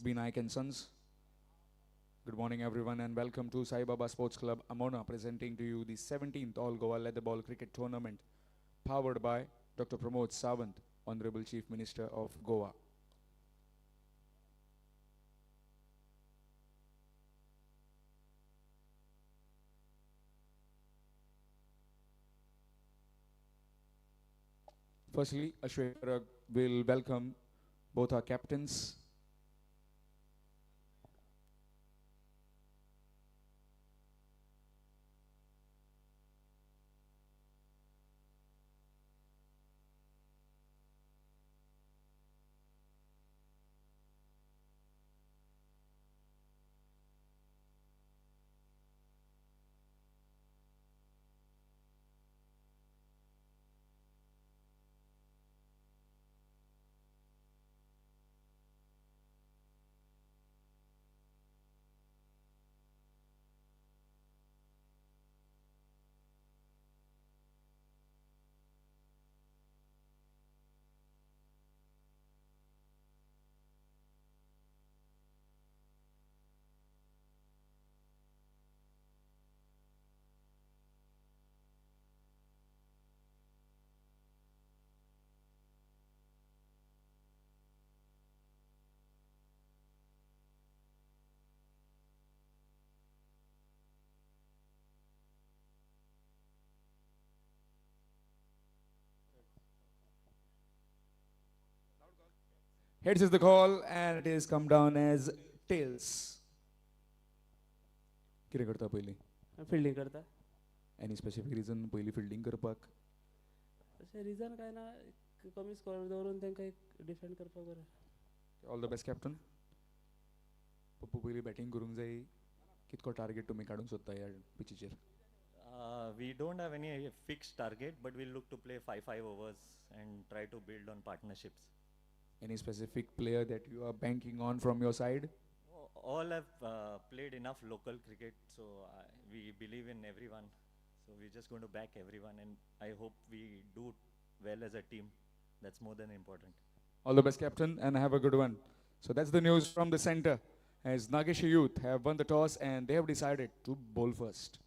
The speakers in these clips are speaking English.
be Naik and Sons. Good morning, everyone, and welcome to Sai Baba Sports Club Amona, presenting to you the 17th All Goa Leather Ball Cricket Tournament, powered by Dr. Pramod Sawant, Honorable Chief Minister of Goa. Firstly, Ashweta will welcome both our captains. Heads is the call, and it is come down as tails. कितें करता पयलीं? Fielding करता. Any specific reason पयलीं fielding करपाक? अशें region काय ना, कमी स्कोर दवरून तांकां एक डिफेंड करपाक बरें. All the best, captain. Pappu पयलीं बॅटिंग करूंक जाय. कितको टार्गेट तुमी काडूंक सोदता ह्या पिचीचेर? We don't have any fixed target, but we'll look to play 5 overs and try to build on partnerships. Any specific player that you are banking on from your side? All have played enough local cricket, so we believe in everyone. So we're just going to back everyone, and I hope we do well as a team. That's more than important. All the best, captain, and have a good one. So that's the news from the center, as Nageshi youth have won the toss and they have decided to bowl first.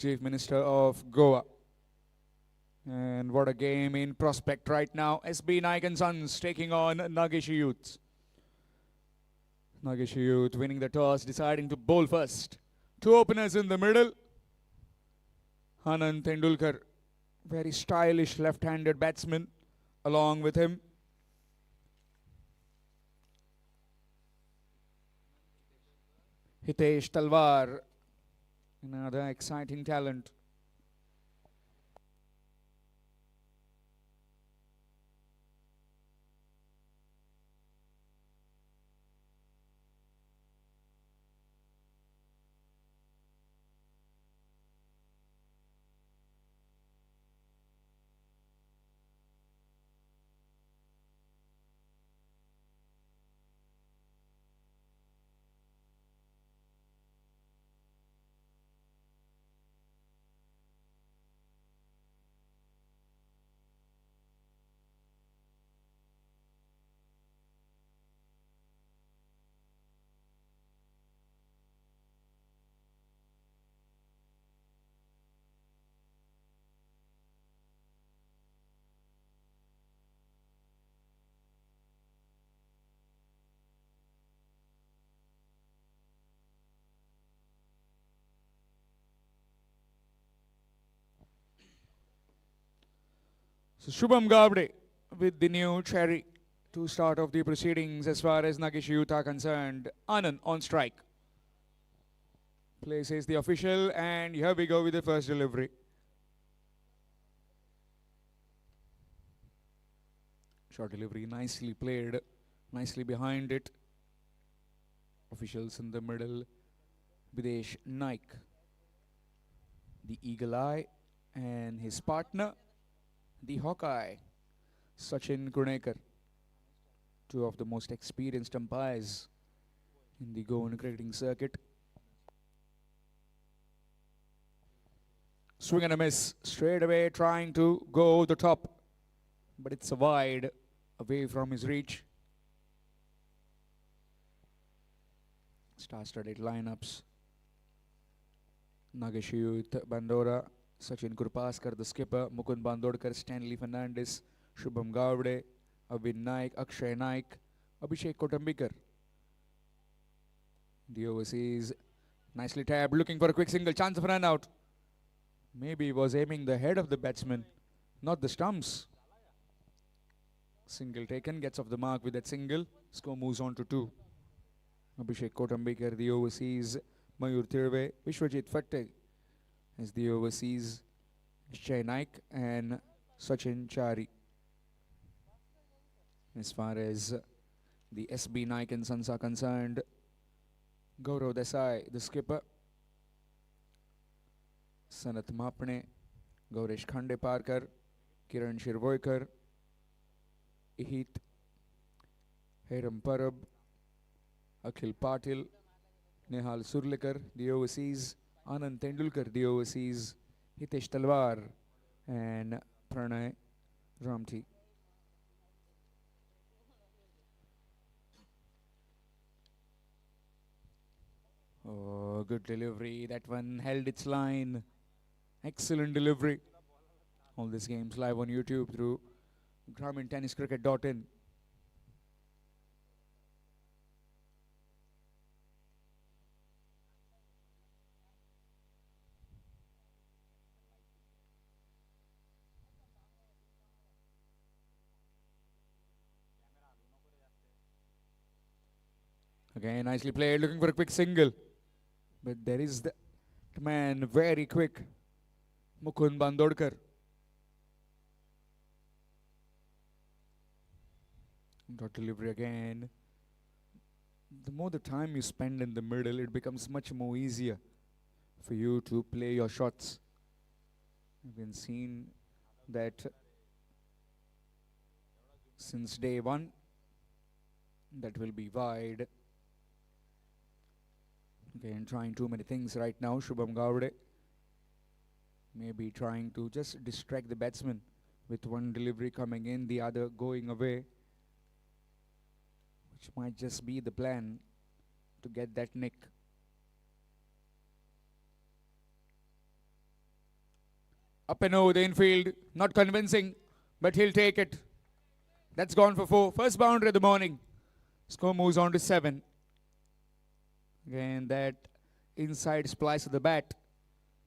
Chief Minister of Goa. And what a game in prospect right now. SB Naik and Sons taking on Nageshi Youth. Nageshi Youth winning the toss, deciding to bowl first. Two openers in the middle. Anand Tendulkar, very stylish left-handed batsman, along with him. Hitesh Talwar, another exciting talent. So Shubham Gavde with the new cherry to start off the proceedings as far as Nageshi Youth are concerned. Anand on strike. Places the official, and here we go with the first delivery. Short delivery, nicely played, nicely behind it. Officials in the middle. Videsh Naik, the eagle eye, and his partner, the Hawkeye, Sachin Gunekar, two of the most experienced umpires in the Goan cricketing circuit. Swing and a miss, straight away trying to go over the top, but it's a wide, away from his reach. Star-studded lineups. Nageshi Youth, Bandora, Sachin Kurpaskar, the skipper, Mukund Bandodkar, Stanley Fernandez, Shubham Gavde, Avin Naik, Akshay Naik, Abhishek Kotambikar. The overseas, nicely tabbed, looking for a quick single, chance of run out. Maybe he was aiming the head of the batsman, not the stumps. Single taken, gets off the mark with that single. Score moves on to 2. Abhishek Kotambikar, the overseas, Mayur Thirve, Vishwajit Fatte as the overseas, Shay Naik and Sachin Chari. As far as the SB Naik and Sons are concerned, Gaurav Desai, the skipper, Sanat Mapne, Gauresh Khande Parkar, Kiran Shirvoikar, Ihit, Heram Parab, Akhil Patil, Nehal Surlikar, the overseas, Anand Tendulkar, the overseas, Hitesh Talwar, and Pranay Ramthi. Oh, good delivery. That one held its line. Excellent delivery. All these games live on YouTube through tenniscricket.in. Again, nicely played, looking for a quick single. But there is the man, very quick, Mukund Bandodkar. Dot delivery again. The more the time you spend in the middle, it becomes much more easier for you to play your shots. You've been seen that since day one. That will be wide. Again, trying too many things right now, Shubham Gavde. Maybe trying to just distract the batsman with one delivery coming in, the other going away, which might just be the plan to get that nick. Up and over the infield. Not convincing, but he'll take it. That's gone for 4. First boundary of the morning. Score moves on to 7. Again, that inside splice of the bat.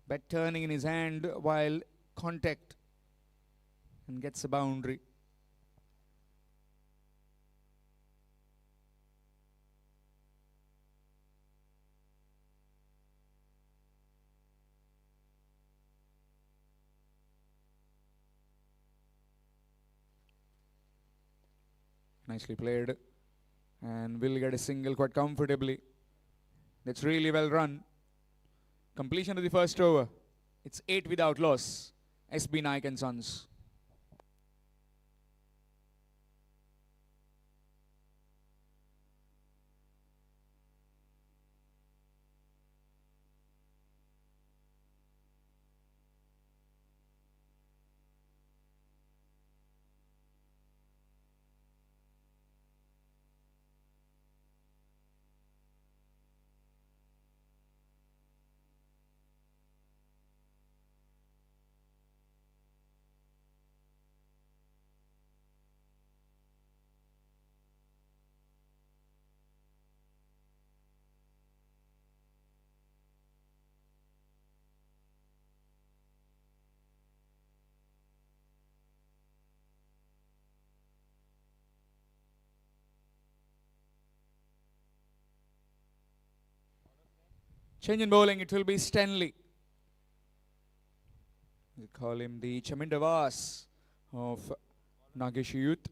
Bat turning in his hand while contact. And gets a boundary. Nicely played. And will get a single quite comfortably. That's really well run. Completion of the first over. It's 8 without loss. SB Naik and Sons. Change in bowling, it will be Stanley. We call him the Chamindavas of Nageshi Youth.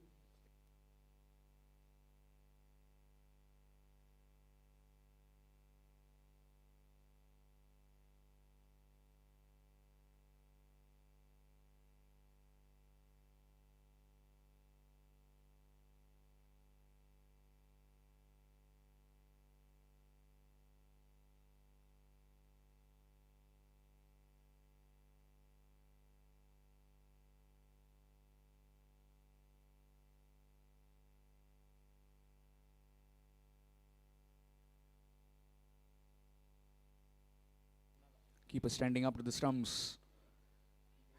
Keeper standing up to the stumps.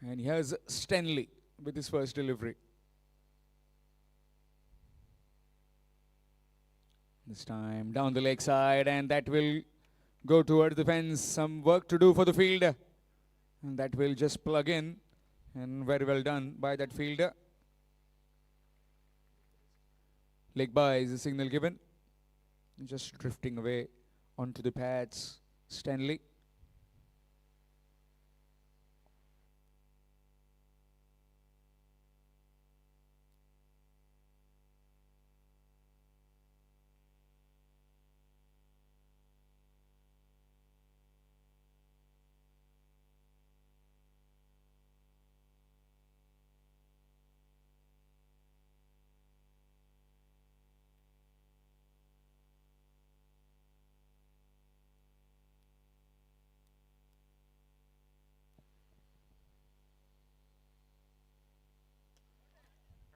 And here's Stanley with his first delivery. This time down the leg side, and that will go towards the fence. Some work to do for the fielder. And that will just plug in. And very well done by that fielder. Leg by is the signal given. Just drifting away onto the pads. Stanley.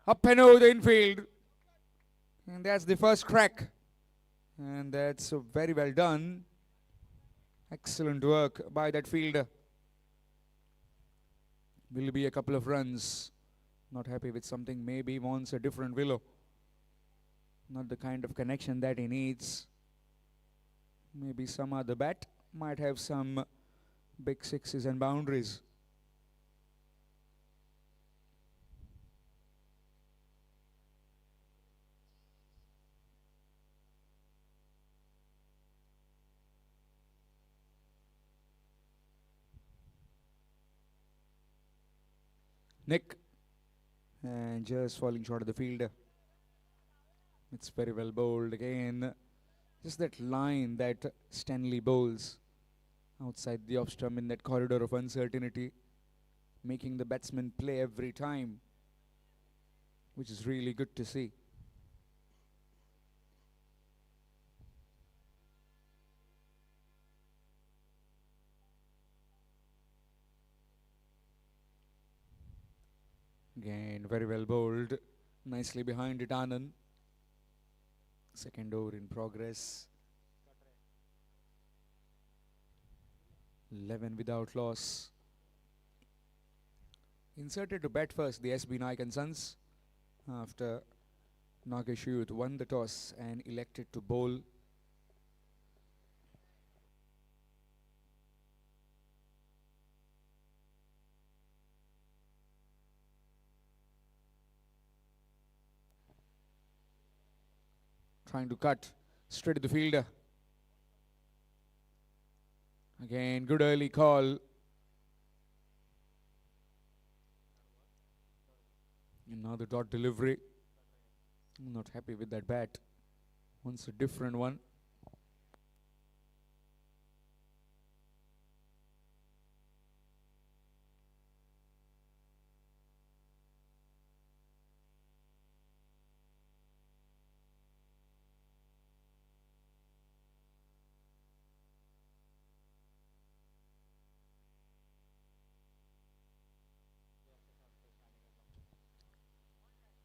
Up and over the infield. And that's the first crack. And that's very well done. Excellent work by that fielder. Will be a couple of runs. Not happy with something. Maybe wants a different willow. Not the kind of connection that he needs. Maybe some other bat might have some big sixes and boundaries. Nick. And just falling short of the fielder. It's very well bowled again. Just that line that Stanley bowls outside the off stump in that corridor of uncertainty, making the batsman play every time, which is really good to see. Again, very well bowled. Nicely behind it, Anand. Second over in progress. 11 without loss. Inserted to bat first, the SB Naik and Sons, after Nageshi won the toss and elected to bowl. Trying to cut straight to the fielder. Again, good early call. Another dot delivery. I'm not happy with that bat. Wants a different one.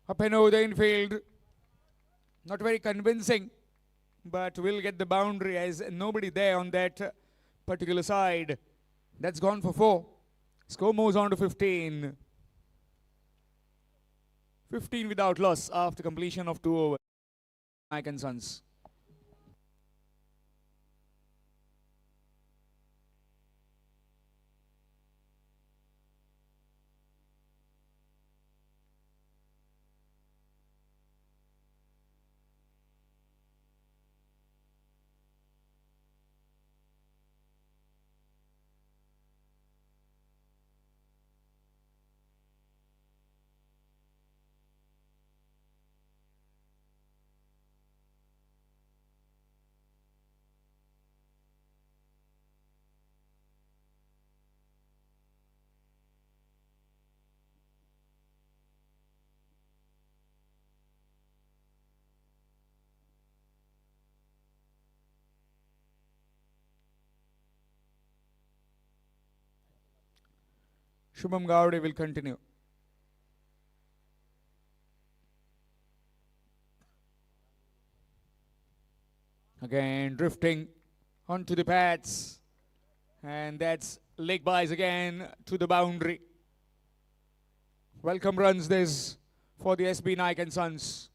Up and over the infield. Not very convincing, but will get the boundary as nobody there on that particular side. That's gone for 4. Score moves on to 15. 15 without loss after completion of 2 overs. Naik and Sons. Shubham Gowde will continue. Again, drifting onto the pads. And that's leg buys again to the boundary. Welcome runs this for the SB Naik and Sons.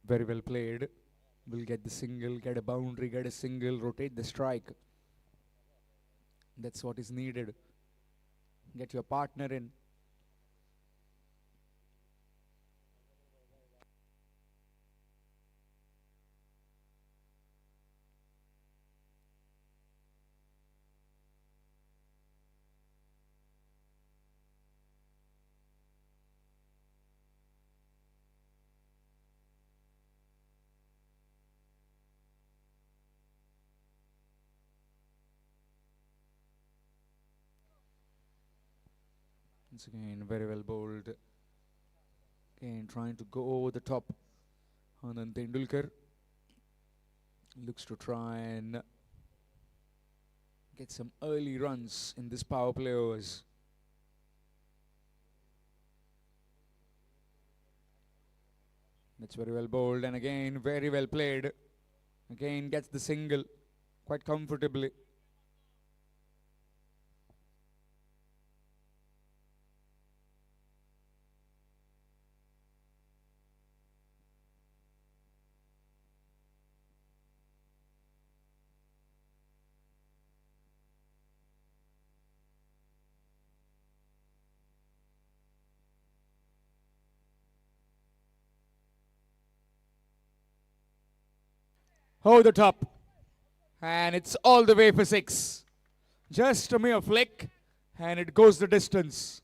Very well played. Will get the single, get a boundary, get a single, rotate the strike. That's what is needed. Get your partner in. Once again, very well bowled. Again, trying to go over the top. Anand Tendulkar looks to try and get some early runs in this power play overs. That's very well bowled, and again, very well played. Again, gets the single quite comfortably. Over the top. And it's all the way for 6. Just a mere flick, and it goes the distance.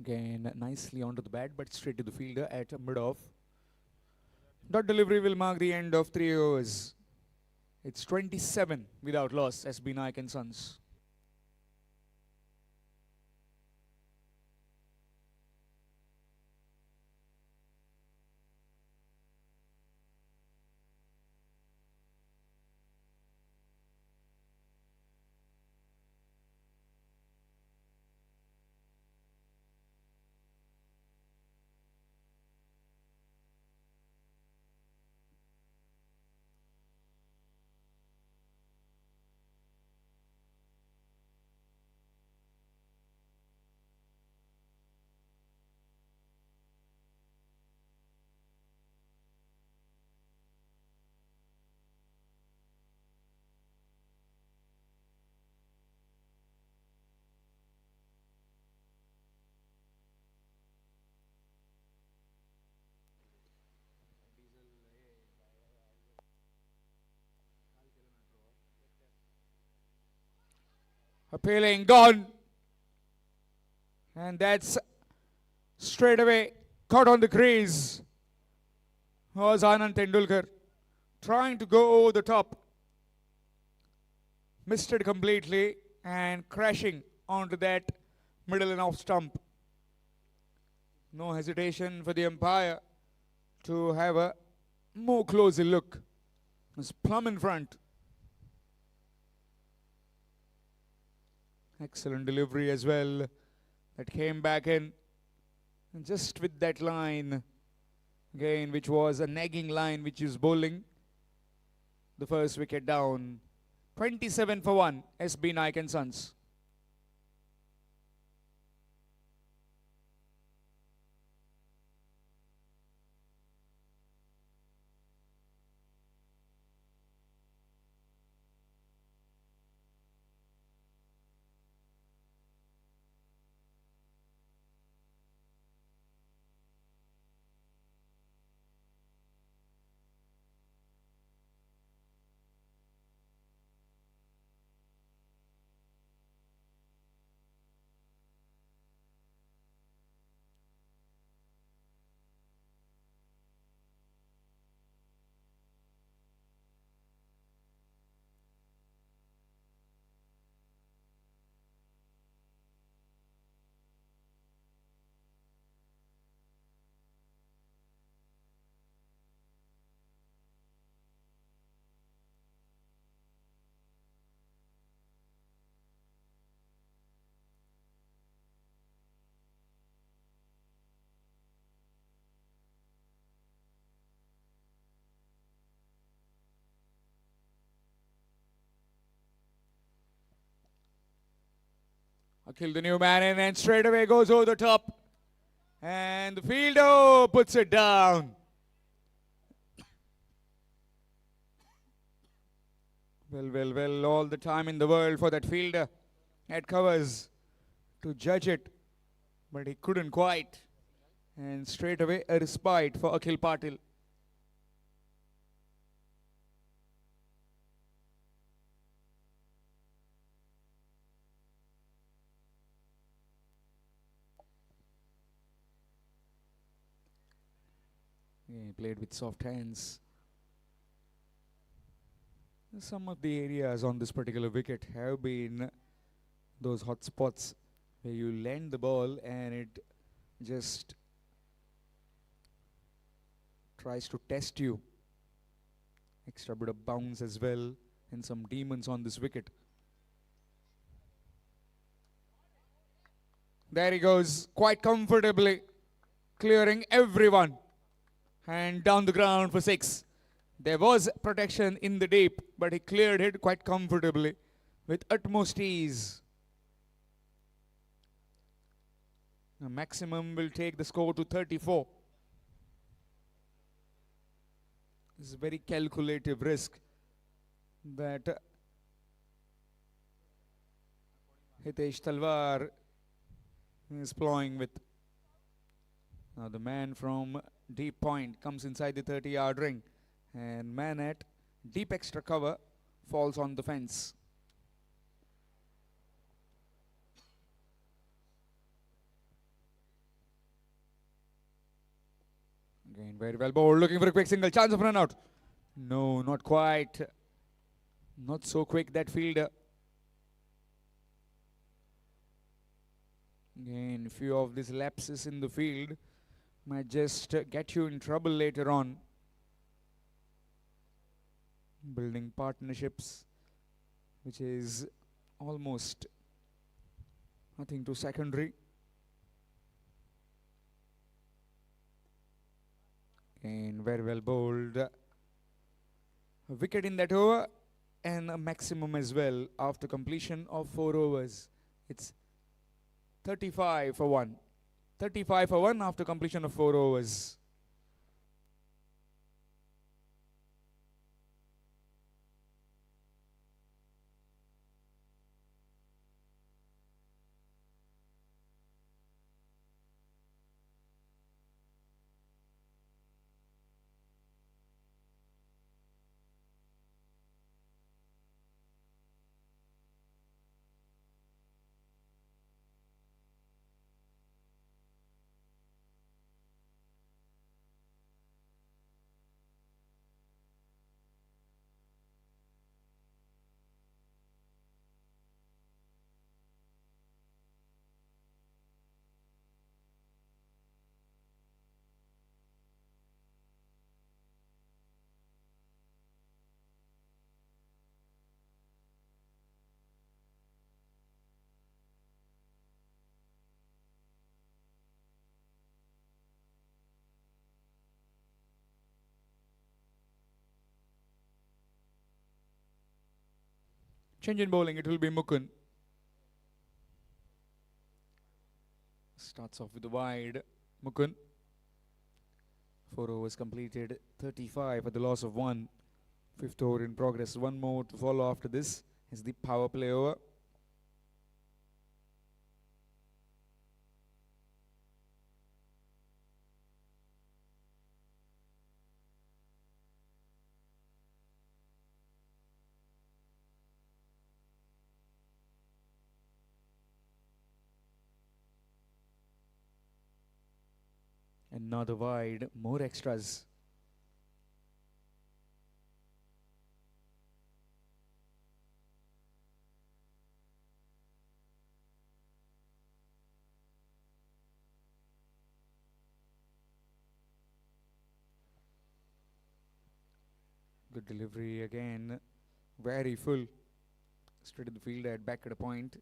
Again, nicely onto the bat, but straight to the fielder at mid-off. Dot delivery will mark the end of 3 overs. It's 27 without loss, SB Naik and Sons. Appealing, gone. And that's straight away caught on the crease. Was Anand Tendulkar trying to go over the top. Missed it completely and crashing onto that middle and off stump. No hesitation for the umpire to have a more closer look. It's plumb in front. Excellent delivery as well. That came back in. And just with that line, again, which was a nagging line which is bowling the first wicket down. 27 for 1, SB Naik and Sons. Akhil, the new man in, and straight away goes over the top. And the fielder puts it down. Well, all the time in the world for that fielder at covers to judge it. But he couldn't quite. And straight away a respite for Akhil Patil. He played with soft hands. Some of the areas on this particular wicket have been those hot spots where you land the ball and it just tries to test you. Extra bit of bounce as well, and some demons on this wicket. There he goes, quite comfortably, clearing everyone. And down the ground for 6. There was protection in the deep, but he cleared it quite comfortably with utmost ease. The maximum will take the score to 34. It's a very calculative risk that Hitesh Talwar is playing with. Now the man from deep point comes inside the 30-yard ring, and man at deep extra cover falls on the fence. Again, very well bowled. Looking for a quick single. Chance of run out. No, not quite. Not so quick, that fielder. Again, few of these lapses in the field might just get you in trouble later on. Building partnerships, which is almost nothing to secondary. And very well bowled. A wicket in that over and a maximum as well after completion of 4 overs. It's 35 for 1. 35 for 1 after completion of 4 overs. Change in bowling, it will be Mukund. Starts off with the wide. Mukund. 4 overs completed. 35 at the loss of 1. Fifth over in progress. One more to follow after this is the power play over. Another wide, more extras. Good delivery again. Very full. Straight to the field at back at a point.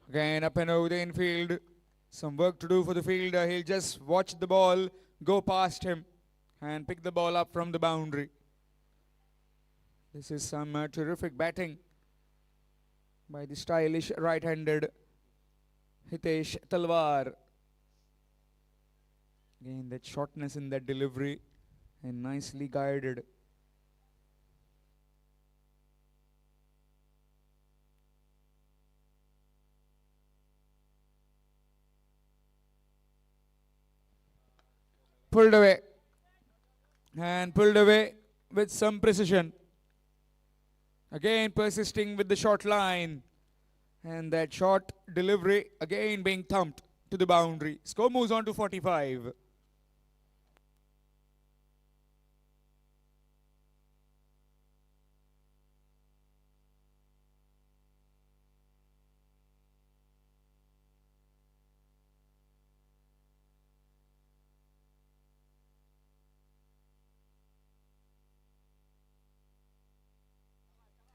Again up and over the infield. Some work to do for the fielder. He'll just watch the ball go past him and pick the ball up from the boundary. This is some terrific batting by the stylish right-handed Hitesh Talwar. Again, that shortness in that delivery and nicely guided. Pulled away. And pulled away with some precision. Again persisting with the short line. And that short delivery again being thumped to the boundary. Score moves on to 45.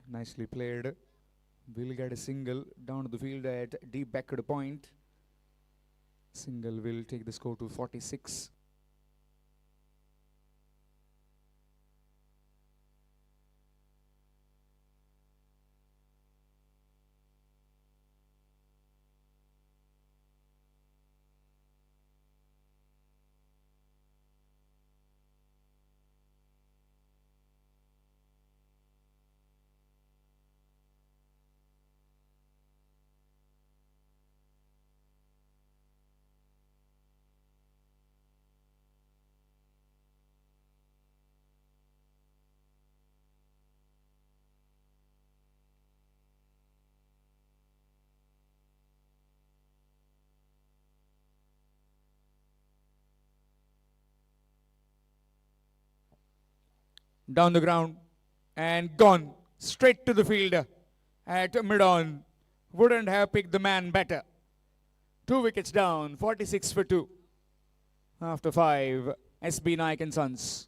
Nicely played. Will get a single down to the field at deep backward point. Single will take the score to 46. Down the ground and gone straight to the field at mid-on. Wouldn't have picked the man better. 2 wickets down, 46 for 2. After 5, SB Naik and Sons.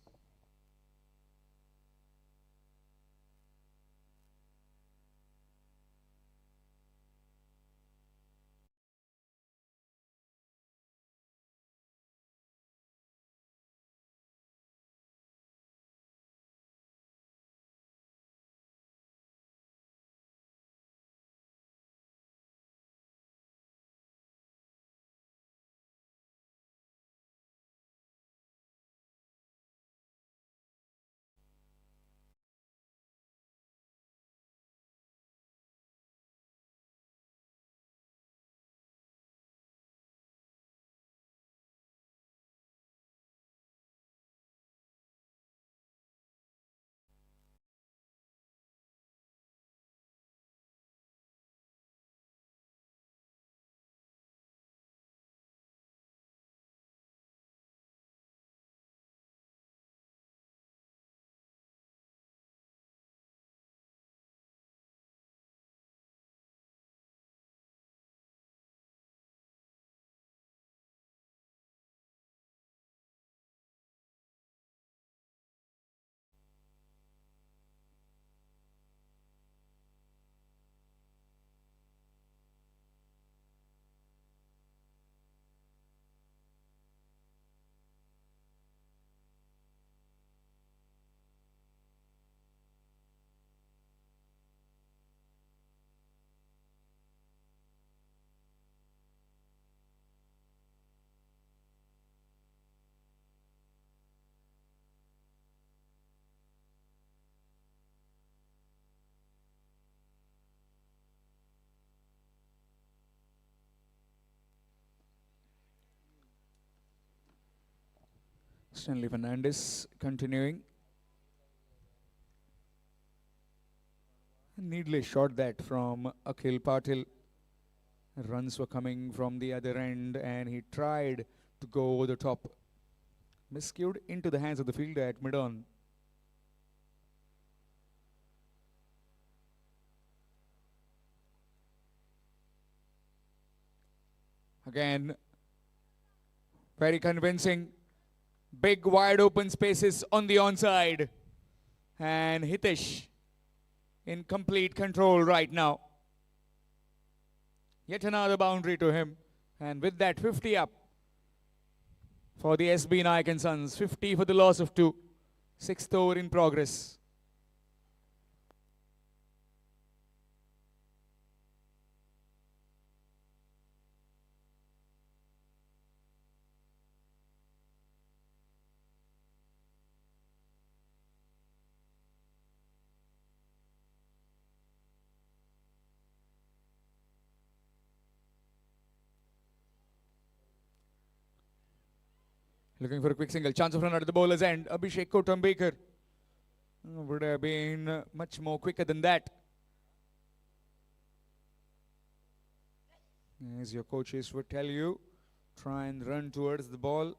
Stanley Fernandez continuing. Needless shot that from Akhil Patil. Runs were coming from the other end and he tried to go over the top. Miscued into the hands of the fielder at mid-on. Again, very convincing. Big wide open spaces on the onside. And Hitesh in complete control right now. Yet another boundary to him. And with that, 50 up for the SB Naik and Sons. 50 for the loss of 2. 6th over in progress. Looking for a quick single. Chance of run at the bowler's end. Abhishek Kotambekar would have been much more quicker than that. As your coaches would tell you, try and run towards the ball.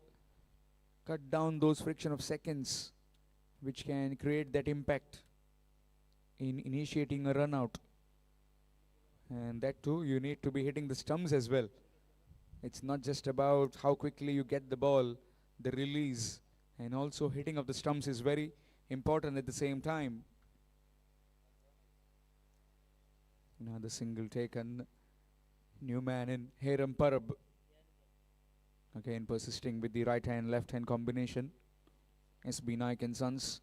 Cut down those friction of seconds which can create that impact in initiating a run out. And that too, you need to be hitting the stumps as well. It's not just about how quickly you get the ball, the release, and also hitting of the stumps is very important at the same time. Another single taken. New man in Heram Parab. Again persisting with the right hand left hand combination. SB Naik and Sons.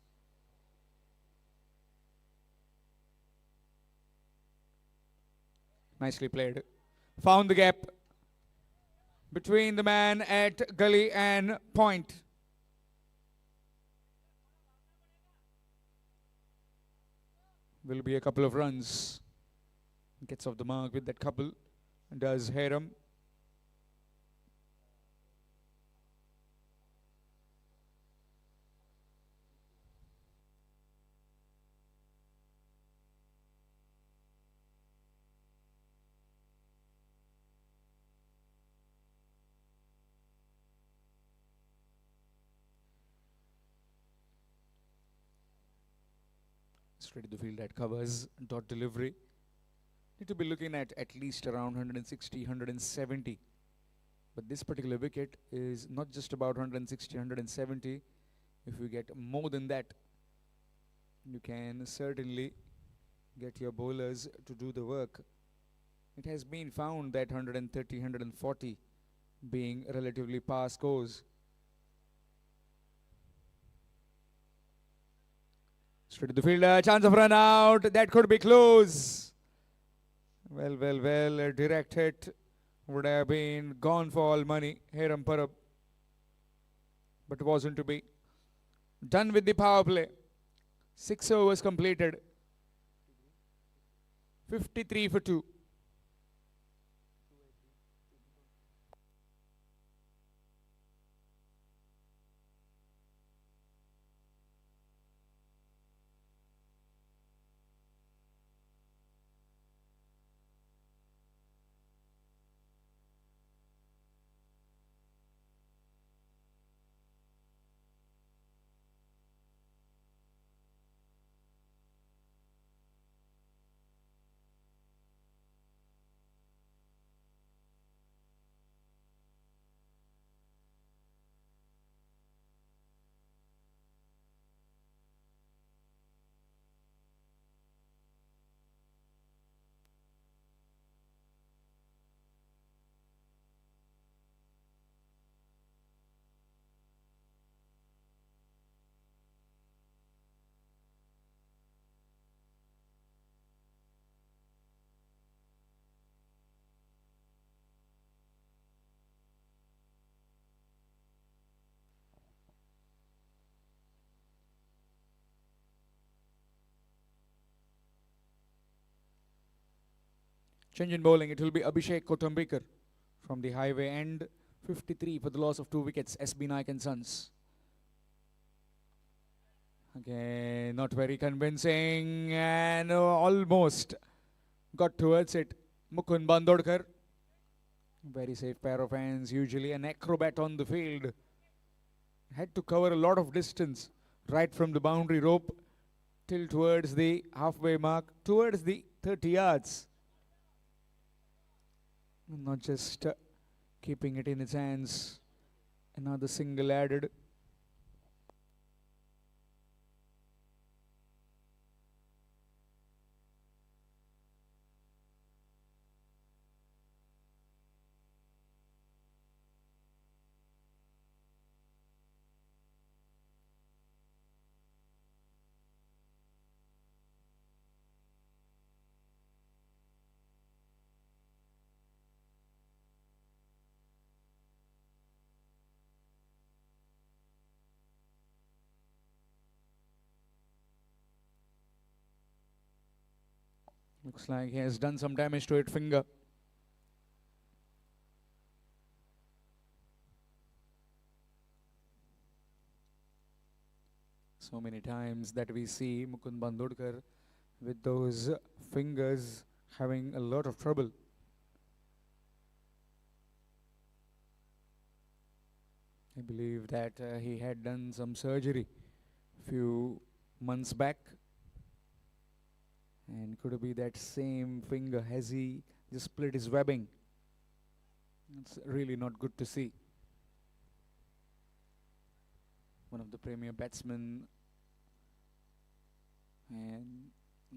Nicely played. Found the gap between the man at gully and point. Will be a couple of runs. Gets off the mark with that couple. Does Heram. Straight to the field that covers dot delivery. Need to be looking at least around 160, 170. But this particular wicket is not just about 160, 170. If you get more than that, you can certainly get your bowlers to do the work. It has been found that 130, 140 being relatively par scores. Straight to the fielder, chance of run out. That could be close. Well. A direct hit would have been gone for all money. Hiram Parab. But wasn't to be. Done with the power play. 6 overs completed. 53 for 2. Change in bowling. It will be Abhishek Kotambikar from the highway end. 53 for the loss of 2 wickets. SB Naik and Sons. Okay, not very convincing and almost got towards it. Mukund Bandodkar. Very safe pair of hands. Usually an acrobat on the field. Had to cover a lot of distance right from the boundary rope till towards the halfway mark, towards the 30 yards. Not just keeping it in its hands. Another single added. Looks like he has done some damage to its finger. So many times that we see Mukund Bandodkar with those fingers having a lot of trouble. I believe that he had done some surgery few months back. And could it be that same finger? Has he just split his webbing? It's really not good to see. One of the premier batsmen, and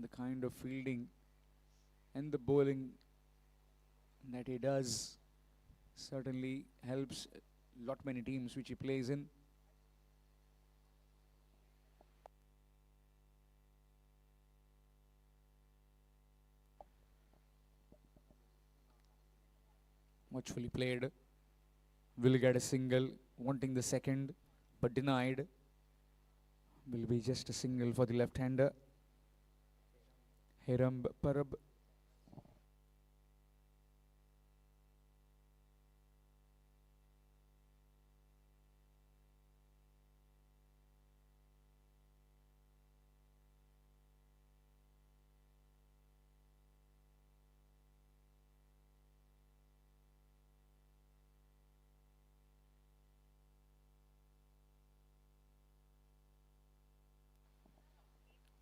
the kind of fielding and the bowling that he does certainly helps lot many teams which he plays in. Watchfully played. Will get a single, wanting the second, but denied. Will be just a single for the left-hander. Hiram Parab.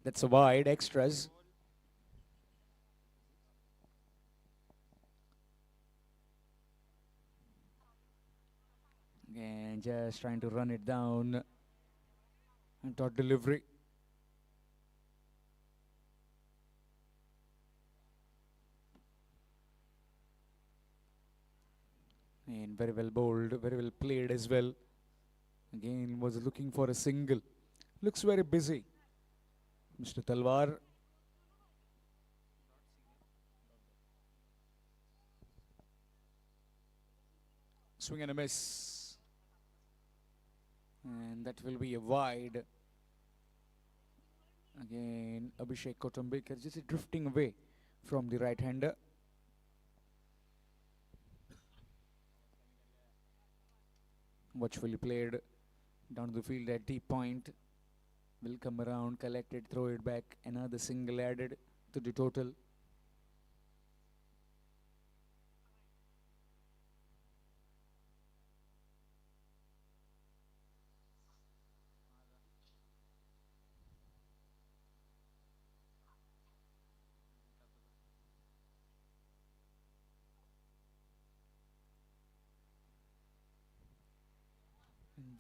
That's a wide extras. And just trying to run it down. And dot delivery. And very well bowled, very well played as well. Again, was looking for a single. Looks very busy. Mr. Talwar. Swing and a miss. And that will be a wide. Again, Abhishek Kotombekar just drifting away from the right hander. Watchfully played down the field at deep point. Will come around, collect it, throw it back. Another single added to the total.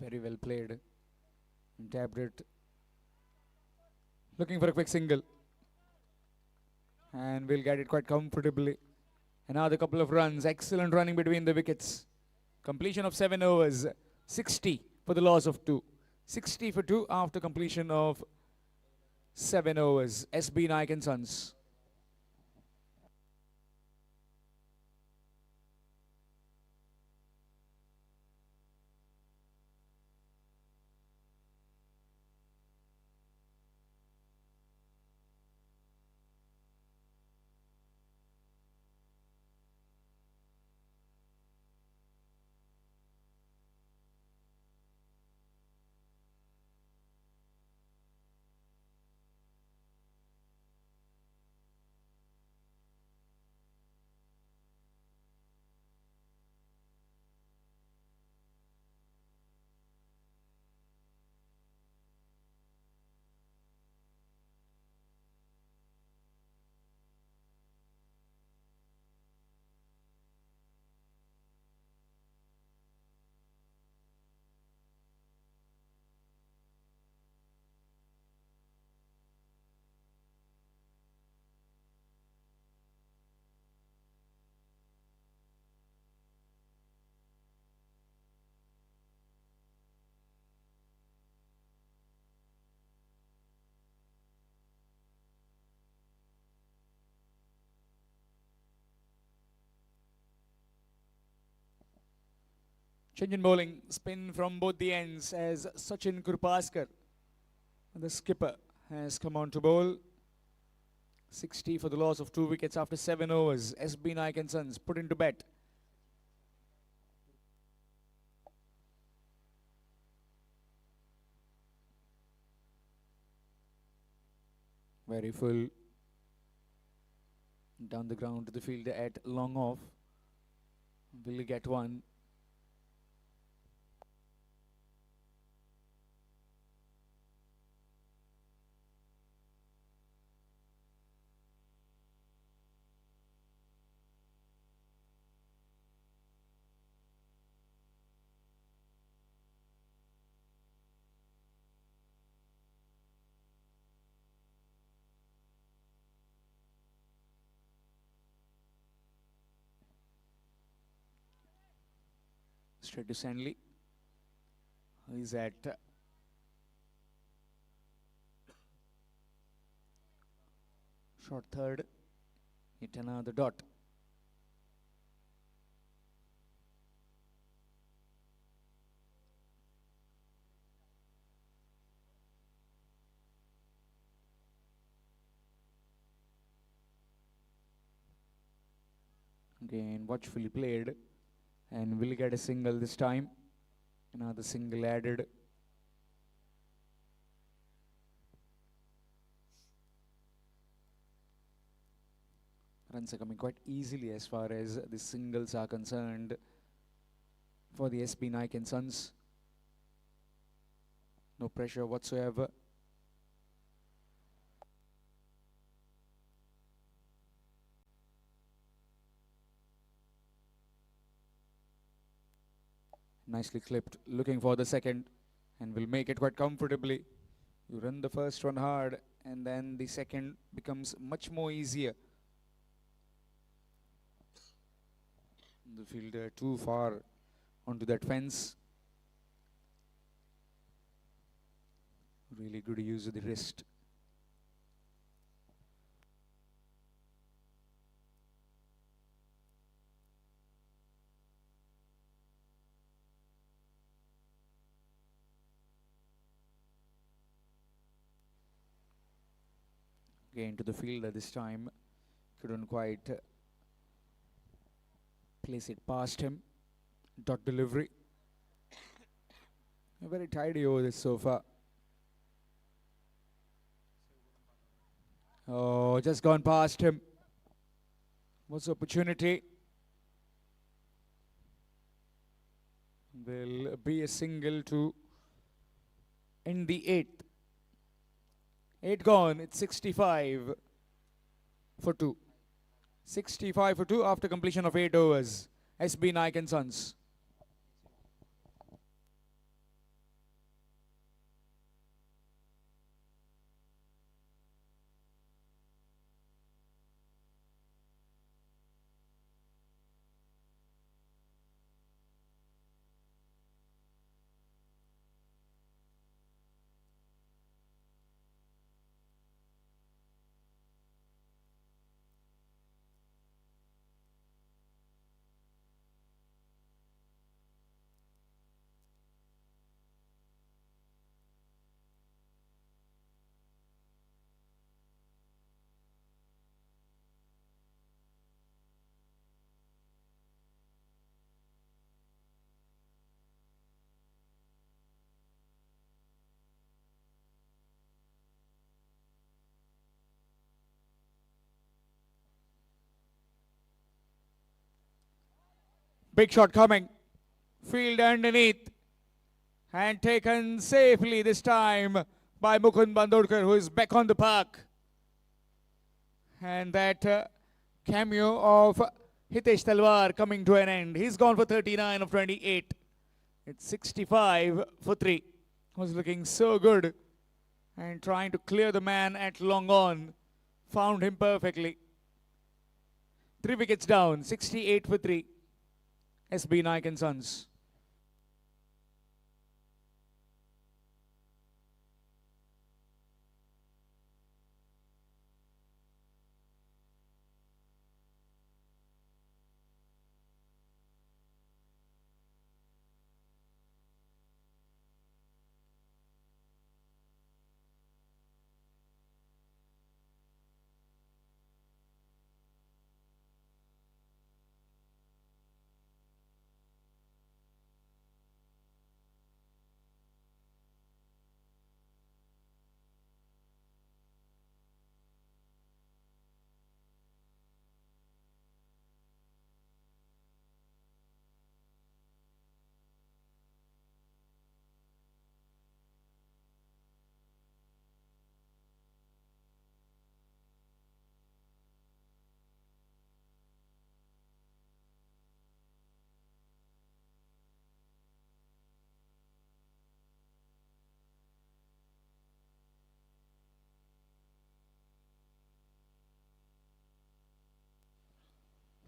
Very well played. Tapped it. Looking for a quick single. And we'll get it quite comfortably. Another couple of runs. Excellent running between the wickets. Completion of 7 overs. 60 for the loss of 2. 60 for 2 after completion of 7 overs. SB Naik and Sons. Change in bowling. Spin from both the ends as Sachin Kurpaskar, the skipper, has come on to bowl. 60 for the loss of 2 wickets after 7 overs. SB Naik and Sons put into bat. Very full. Down the ground to the fielder at long off. Will he get one? Straight to Sanley. He's at short third. Hit another dot. Again, watchfully played. And will get a single this time. Another single added. Runs are coming quite easily as far as the singles are concerned for the SB Naik and Sons. No pressure whatsoever. Nicely clipped, looking for the second, and will make it quite comfortably. You run the first one hard, and then the second becomes much more easier. The fielder too far onto that fence. Really good use of the wrist. Again to the fielder this time. Couldn't quite place it past him. Dot delivery. A very tidy over this so far. Oh, just gone past him. What's the opportunity? Will be a single to end the eighth. 8 gone. It's 65 for 2. 65 for 2 after completion of 8 overs. SB Naik and Sons. Big shot coming. Field underneath. And taken safely this time by Mukund Bandorkar, who is back on the park. And that cameo of Hitesh Talwar coming to an end. He's gone for 39 of 28. It's 65 for 3. Was looking so good. And trying to clear the man at long on. Found him perfectly. 3 wickets down. 68 for 3. SB Naik and Sons.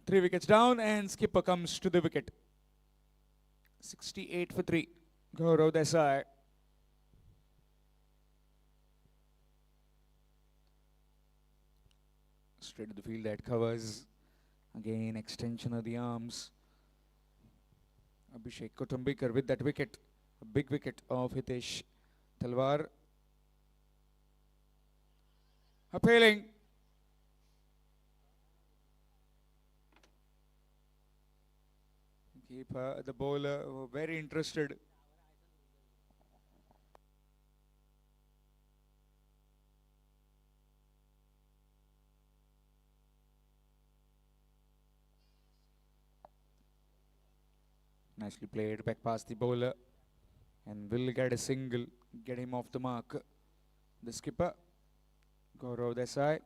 Three wickets down and skipper comes to the wicket. 68 for 3. Gaurav Desai. Straight to the field that covers. Again, extension of the arms. Abhishek Kutumbikar with that wicket. A big wicket of Hitesh Talwar. Appealing. Keeper, the bowler, very interested. Nicely played back past the bowler. And will get a single, get him off the mark. The skipper, Gaurav Desai.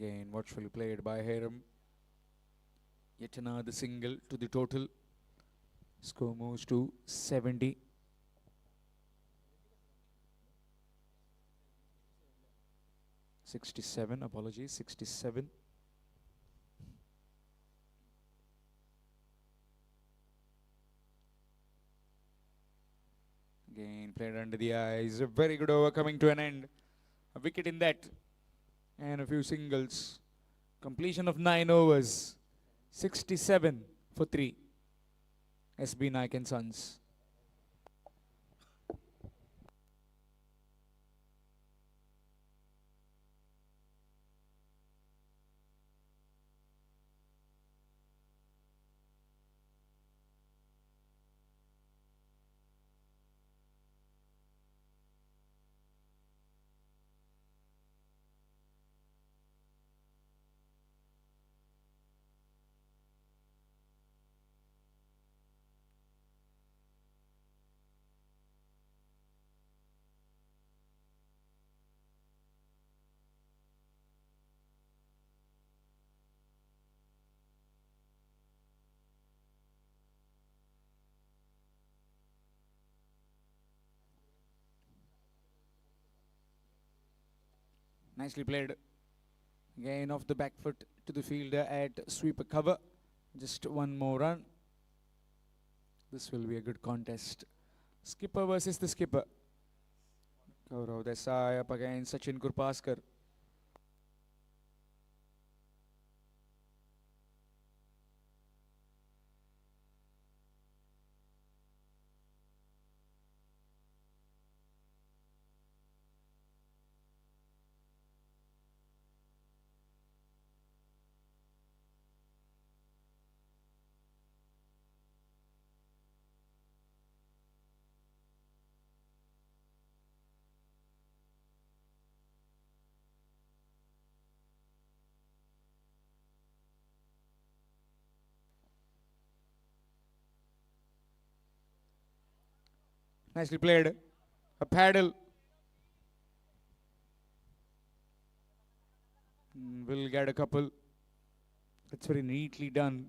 Again, watchfully played by Hiram. Yet another single to the total. Score moves to 70. Apologies, 67. Again, played under the eyes. A very good over coming to an end. A wicket in that. And a few singles. Completion of 9 overs. 67 for 3. SB Naik and Sons. Nicely played. Again off the back foot to the fielder at sweeper cover. Just one more run. This will be a good contest. Skipper versus the skipper. Gaurav Desai up against Sachin Gurpaskar. Nicely played. A paddle. Will get a couple. That's very neatly done.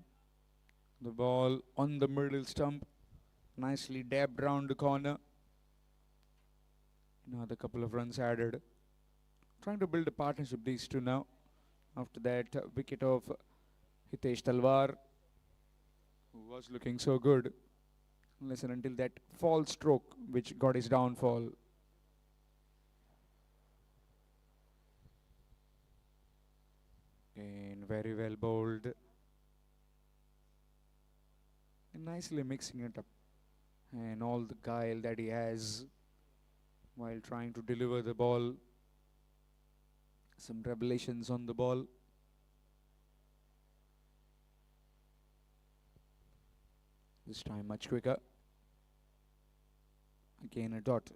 The ball on the middle stump. Nicely dabbed round the corner. Another couple of runs added. Trying to build a partnership, these two now. After that wicket of Hitesh Talwar, who was looking so good. Unless and until that false stroke, which got his downfall. Again, very well bowled. And nicely mixing it up. And all the guile that he has while trying to deliver the ball. Some revelations on the ball. This time much quicker. Again a dot.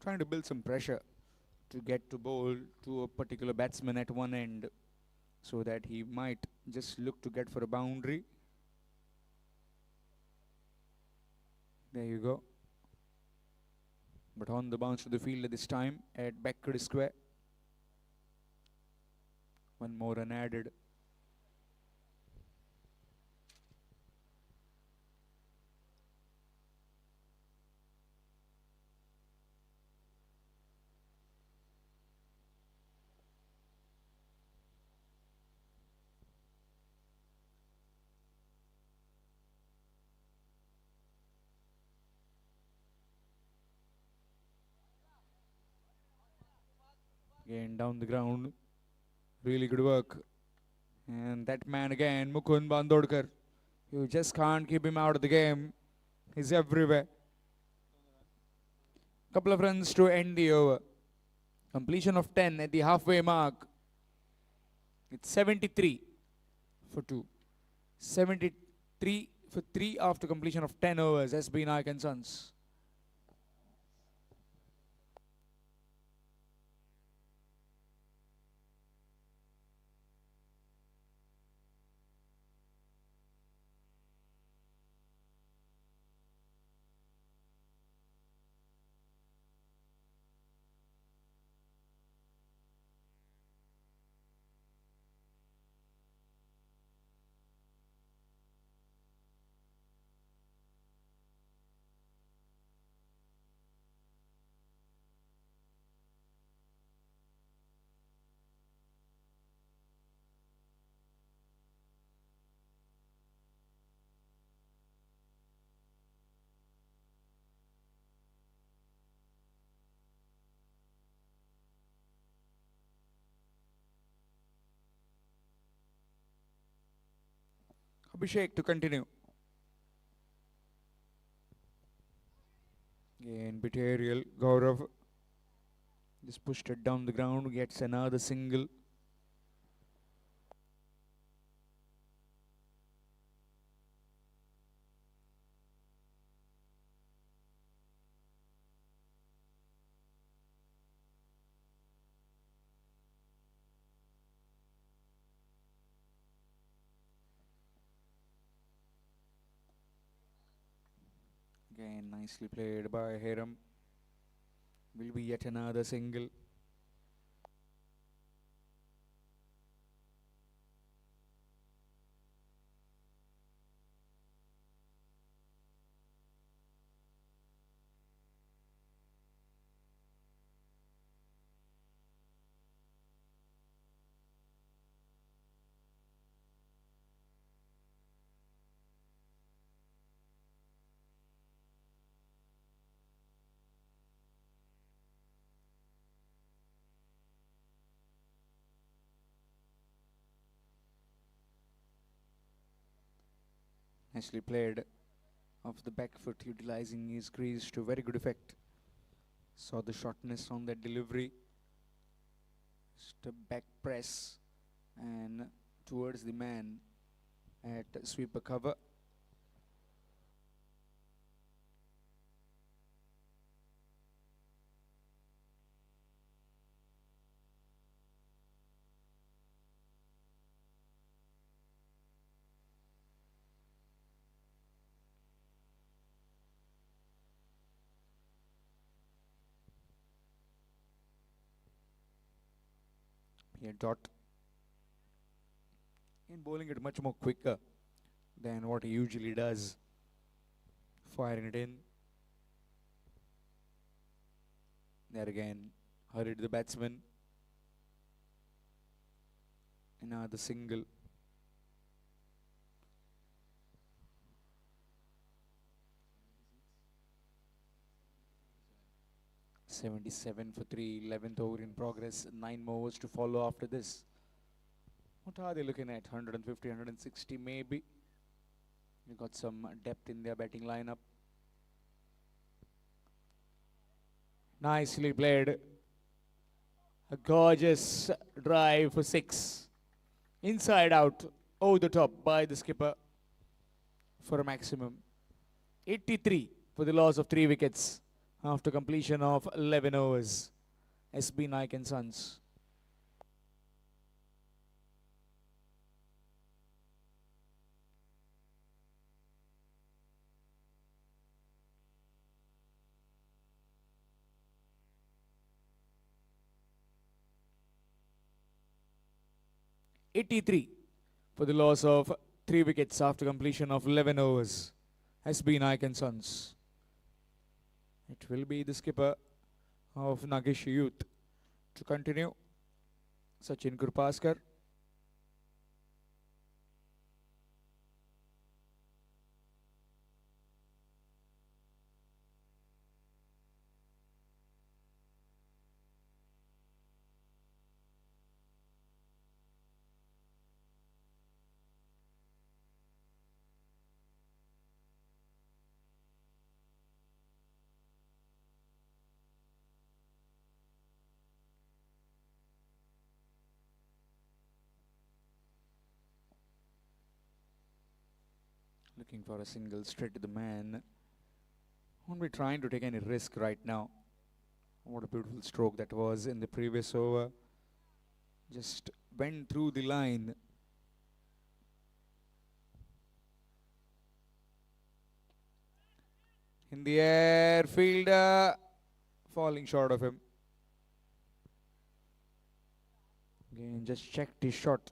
Trying to build some pressure to get to bowl to a particular batsman at one end so that he might just look to get for a boundary. There you go. But on the bounce to the fielder this time at backward square. One more run added. Again down the ground. Really good work. And that man again, Mukund Bandodkar. You just can't keep him out of the game. He's everywhere. Couple of runs to end the over. Completion of 10 at the halfway mark. It's 73 for 2. 73 for 3 after completion of 10 overs. SB Naik and Sons. Abhishek to continue. Again, bit aerial. Gaurav just pushed it down the ground, gets another single. Again, nicely played by Hiram. Will be yet another single. Nicely played off the back foot, utilizing his crease to very good effect. Saw the shortness on that delivery. Just a back press and towards the man at sweeper cover. Here Dot in bowling it much more quicker than what he usually does. Firing it in. There again, hurried the batsman. Another single. .77 for 3, 11th over in progress, 9 more overs to follow after this. What are they looking at? 150, 160 maybe. We got some depth in their batting lineup. Nicely played. A gorgeous drive for 6. Inside out, over the top by the skipper for a maximum. 83 for the loss of 3 wickets after completion of 11 overs. SB Naik and Sons. .83 for the loss of 3 wickets after completion of 11 overs. SB Naik and Sons. It will be the skipper of Nageshi Youth to continue. Sachin Gurpaskar. Looking for a single straight to the man. Won't be trying to take any risk right now. What a beautiful stroke that was in the previous over. Just went through the line. In the air, fielder falling short of him. Again, just checked his shot.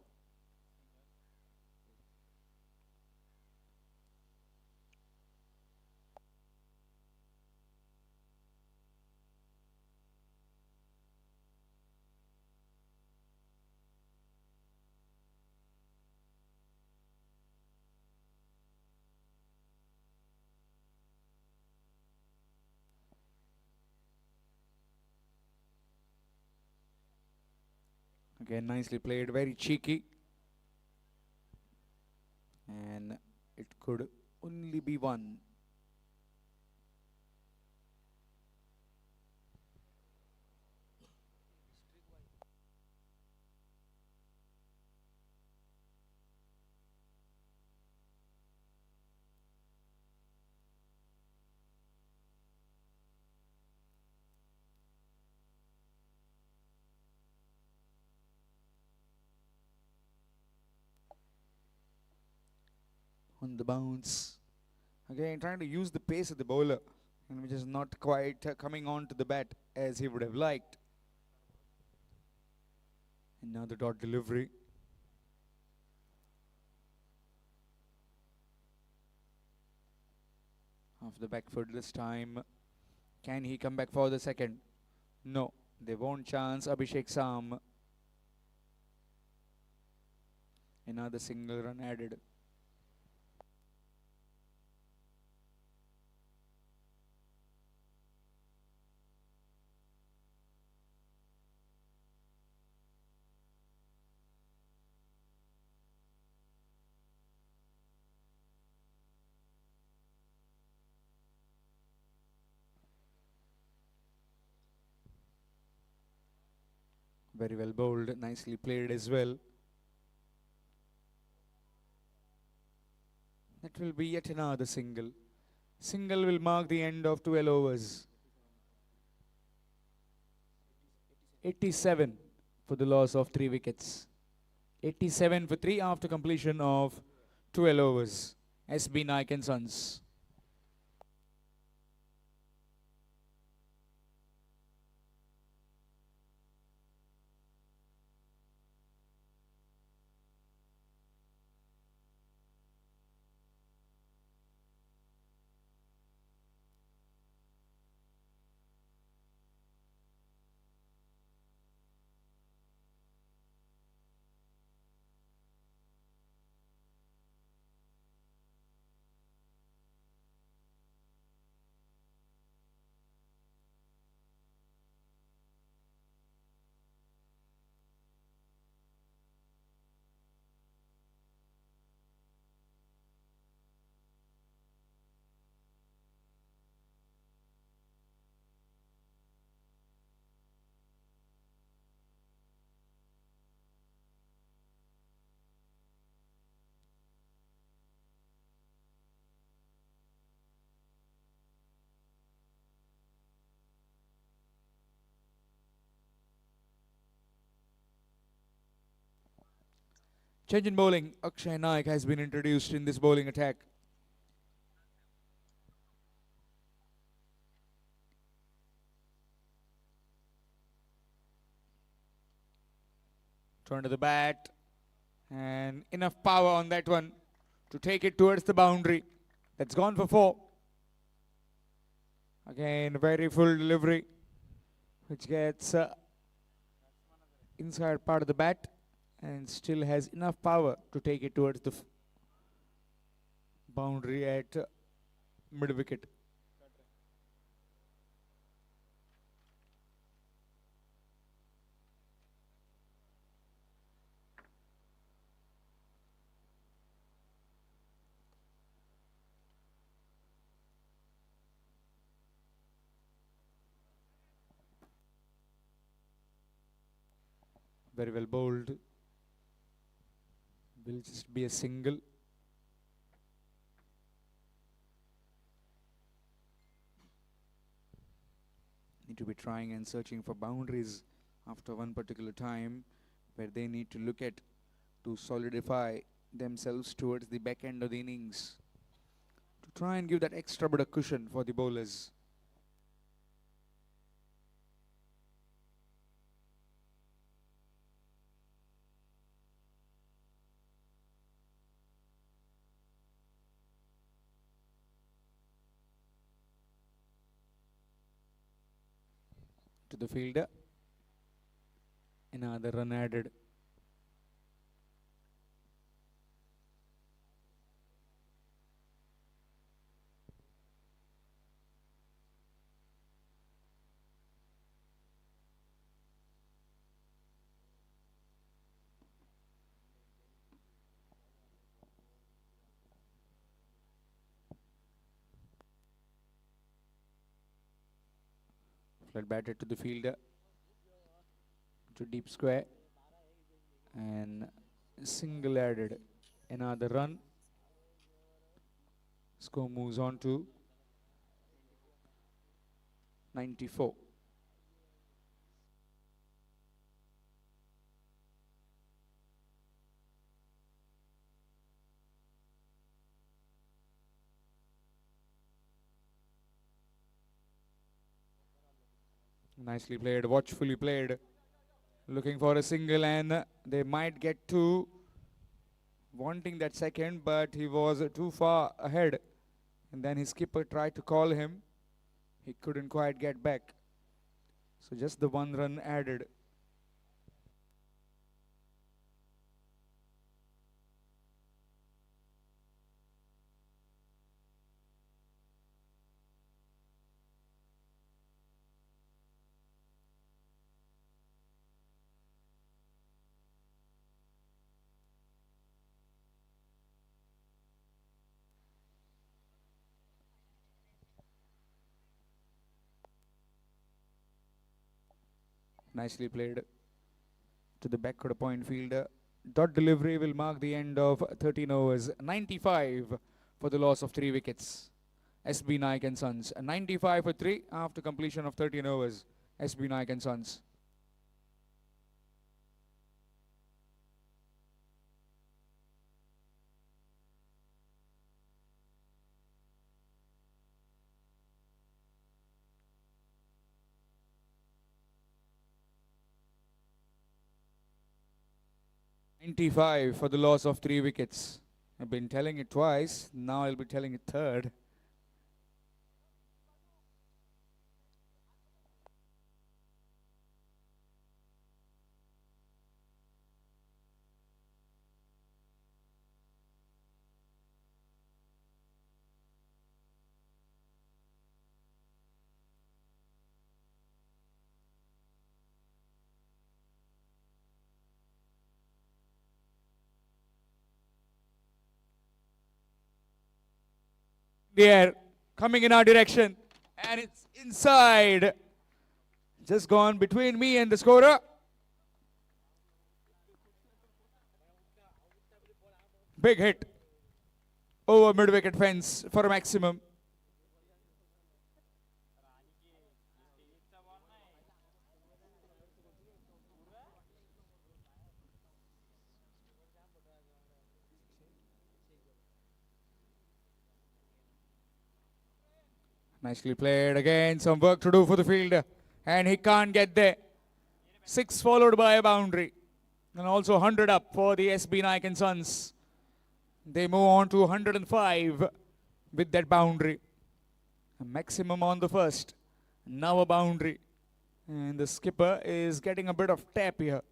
Again, nicely played, very cheeky. And It could only be one. On the bounce. Again, trying to use the pace of the bowler, and which is not quite coming on to the bat as he would have liked. Another dot delivery. Off the back foot this time. Can he come back for the second? No, they won't chance Abhishek Sam. Another single run added. Very well bowled, nicely played as well. That will be yet another single. Single will mark the end of 12 overs. 87 for the loss of 3 wickets. 87 for 3 after completion of 12 overs. SB Naik and Sons. Change in bowling. Akshay Naik has been introduced in this bowling attack. Turn to the bat. And enough power on that one to take it towards the boundary. That's gone for 4. Again, very full delivery, which gets inside part of the bat and still has enough power to take it towards the boundary at mid wicket. Very well bowled. Will just be a single. Need to be trying and searching for boundaries after one particular time where they need to look at to solidify themselves towards the back end of the innings to try and give that extra bit of cushion for the bowlers. To the fielder. Another run added. Flat batted to the fielder. To deep square. And single added. Another run. Score moves on to 94. Nicely played, watchfully played. Looking for a single, and they might get to wanting that second, but he was too far ahead. And then his skipper tried to call him. He couldn't quite get back. So just the one run added. Nicely played to the backward point fielder. Dot delivery will mark the end of 13 overs. 95 for the loss of 3 wickets. SB Naik and Sons. 95 for 3 after completion of 13 overs. SB Naik and Sons. $95 for the loss of 3 wickets. I've been telling it twice, now I'll be telling it third. The air coming in our direction, and it's inside. Just gone between me and the scorer. Big hit over mid-wicket fence for a maximum. Nicely played again. Some work to do for the fielder, and he can't get there. 6 followed by a boundary, and also 100 up for the SB Naik and Sons. They move on to 105 with that boundary. A maximum on the first. Now a boundary. And the skipper is getting a bit of tap here.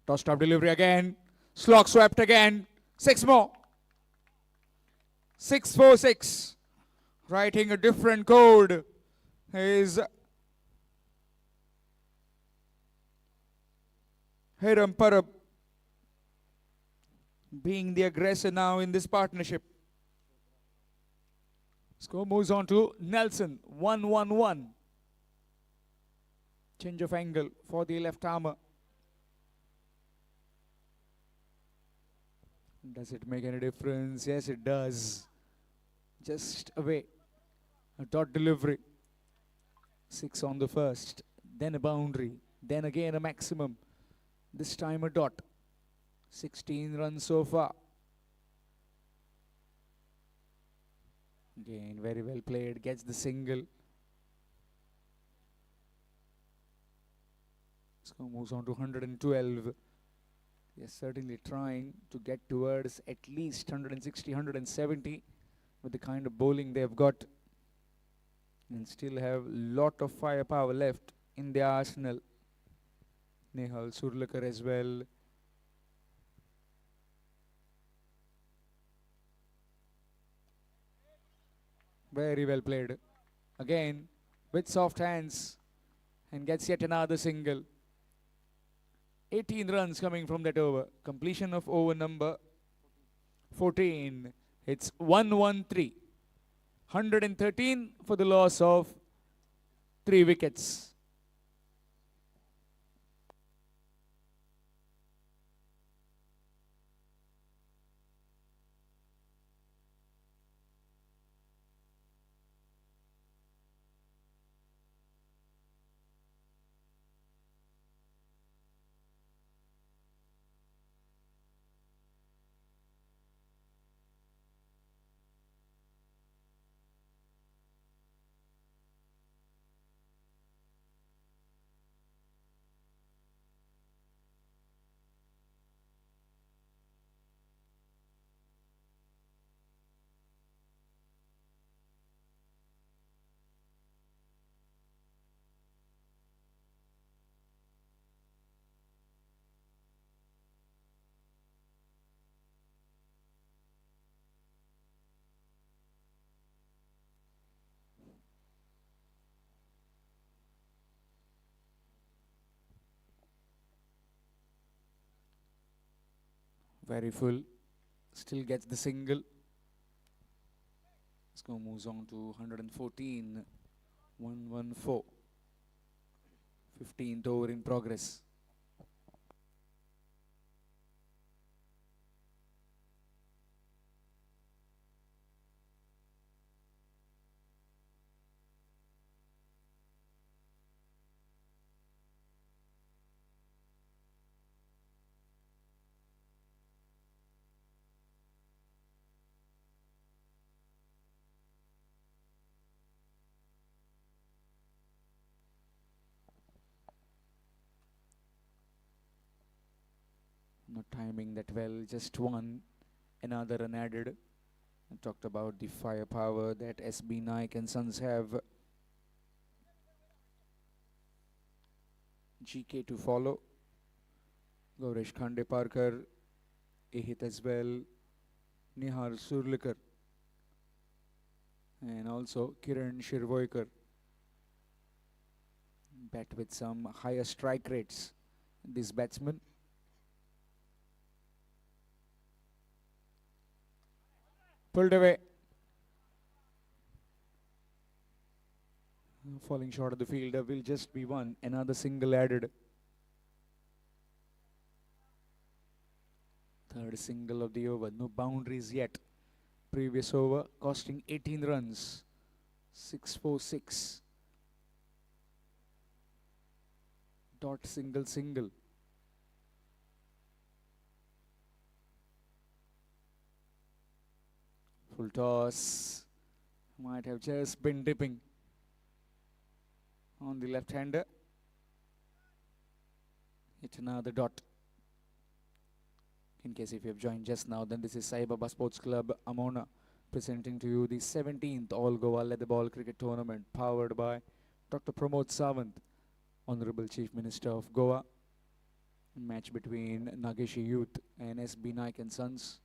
Tossed up delivery again. Slog swept again. 6 more. 6-4-6. Writing a different code is Hiram Parab being the aggressor now in this partnership. Score moves on to Nelson. 1-1-1. Change of angle for the left armer. Does it make any difference? Yes, it does. Just away. A dot delivery. 6 on the first. Then a boundary. Then again a maximum. This time a dot. 16 runs so far. Again, very well played. Gets the single. Score moves on to 112. Yes, certainly trying to get towards at least 160, 170. with the kind of bowling they've got and still have lot of firepower left in their arsenal. Nehal Surlekar as well. Very well played. Again, with soft hands and gets yet another single. 18 runs coming from that over. Completion of over number 14. It's 113. 113 for the loss of 3 wickets. Very full. Still gets the single. Score moves on to 114. 114. 15th over in progress. Not timing that well, just one. Another run added. I talked about the firepower that SB Naik and Sons have. GK to follow. Gaurish Khande Parkar, a hit as well. Nihar Surlikar. And also Kiran Shirvoikar. Bat with some higher strike rates. This batsman. Pulled away. Falling short of the fielder will just be one. Another single added. Third single of the over. No boundaries yet. Previous over costing 18 runs. 646. Dot single single. Full toss. Might have just been dipping on the left-hander. Hit another dot. In case if you have joined just now, then this is Sai Baba Sports Club Amona presenting to you the 17th All Goa Leather Ball Cricket Tournament powered by Dr. Pramod Sawant, Honorable Chief Minister of Goa. Match between Nageshi Youth and SB Naik and Sons.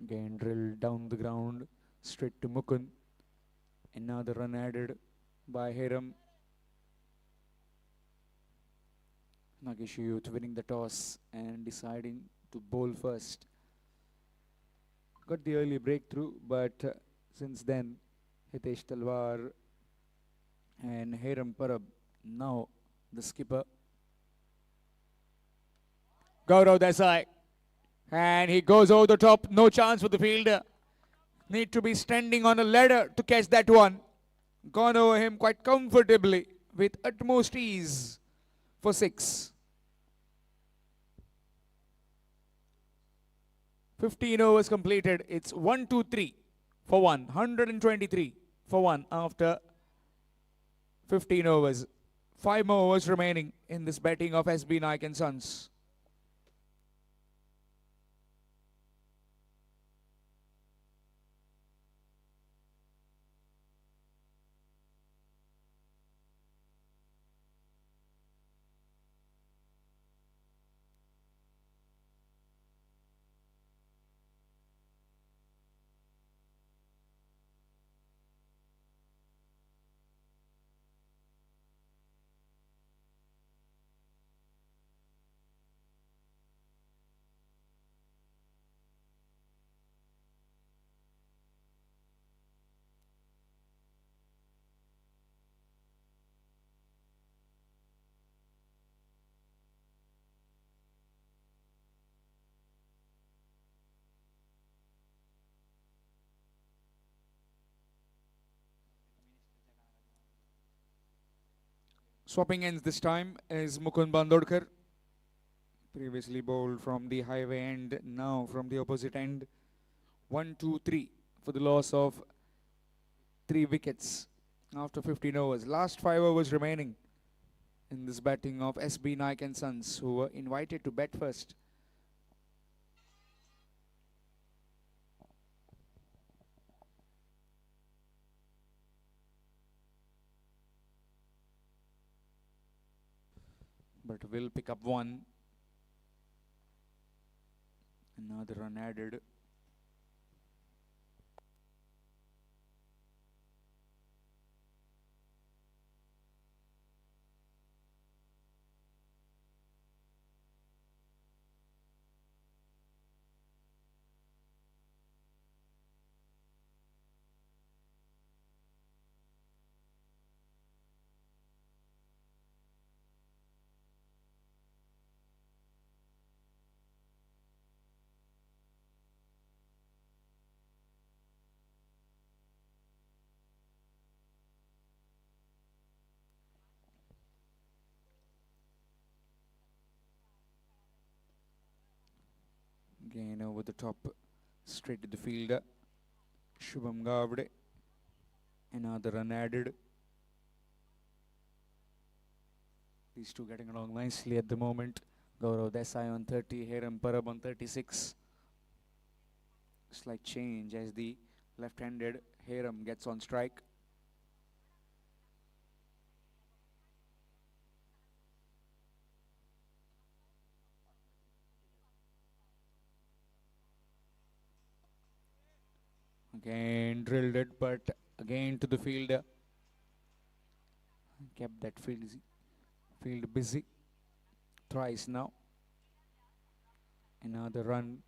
Again drilled down the ground, straight to Mukund. Another run added by Hiram. Nageshi Youth winning the toss and deciding to bowl first. Got the early breakthrough, but since then, Hitesh Talwar and Hiram Parab, now the skipper. Gaurav Desai. And he goes over the top. No chance for the fielder. Need to be standing on a ladder to catch that one. Gone over him quite comfortably with utmost ease for 6. 15 overs completed. It's 1-2-3 for 1. 123 for 1 after 15 overs. 5 more overs remaining in this batting of SB Naik and Sons. Swapping ends this time is Mukund Bandodkar, previously bowled from the highway end, now from the opposite end. 1, 2, 3 for the loss of 3 wickets after 15 overs. Last 5 overs remaining in this batting of SB Naik and Sons, who were invited to bat first. But will pick up one. Another run added. Again over the top, straight to the fielder. Shubham Gavde. Another run added. These two getting along nicely at the moment. Gaurav Desai on 30, Hiram Parab on 36. Slight change as the left-handed Hiram gets on strike. Again drilled it, but again to the fielder. Kept that field busy. Thrice now. Another run.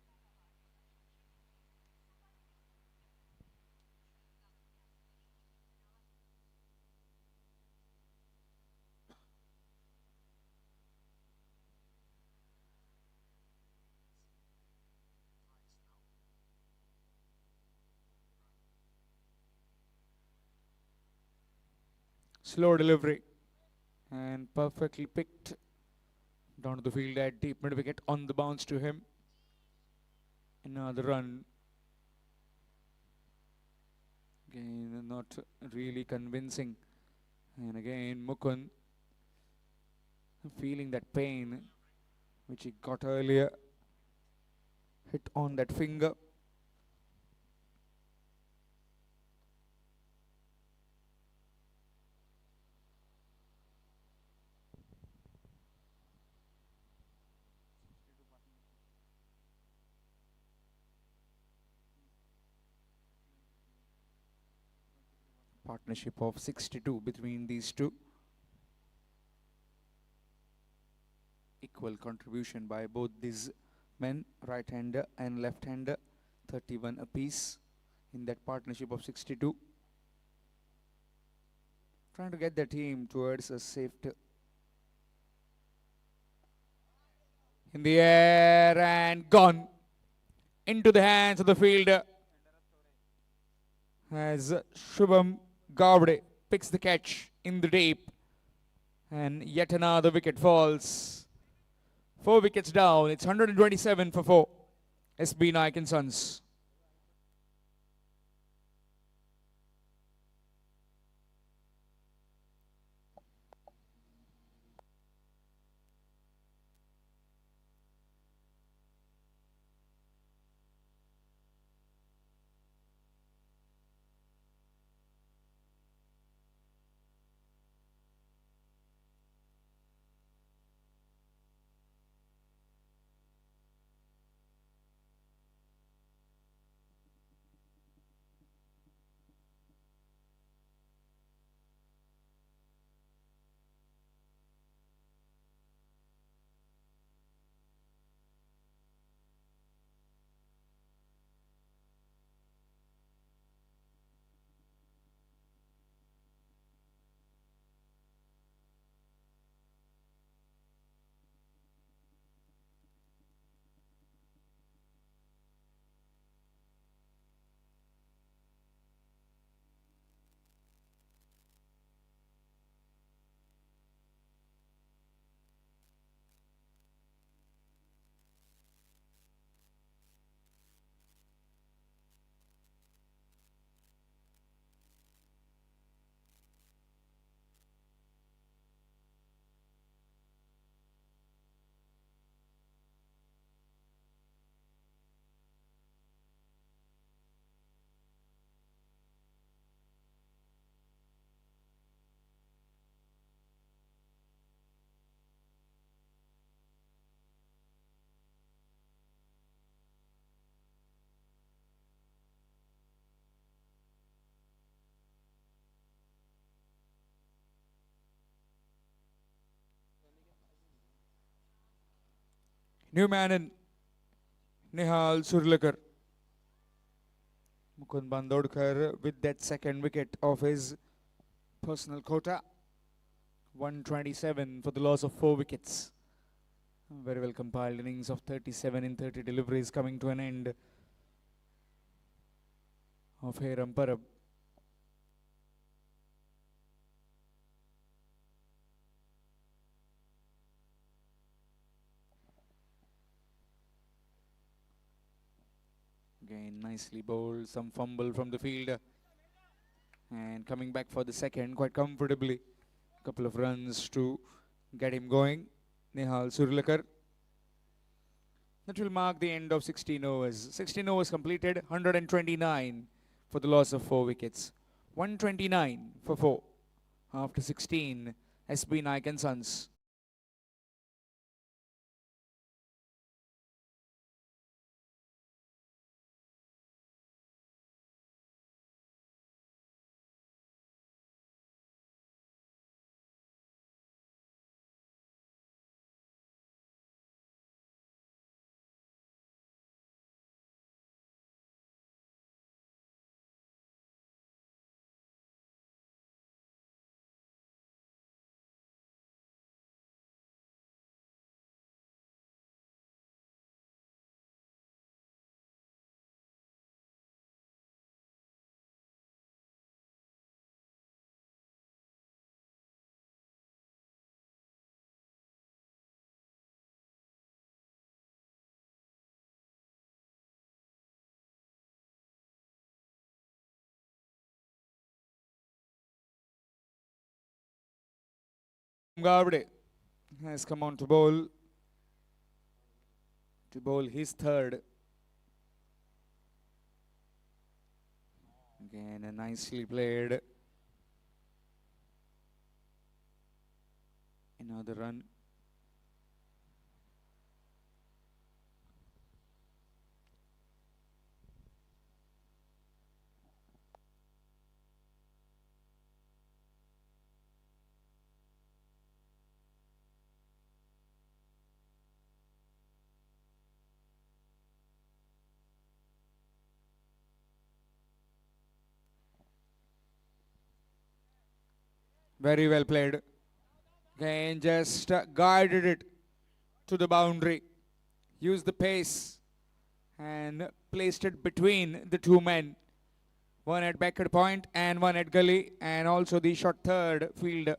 Slow delivery and perfectly picked down to the field at deep mid wicket on the bounce to him. Another run. Again, not really convincing. And again, Mukund feeling that pain which he got earlier. Hit on that finger. Partnership of 62 between these two. Equal contribution by both these men, right-hander and left-hander. 31 apiece in that partnership of 62. Trying to get the team towards a safe in the air and gone into the hands of the fielder as Shubham Gavde picks the catch in the deep, and yet another wicket falls. 4 wickets down. It's 127 for 4. SB Naik and Sons. New man in Nihal Surlekar. Mukund Bandodkar with that second wicket of his personal quota. 127 for the loss of 4 wickets. Very well compiled innings of 37 in 30 deliveries coming to an end of Heram Parab. Again, nicely bowled, some fumble from the field. And coming back for the second quite comfortably. Couple of runs to get him going. Nihal Surlekar. That will mark the end of 16 overs. 16 overs completed, 129 for the loss of 4 wickets. 129 for 4 after 16. SB Naik and Sons. Gavde has come on to bowl his third. Again, a nicely played. Another run. Very well played. Again, just guided it to the boundary. Used the pace and placed it between the two men. One at backward point and one at gully, and also the short third fielder.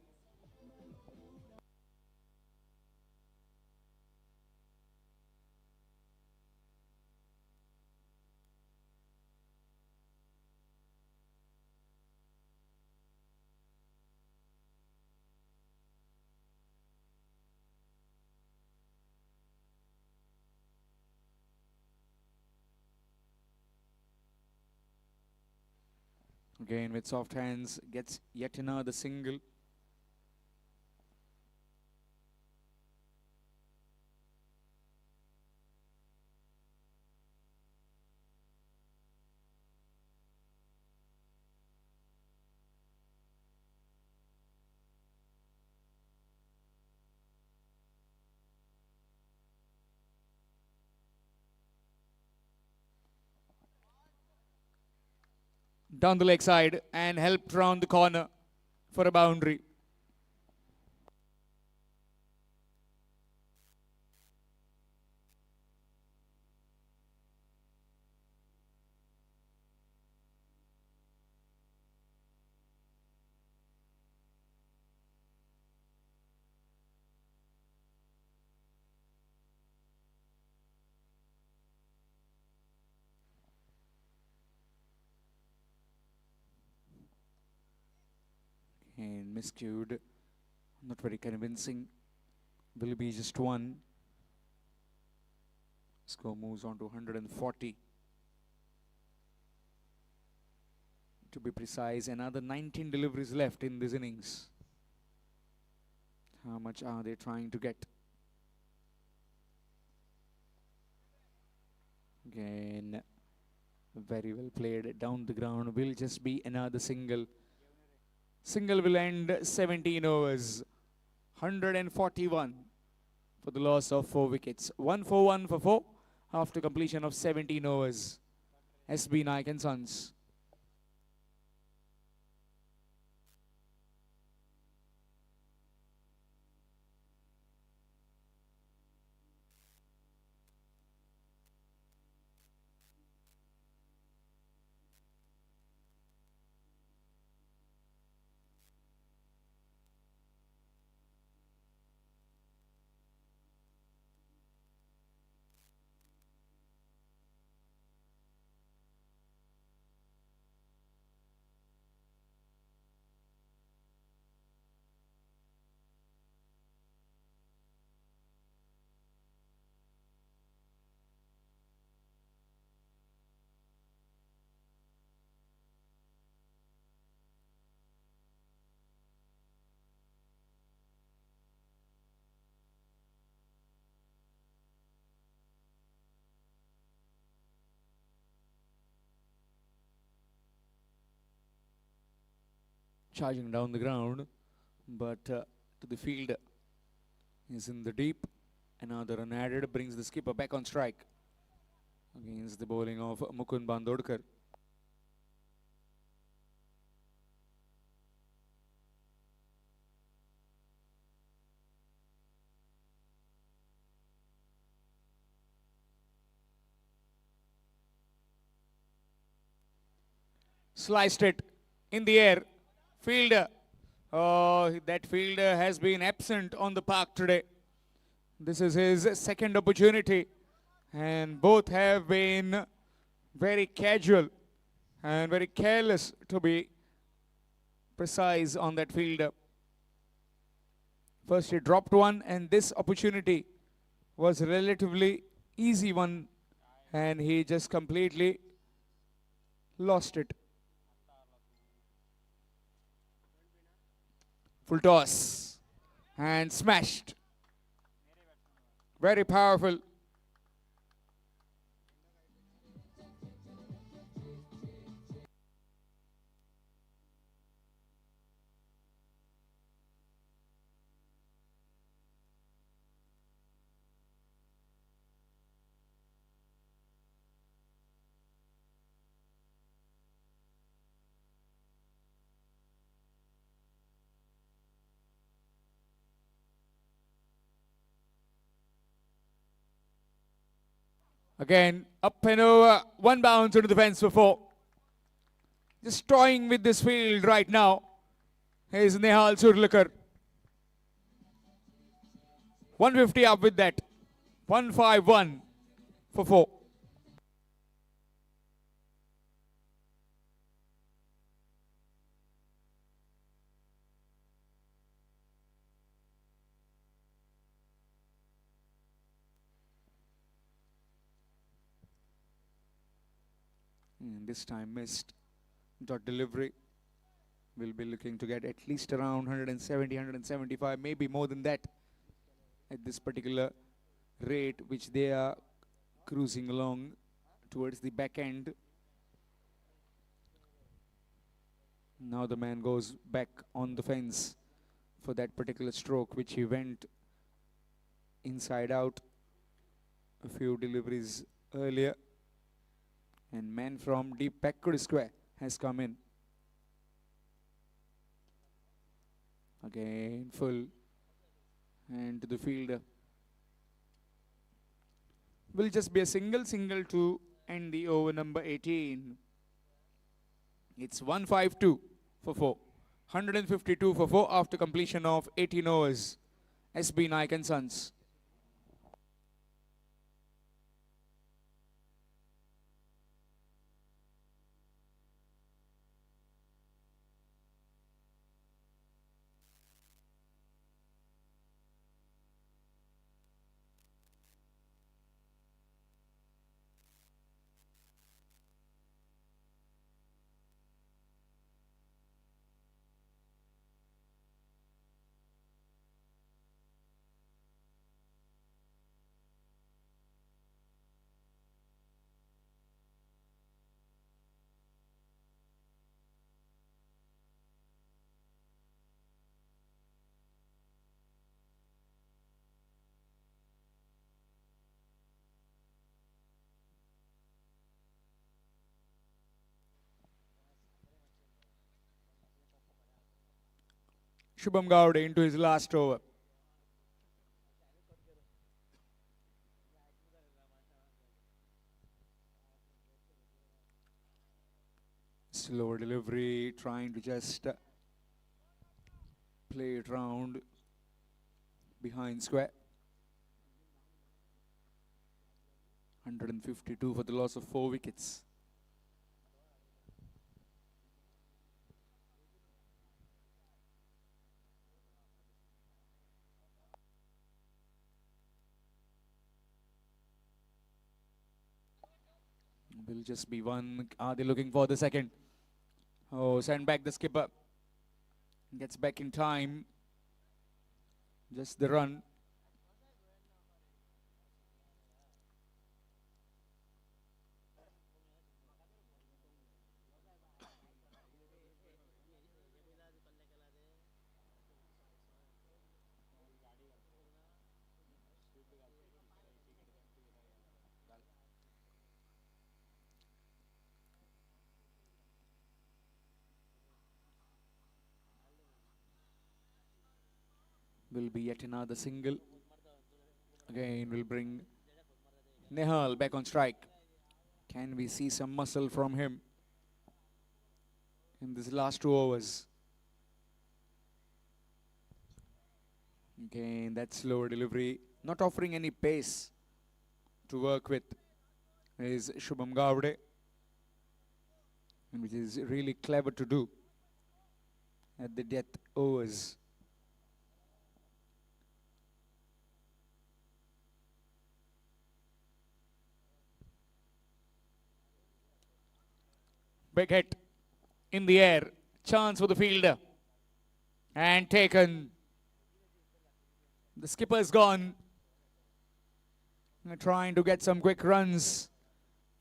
Again, with soft hands, gets yet another single. Down the leg side and helped round the corner for a boundary. And miscued. Not very convincing. Will be just one. Score moves on to 140. To be precise, another 19 deliveries left in this innings. How much are they trying to get? Again, very well played down the ground. Will just be another single. Single will end 17 overs. 141 for the loss of 4 wickets. 1 for 1 for 4 after completion of 17 overs. SB Naik and Sons. Charging down the ground, but to the field is in the deep. Another run added brings the skipper back on strike against the bowling of Mukund Bandodkar. Sliced it in the air. Fielder. Oh, that fielder has been absent on the park today. This is his second opportunity. And both have been very casual and very careless, to be precise, on that fielder. First he dropped one, and this opportunity was a relatively easy one, and he just completely lost it. Full toss and smashed. Very powerful. Again, up and over, one bounce into the fence for 4. Just toying with this field right now is Nehal Surlekar. 150 up with that. 151 for 4. And this time missed. Dot delivery. We'll be looking to get at least around 170, 175, maybe more than that at this particular rate which they are cruising along towards the back end. Now the man goes back on the fence for that particular stroke which he went inside out a few deliveries earlier. And man from deep backward square has come in. Again full, and to the fielder. Will just be a single to end the over number 18. It's 152 for 4. 152 for 4 after completion of 18 overs. SB Naik and Sons. Shubham Gowde into his last over. Slow delivery, trying to just play it round behind square. 152 for the loss of 4 wickets. Will just be one. Are they looking for the second? Oh, send back the skipper. Gets back in time. Just the run. Will be yet another single. Again, will bring Nehal back on strike. Can we see some muscle from him in these last 2 overs? Again, that slower delivery, not offering any pace to work with, is Shubham Gowde, and which is really clever to do at the death overs. Big hit in the air, chance for the fielder, and taken. The skipper is gone. Trying to get some quick runs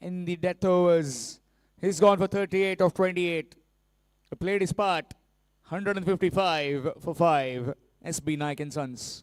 in the death overs. He's gone for 38 of 28. He played his part. 155 for 5. SB Naik and Sons.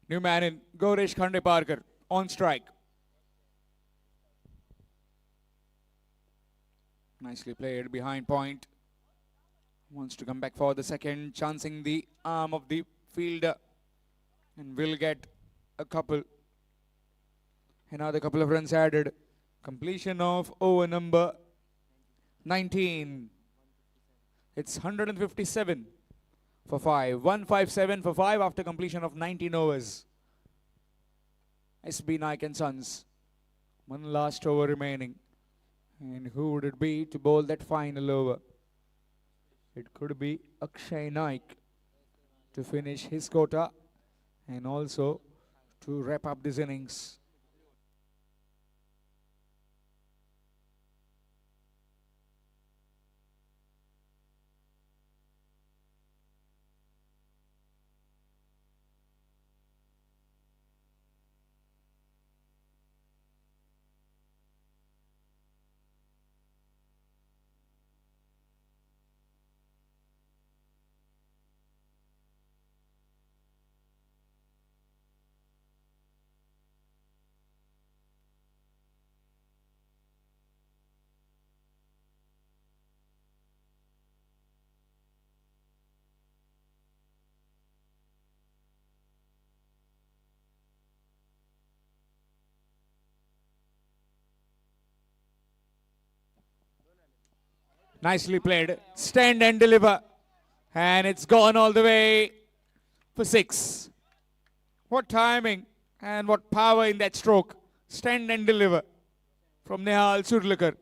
New man in Gaurish Khande Parker on strike. Nicely played behind point. Wants to come back for the second, chancing the arm of the fielder, and will get a couple. Another couple of runs added. Completion of over number 19. It's 157 for 5. 157 for 5 after completion of 19 overs. SB Naik and Sons. One last over remaining. And who would it be to bowl that final over? It could be Akshay Naik to finish his quota and also to wrap up this innings. Nicely played. Stand and deliver. And it's gone all the way for 6. What timing and what power in that stroke. Stand and deliver from Nehal Surlekar.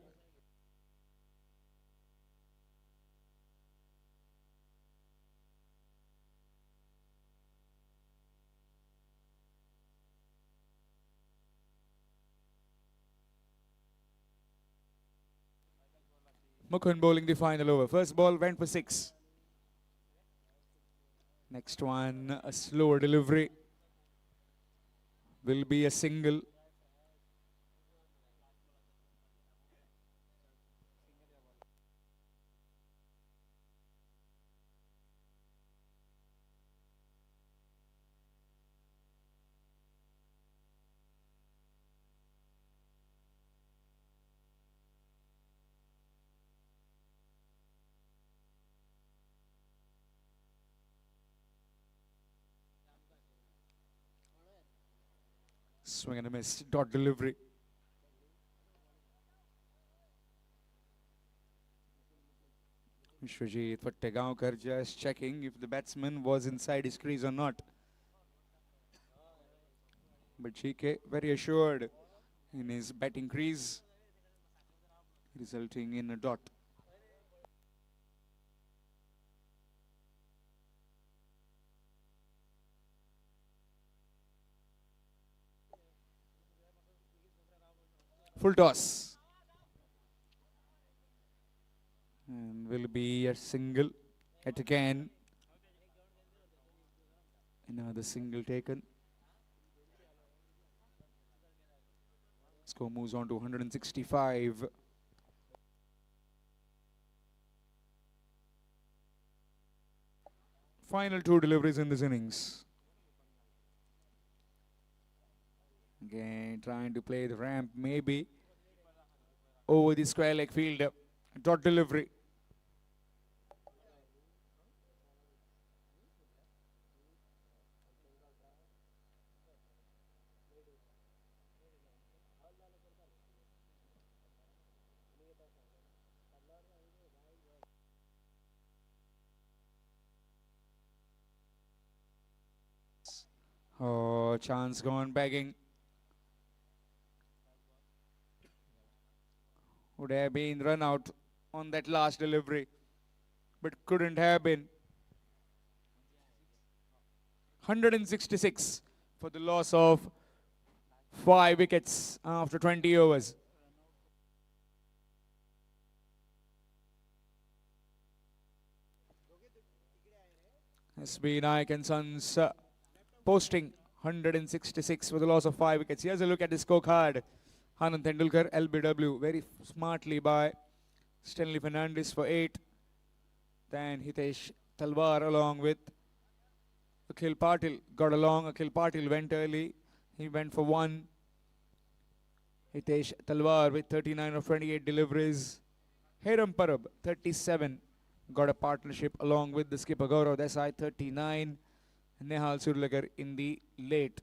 Mukund bowling the final over. First ball went for 6. Next one, a slower delivery. Will be a single. Swing and a miss. Dot delivery. Vishwajit Fattegaonkar just checking if the batsman was inside his crease or not. But GK very assured in his batting crease, resulting in a dot. Full toss. And will be a single at again. Another single taken. Score moves on to 165. Final 2 deliveries in this innings. Again, trying to play the ramp, maybe over the square leg fielder. Dot delivery. Oh, chance gone begging. Would have been run out on that last delivery, but couldn't have been. 166 for the loss of 5 wickets after 20 overs. SB Naik and Sons posting 166 for the loss of 5 wickets. Here's a look at the scorecard. Anand Tendulkar, LBW, very smartly by Stanley Fernandez for 8. Then Hitesh Talwar along with Akhil Patil got along. Akhil Patil went early. He went for 1. Hitesh Talwar with 39 of 28 deliveries. Hiram Parab, 37. Got a partnership along with the skipper Gaurav Desai, 39. Nehal Surlekar in the late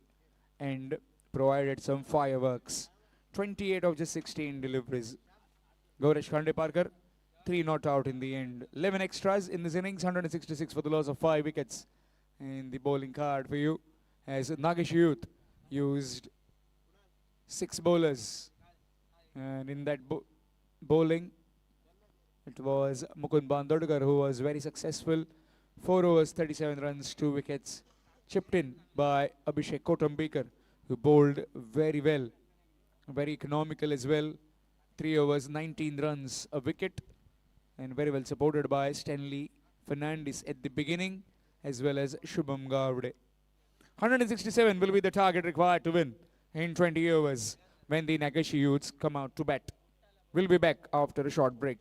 end provided some fireworks. 28 of just 16 deliveries. Gaurash Khandeparkar, 3 not out in the end. 11 extras in this innings, 166 for the loss of 5 wickets. And the bowling card for you as Nageshi Youth used 6 bowlers. And in that bowling, it was Mukund Bandodkar who was very successful. 4 overs, 37 runs, 2 wickets. Chipped in by Abhishek Kotambekar, who bowled very well. Very economical as well. 3 overs, 19 runs, a wicket. And very well supported by Stanley Fernandez at the beginning, as well as Shubham Gavde. 167 will be the target required to win in 20 overs when the Nageshi youths come out to bat. We'll be back after a short break.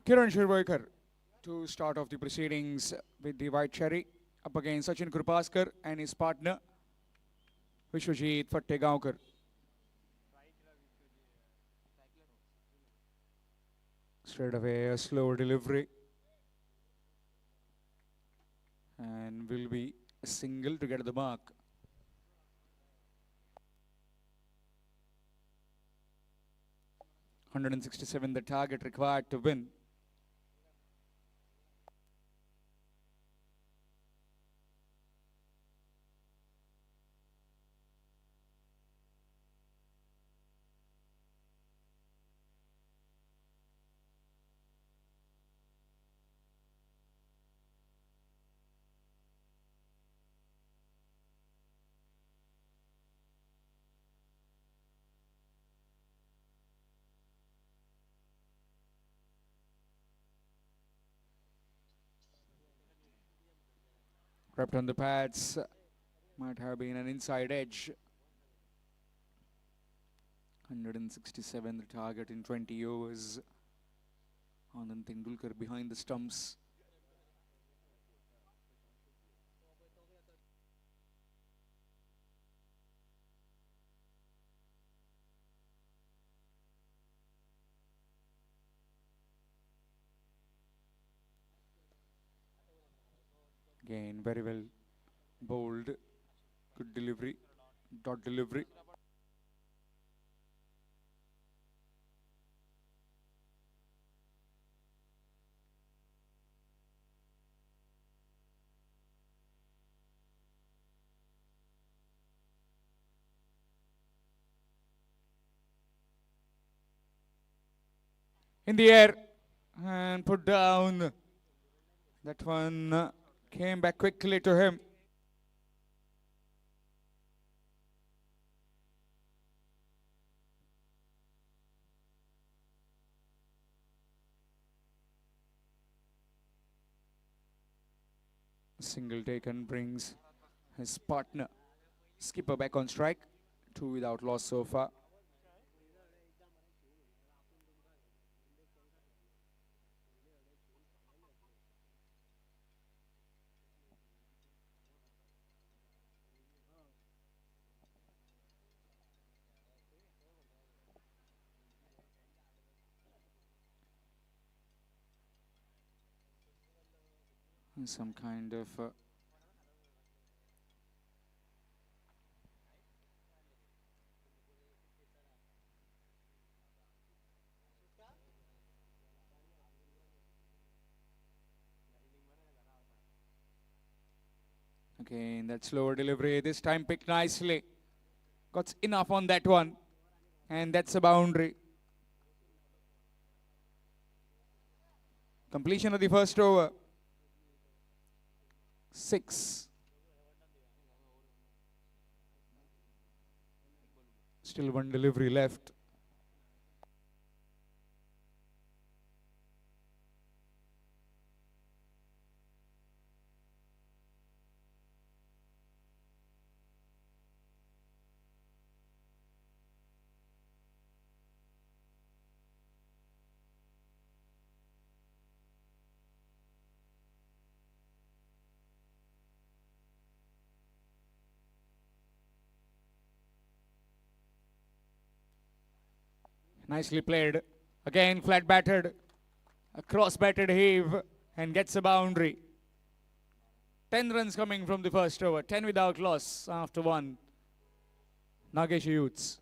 Kiran Shirvaikar to start off the proceedings with the white cherry up against Sachin Krupaskar and his partner Vishwajit Fattegaonkar. Straight away a slow delivery and will be a single to get the mark. $167 the target required to win. Wrapped on the pads, might have been an inside edge. 167 the target in 20 overs. Anand Tendulkar behind the stumps. Again, very well bowled. Good delivery. Dot delivery. In the air and put down. That one came back quickly to him. Single taken brings his partner skipper back on strike. 2 without loss so far. Some kind of again that slower delivery, this time picked nicely. Got enough on that one, and that's a boundary. Completion of the first over. 6. Still one delivery left. Nicely played. Again flat batted. A cross batted heave and gets a boundary. 10 runs coming from the first over. 10 without loss after one. Nageshi Youths.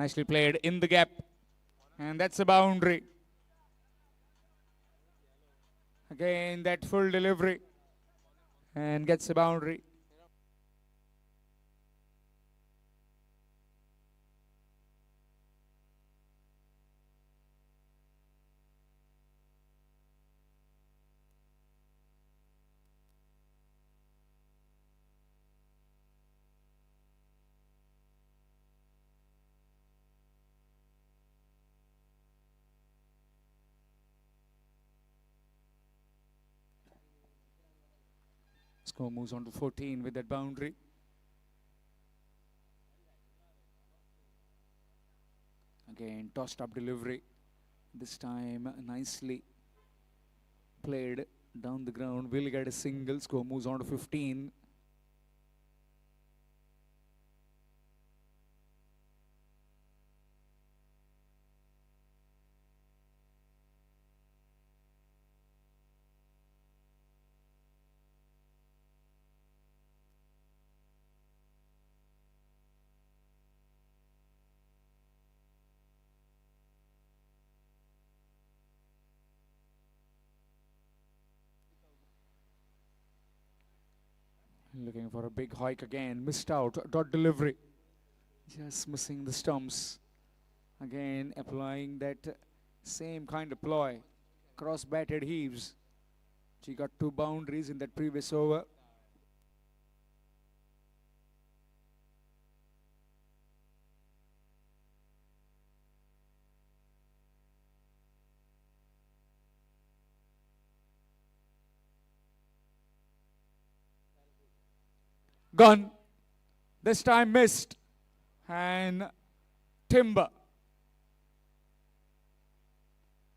Nicely played in the gap. And that's a boundary. Again, that full delivery. And gets a boundary. Score moves on to 14 with that boundary. Again, tossed up delivery. This time nicely played down the ground. Will get a single. Score moves on to 15. Looking for a big hike again. Missed out. Dot delivery. Just missing the stumps. Again, applying that same kind of ploy. Cross batted heaves. She got 2 boundaries in that previous over. Gone. This time missed. And timber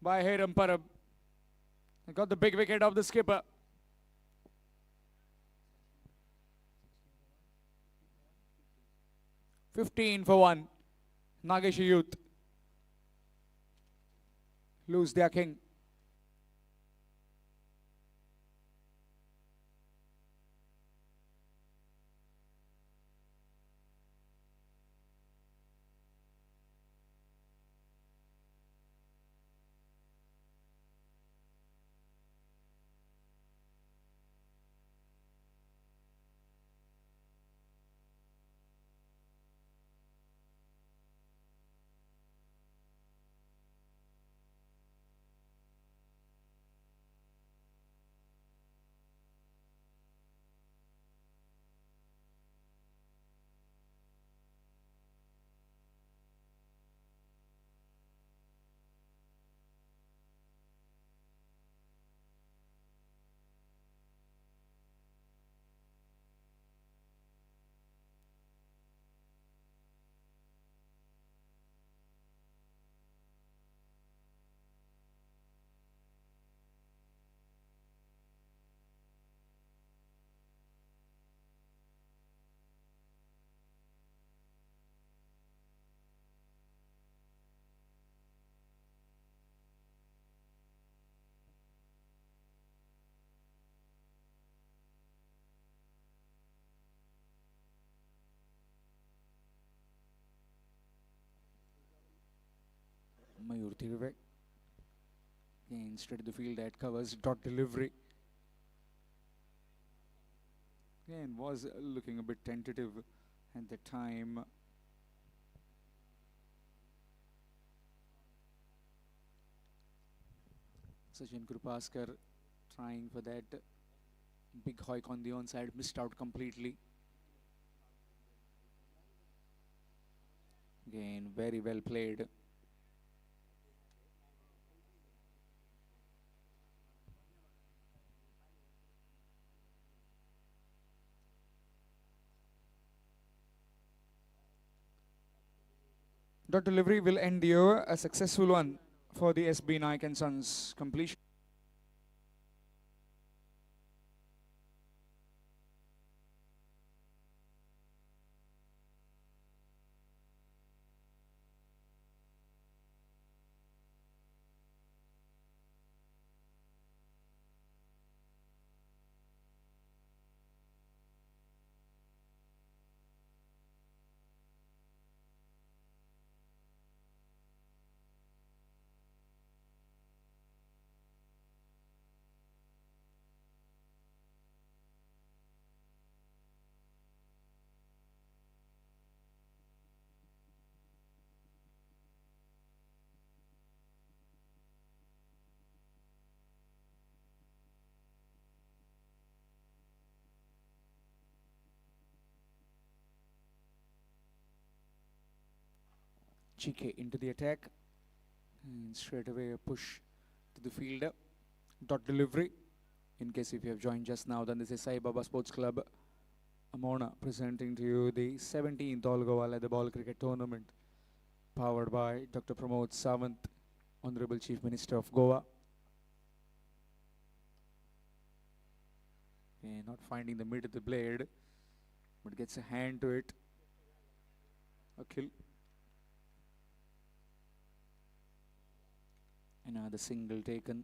by Hiram Parab. Got the big wicket of the skipper. $15 for 1. Nageshi Youth lose their king. Mayur Tirve. Again, straight to the field that covers. Dot delivery. Again, was looking a bit tentative at the time. Sachin Krupaskar trying for that big hike on the onside, missed out completely. Again, very well played. Dot delivery will end the over, a successful one for the SB Naik and Sons completion. GK into the attack. And straight away a push to the fielder. Dot delivery. In case if you have joined just now, then this is Sai Baba Sports Club Amona presenting to you the 17th All Goa Leather Ball Cricket Tournament, powered by Dr. Pramod Sawant, Honorable Chief Minister of Goa. Okay, not finding the mid of the blade, but gets a hand to it. A kill. Another single taken.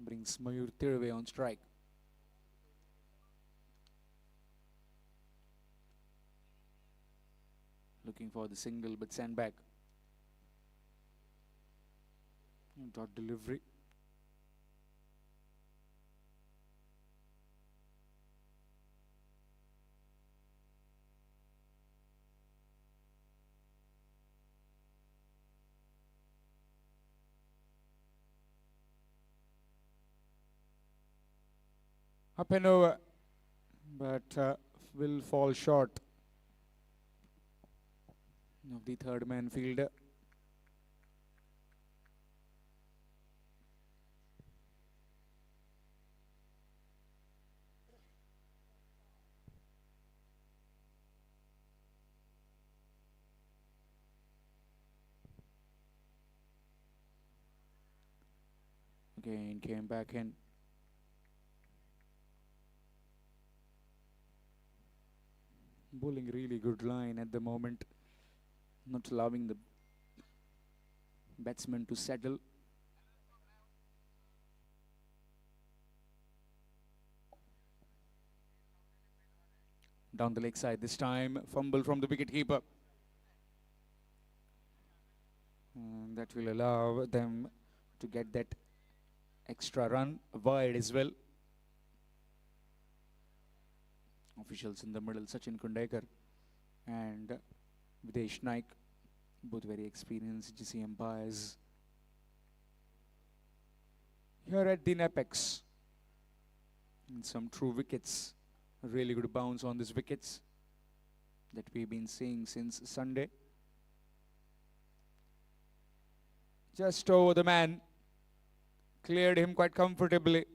Brings Mayur Tirve on strike. Looking for the single but sent back. Dot delivery. Up and over, but will fall short of the third man fielder. Again came back in. Bowling really good line at the moment, not allowing the batsman to settle. Down the leg side this time, fumble from the wicketkeeper. And that will allow them to get that extra run wide as well. Officials in the middle, Sachin Kundekar and Videsh Naik, both very experienced GC umpires. Here at the apex, and some true wickets, really good bounce on these wickets that we've been seeing since Sunday. Just over the man, cleared him quite comfortably,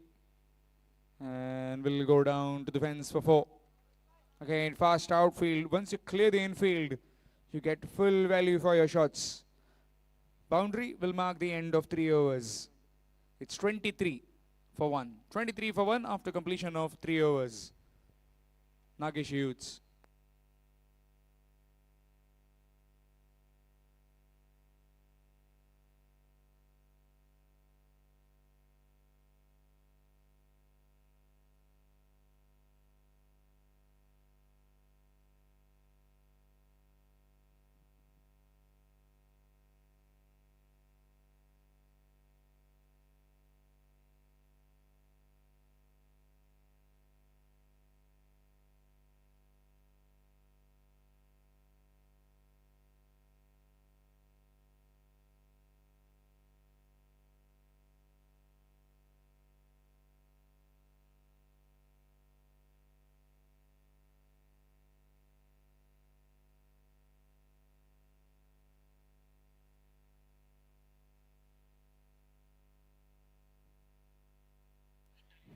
and will go down to the fence for 4. Again, fast outfield. Once you clear the infield, you get full value for your shots. Boundary will mark the end of 3 overs. It's 23 for 1. 23 for 1 after completion of 3 overs. Nageshi Youths.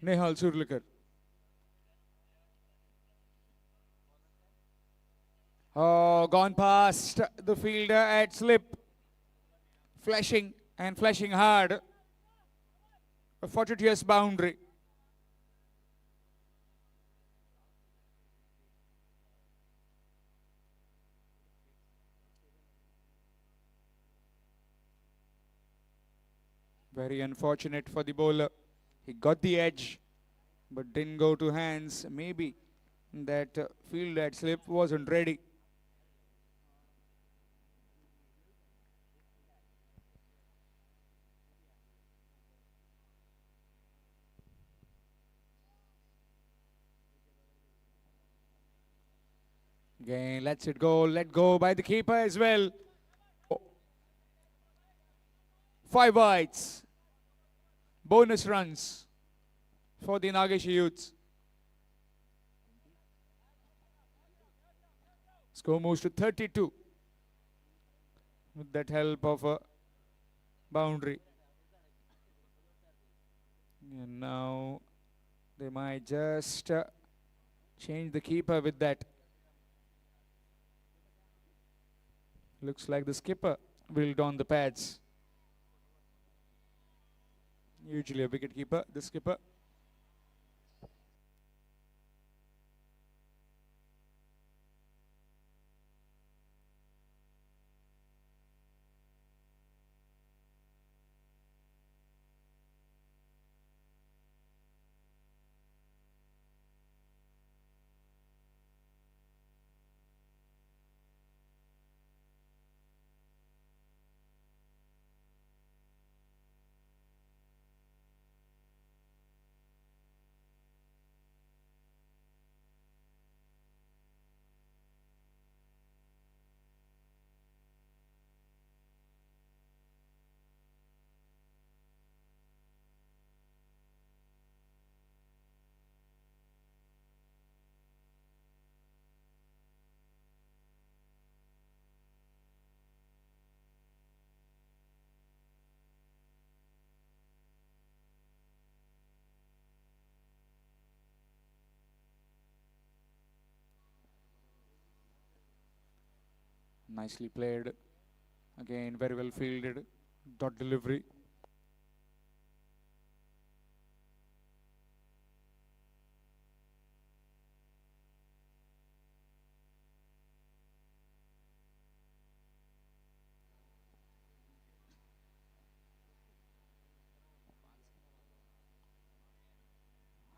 Nehal Surlikar. Oh, gone past the fielder at slip. Flashing and flashing hard. A fortuitous boundary. Very unfortunate for the bowler. He got the edge, but didn't go to hands. Maybe that field at slip wasn't ready. Again, lets it go. Let go by the keeper as well. 5 wides. Bonus runs for the Nageshi youths. Score moves to 32 with that help of a boundary. And now they might just change the keeper with that. Looks like the skipper will don the pads. Usually a wicket keeper, the skipper. Nicely played. Again, very well fielded. Dot delivery.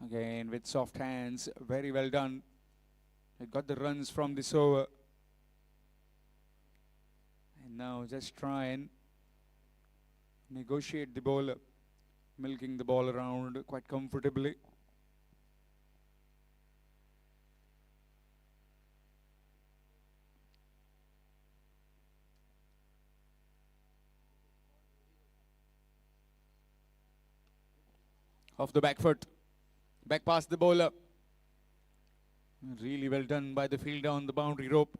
Again, with soft hands. Very well done. It got the runs from this over. And now just try and negotiate the bowler. Milking the ball around quite comfortably. Off the back foot. Back past the bowler. Really well done by the fielder on the boundary rope.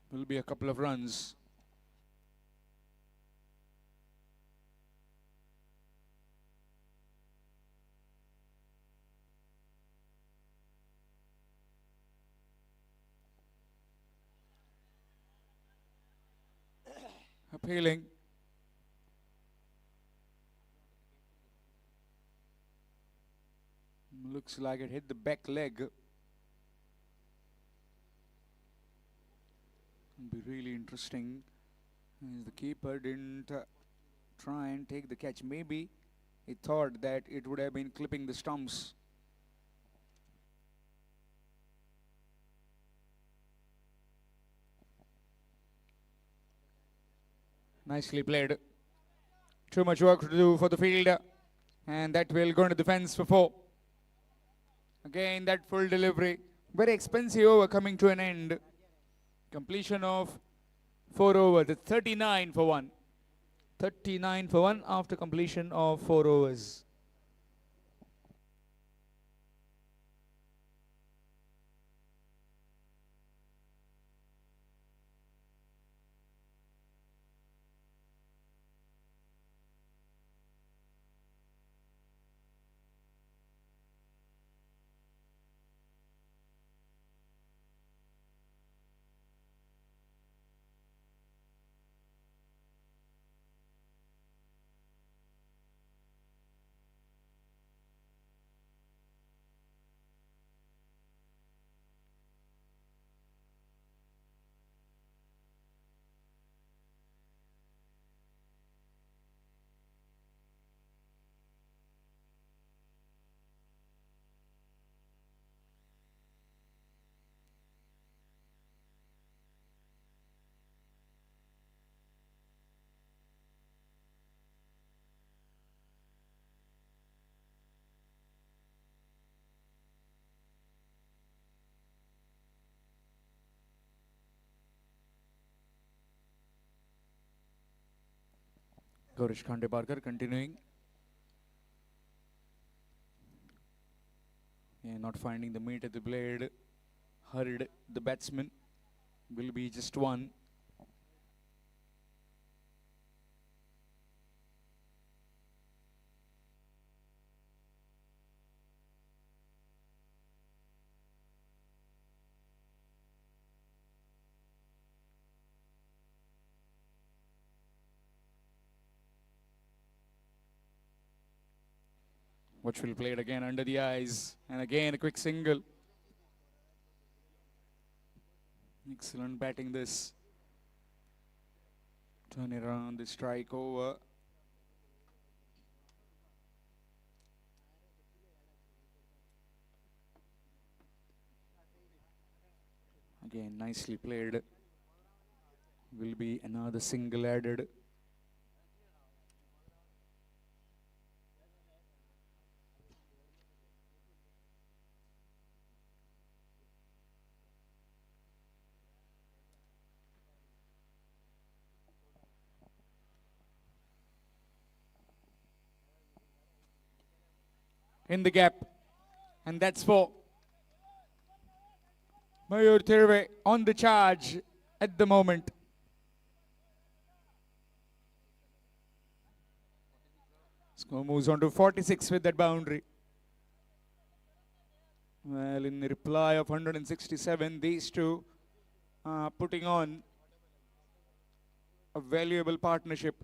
Will be a couple of runs. Appealing. Looks like it hit the back leg. It'll be really interesting. As the keeper didn't try and take the catch. Maybe he thought that it would have been clipping the stumps. Nicely played. Too much work to do for the fielder. And that will go into the fence for 4. Again, that full delivery. Very expensive over coming to an end. Completion of 4 overs. It's 39 for 1. 39 for 1 after completion of 4 overs. Gaurish Khandeparkar continuing. Yeah, not finding the meat at the blade. Hurried the batsman. Will be just one. Watchful played again under the eyes. And again a quick single. Excellent batting this. Turn it around the strike over. Again nicely played. Will be another single added. In the gap. And that's for Mayur Thirve on the charge at the moment. Score moves on to 46 with that boundary. Well, in the reply of 167, these two are putting on a valuable partnership.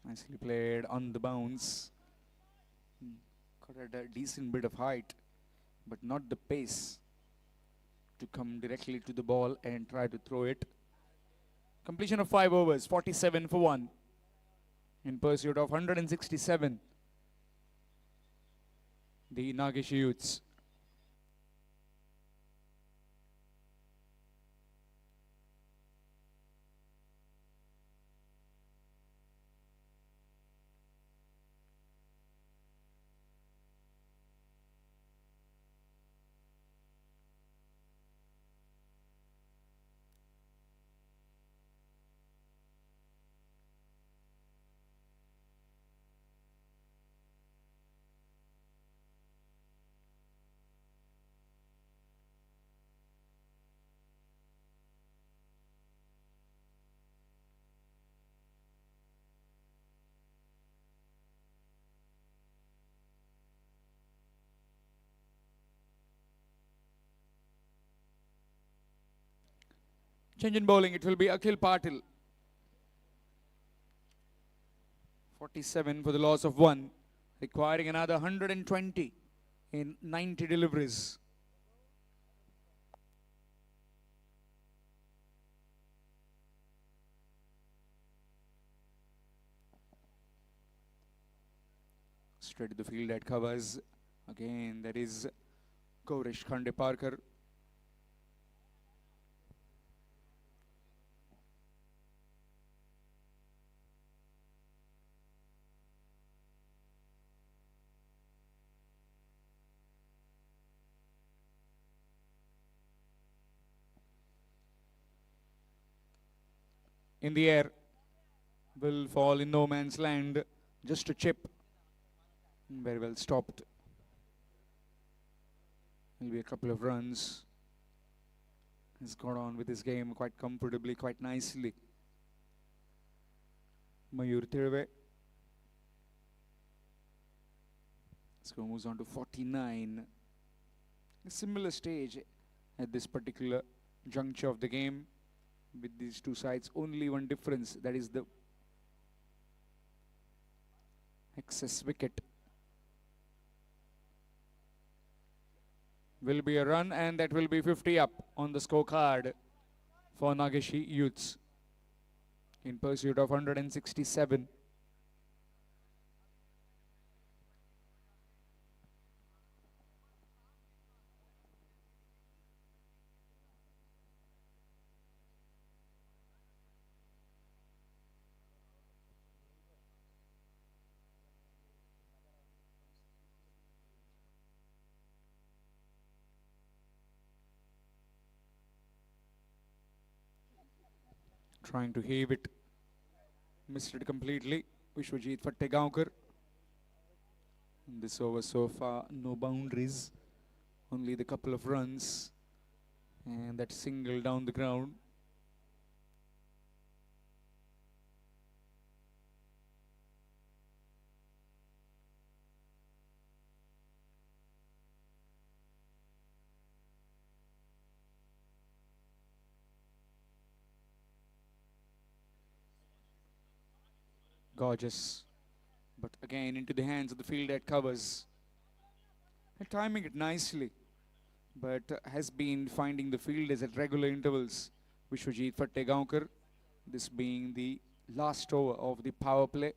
Nicely played on the bounce. Got at a decent bit of height, but not the pace to come directly to the ball and try to throw it. Completion of 5 overs, 47 for 1 in pursuit of 167. The Nageshi youths. Change in bowling, it will be Akhil Patil. 47 for the loss of 1, requiring another 120 in 90 deliveries. Straight to the field that covers. Again, that is Gaurish Khandeparkar. In the air, will fall in no man's land. Just a chip. Very well stopped. Will be a couple of runs. He's got on with his game quite comfortably, quite nicely. Mayur Thirve. Score moves on to 49. A similar stage at this particular juncture of the game with these two sides. Only one difference, that is the excess wicket. Will be a run, and that will be 50 up on the scorecard for Nageshi youths in pursuit of 167. Trying to heave it. Missed it completely. Vishwajit for Tegaonkar. In this over so far, no boundaries. Only the couple of runs. And that single down the ground. Gorgeous. But again into the hands of the field that covers. And timing it nicely. But has been finding the fielders at regular intervals. Vishwajit for Tegaonkar. This being the last over of the power play.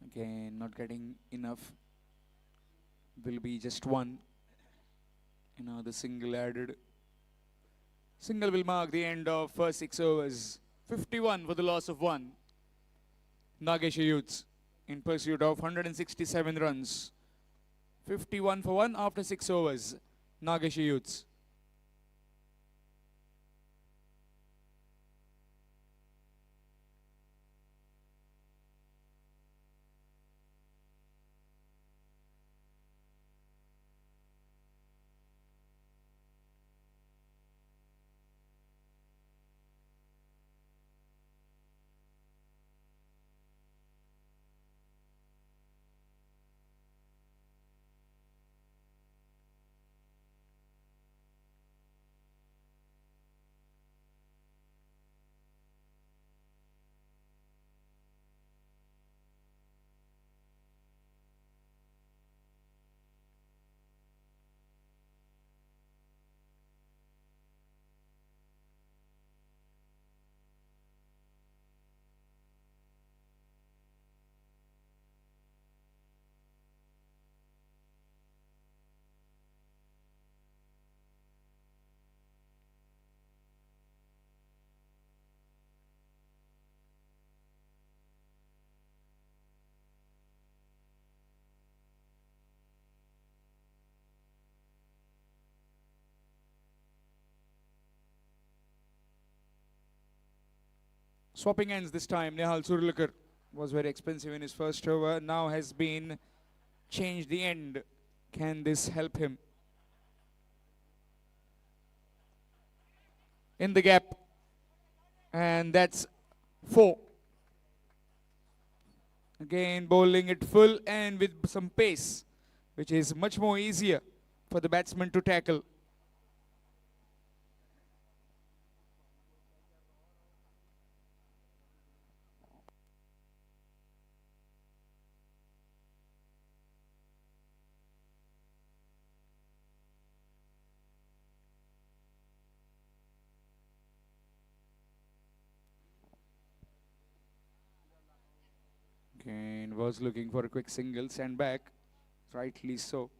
Again, not getting enough. Will be just one. The single added. Single will mark the end of first 6 overs. 51 for the loss of 1. Nageshi Youths in pursuit of 167 runs. 51 for 1 after 6 overs. Nageshi Youths. Swapping ends this time. Nehal Surulkar was very expensive in his first over. Now has been changed the end. Can this help him? In the gap. And that's 4. Again, bowling it full and with some pace, which is much more easier for the batsman to tackle. Again, was looking for a quick single, send back, rightly so.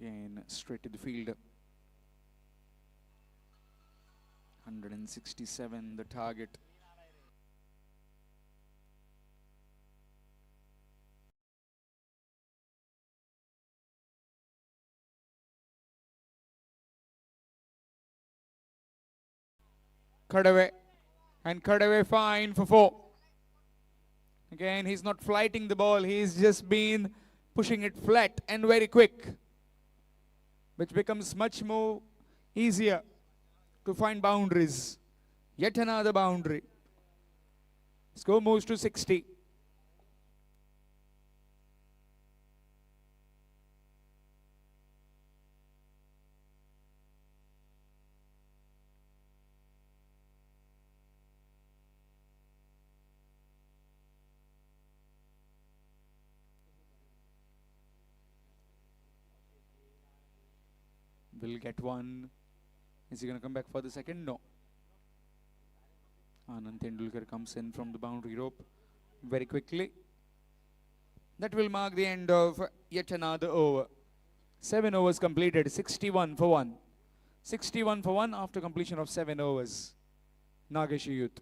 Again, straight to the field. 167 the target. Cut away. And cut away fine for 4. Again, he's not flighting the ball. He's just been pushing it flat and very quick, which becomes much more easier to find boundaries. Yet another boundary. Score moves to 60. Will get one. Is he going to come back for the second? No. Anand Tendulkar comes in from the boundary rope very quickly. That will mark the end of yet another over. 7 overs completed, 61 for 1. 61 for 1 after completion of 7 overs. Nageshi Youth.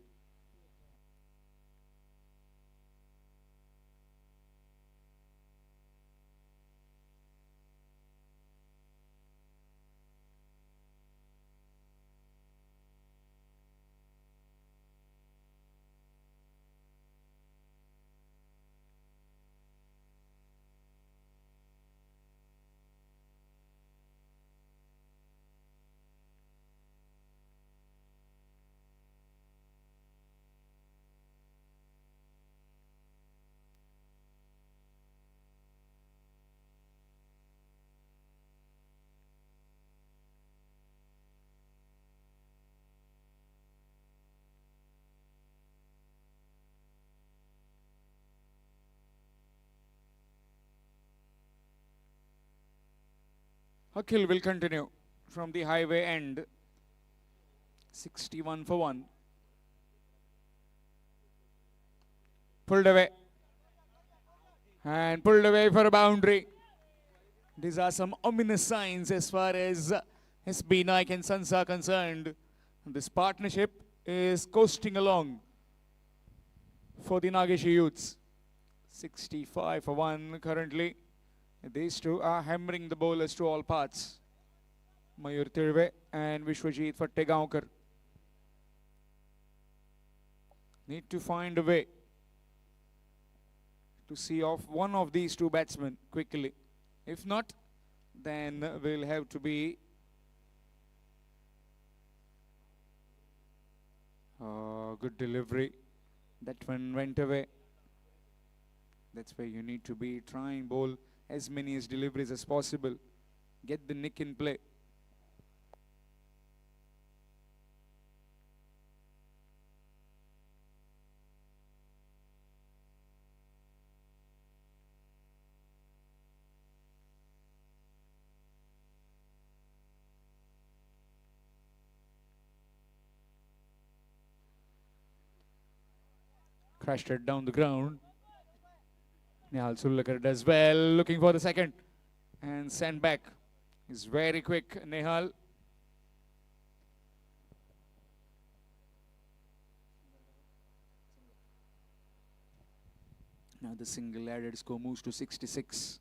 Akhil will continue from the highway end. 61 for 1. Pulled away. And pulled away for a boundary. These are some ominous signs as far as SB Naik and Sons are concerned. This partnership is coasting along for the Nageshi Youths. 65 for 1 currently. These two are hammering the bowlers to all parts. Mayur Tirve and Vishwajit Fattegaonkar need to find a way to see off one of these two batsmen quickly. If not, then we'll have to be good delivery. That one went away. That's where you need to be. Try and bowl as many as deliveries as possible. Get the nick in play. Crashed it down the ground. Nihal Sulakar does well, looking for the second. And sent back. He's very quick, Nihal. Now the single added score moves to 66.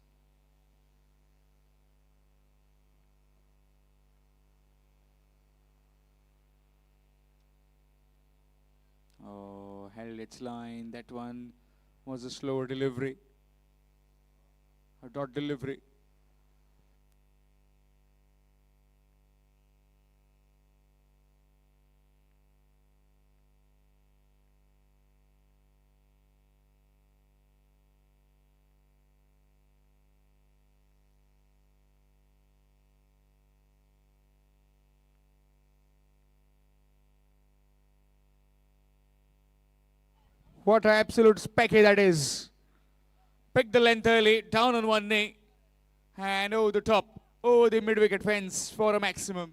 Oh, held its line. That one was a slower delivery. A dot delivery. What an absolute specky that is. Pick the length early, down on one knee, and over the top, over the mid-wicket fence for a maximum.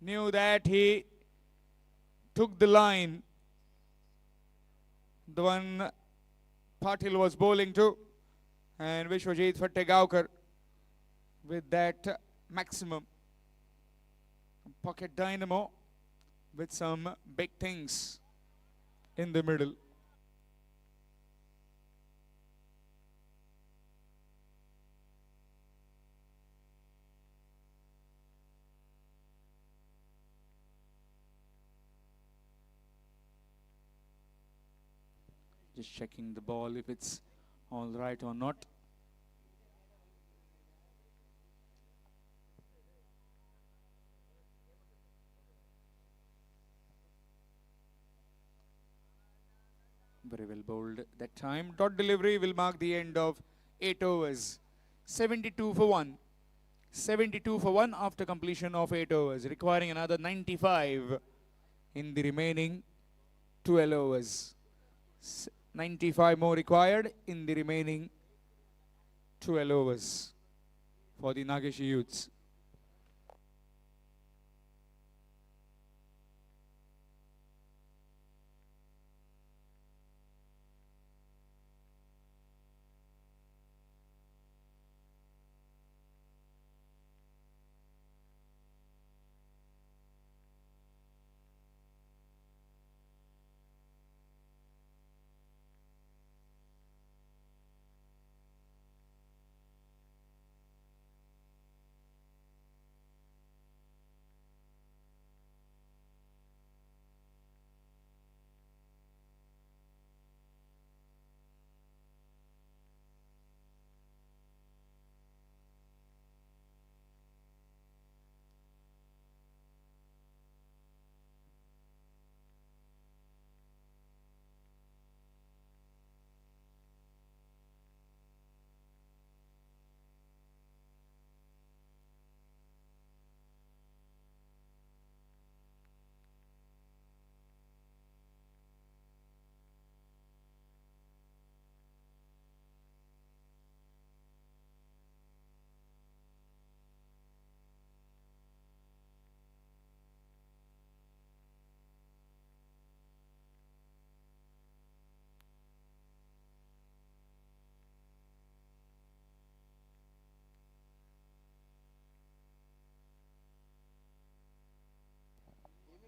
Knew that he took the line. The one Patil was bowling to, and Vishwajit Fattegaonkar with that maximum. Pocket dynamo with some big things in the middle. Just checking the ball if it's all right or not. Very well bowled that time. Dot delivery will mark the end of 8 overs. 72 for 1. 72 for 1 after completion of 8 overs, requiring another 95 in the remaining 12 overs. 95 more required in the remaining 12 overs for the Nageshi youths.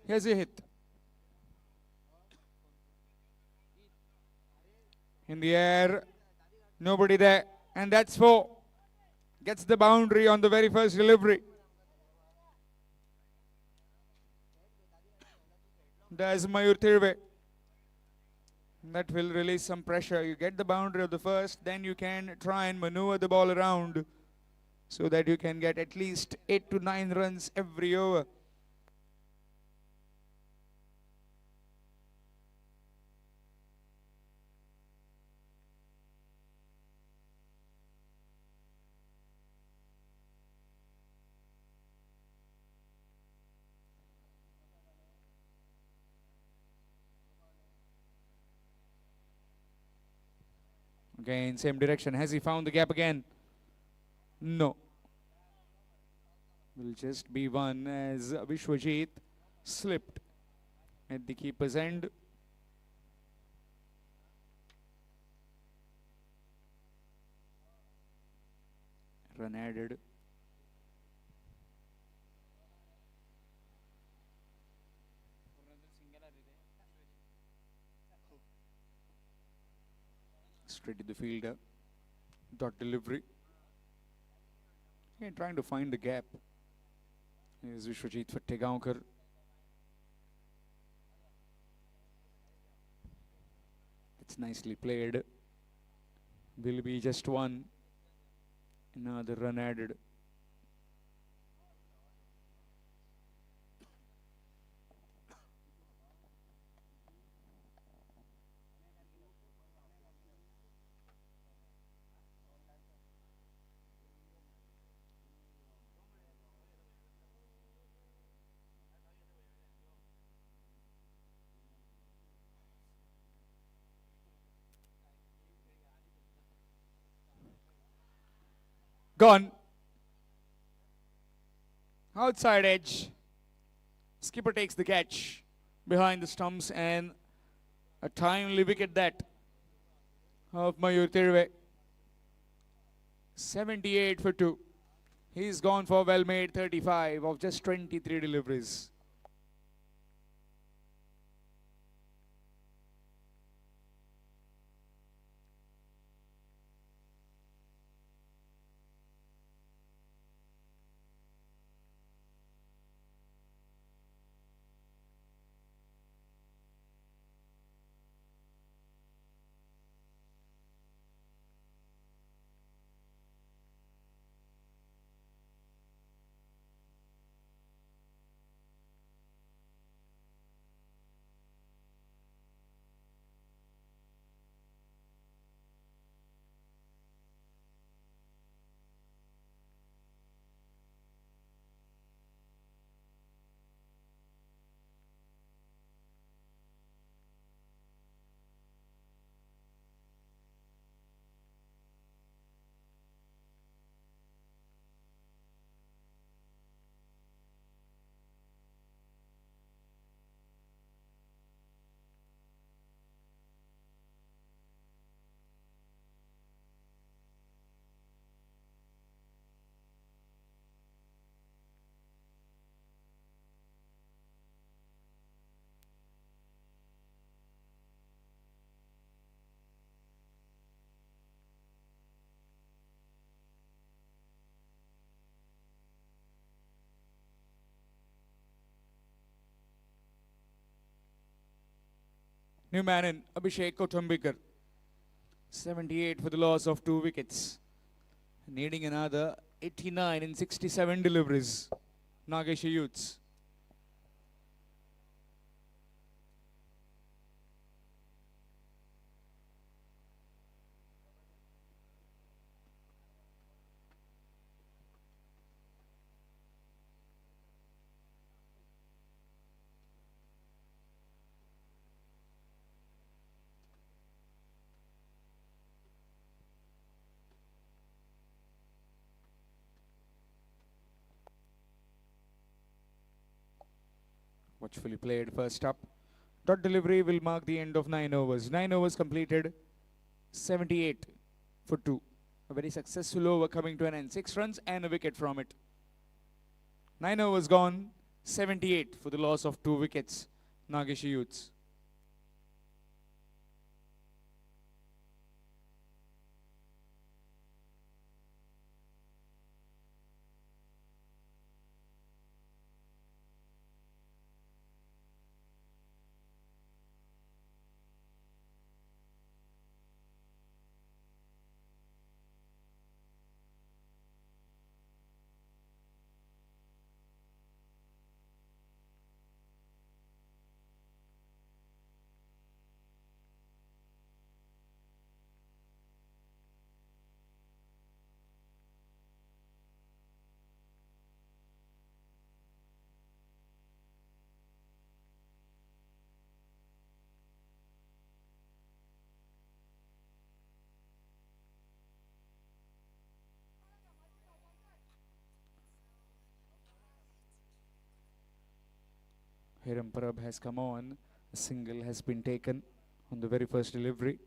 Here's a hit. In the air, nobody there, and that's 4. Gets the boundary on the very first delivery. There's Mayur Tirve. That will release some pressure. You get the boundary of the first, then you can try and maneuver the ball around so that you can get at least 8 to 9 runs every over. Again, same direction. Has he found the gap again? No. Will just be one as Vishwajit slipped at the keeper's end. Run added. Straight to the fielder. Dot delivery. Again, trying to find the gap. Here's Vishwajit Fattegaonkar. It's nicely played. Will be just one. Another run added. Gone. Outside edge. Skipper takes the catch behind the stumps and a timely wicket that of Mayur Tirve. 78 for 2. He's gone for well made 35 of just 23 deliveries. New man in, Abhishek Kotambikar. 78 for the loss of 2 wickets. Needing another 89 in 67 deliveries. Nageshi Youths. Watchfully played first up. Dot delivery will mark the end of 9 overs. 9 overs completed, 78 for 2. A very successful over coming to an end. 6 runs and a wicket from it. 9 overs gone, 78 for the loss of 2 wickets. Nageshi Youths. Hiram Parab has come on. A single has been taken on the very first delivery.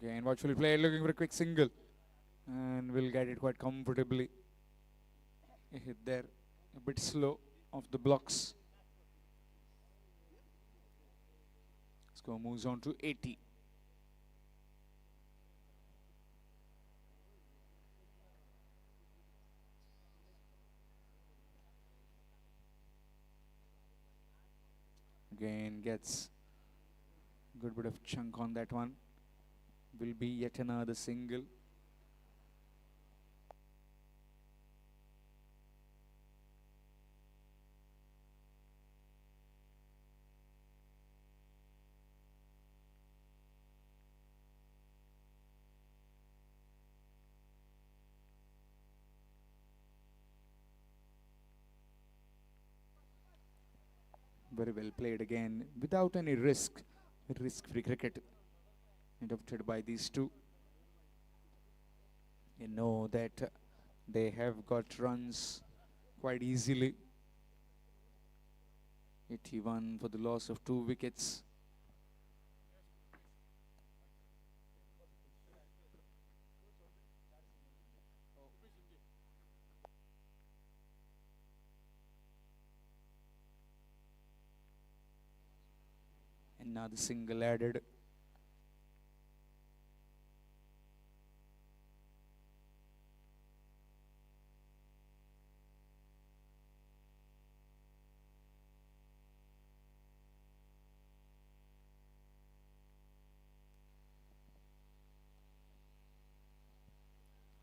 Okay, and watchfully played, looking for a quick single. And will get it quite comfortably. A hit there, a bit slow off the blocks. Score moves on to 80. Again gets good bit of chunk on that one. Will be yet another single. Very well played again, without any risk. Risk-free cricket adopted by these two. You know that they have got runs quite easily. 81 for the loss of 2 wickets. Another single added.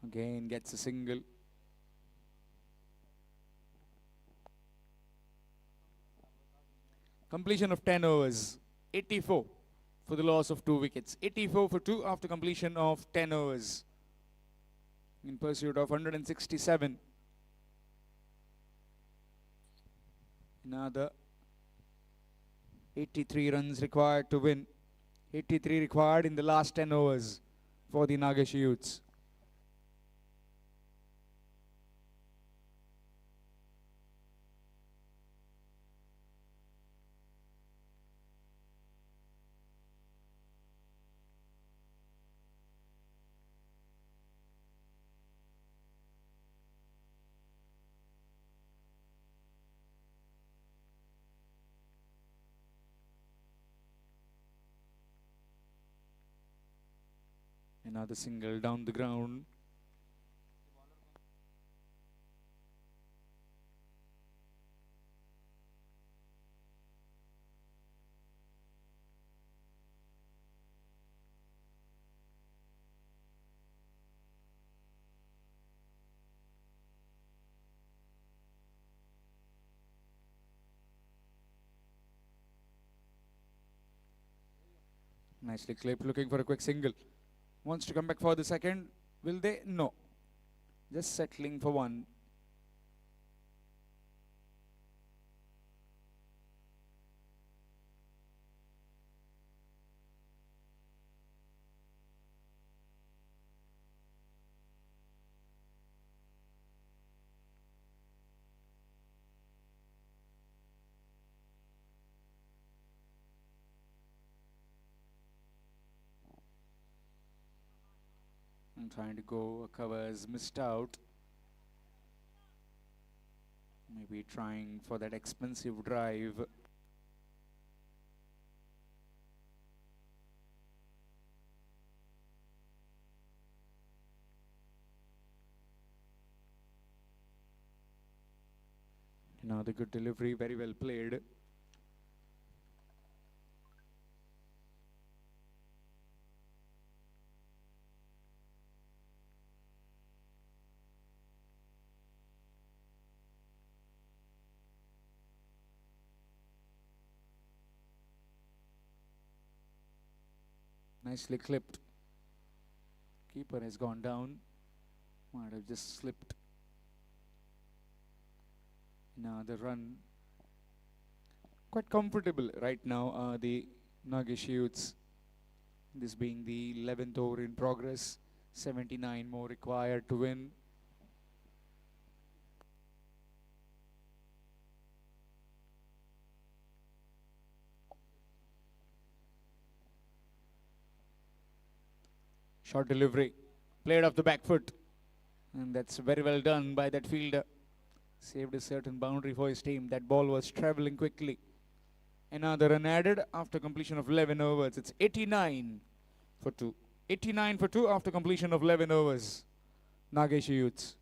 Again gets a single. Completion of 10 overs. 84 for the loss of 2 wickets. 84 for 2 after completion of 10 overs. In pursuit of 167. Another 83 runs required to win. 83 required in the last 10 overs for the Nageshi Youths. Another single down the ground. Nicely clipped, looking for a quick single. Wants to come back for the second. Will they? No. Just settling for one. I'm trying to go. A cover has missed out. Maybe trying for that expensive drive. Another good delivery, very well played. Nicely clipped. Keeper has gone down. Might have just slipped. Another run. Quite comfortable right now, the Nageshi youths. This being the 11th over in progress. 79 more required to win. Short delivery. Played off the back foot. And that's very well done by that fielder. Saved a certain boundary for his team. That ball was traveling quickly. Another run added after completion of 11 overs. It's 89 for 2. 89 for 2 after completion of 11 overs. Nageshi youths.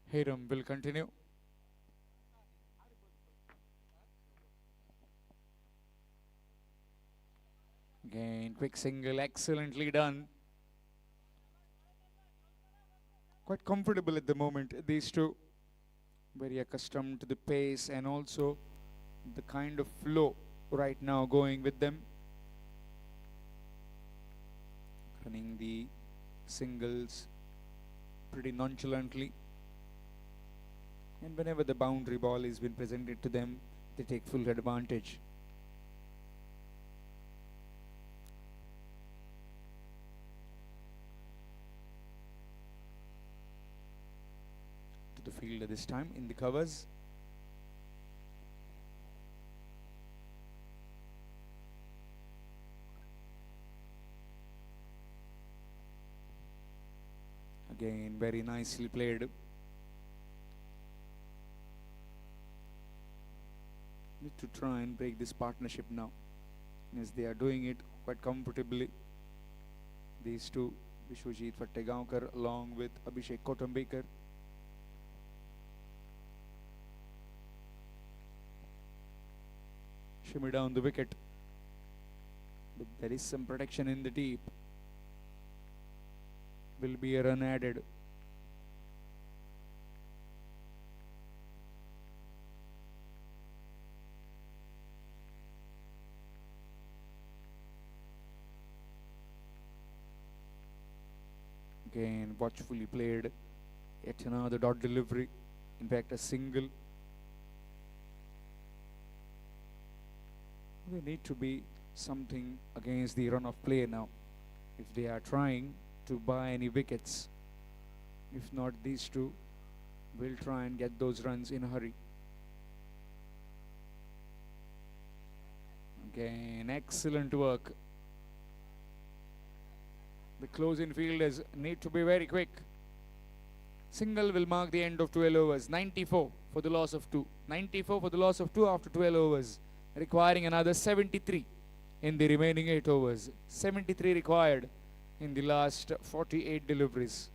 Hiram will continue. Again, quick single, excellently done. Quite comfortable at the moment, these two. Very accustomed to the pace and also the kind of flow right now going with them. Running the singles pretty nonchalantly. And whenever the boundary ball is been presented to them, they take full advantage. To the fielder this time in the covers. Again, very nicely played. Need to try and break this partnership now. Yes, they are doing it quite comfortably. These two, Vishwajit Fattegaonkar along with Abhishek Kotambekar. Shimmy down the wicket. But there is some protection in the deep. Will be a run added. Again, watchfully played. Yet another dot delivery. In fact, a single. There need to be something against the run of play now if they are trying to buy any wickets. If not, these two will try and get those runs in a hurry. Again, excellent work. The close-in fielders need to be very quick. Single will mark the end of 12 overs. 94 for the loss of 2. 94 for the loss of 2 after 12 overs, requiring another 73 in the remaining 8 overs. 73 required in the last 48 deliveries.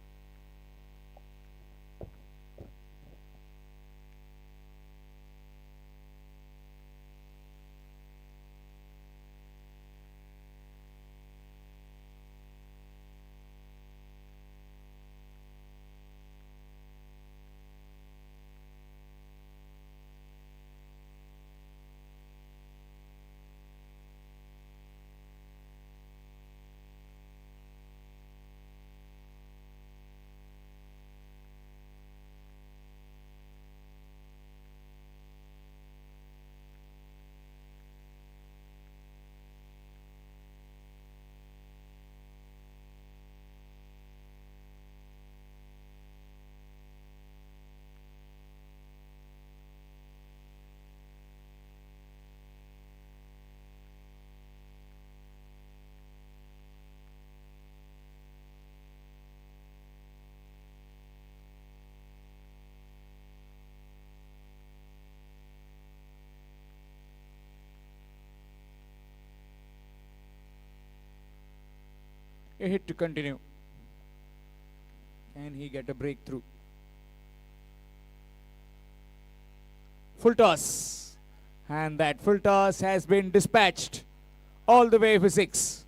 A hit to continue. Can he get a breakthrough? Full toss. And that full toss has been dispatched all the way for 6.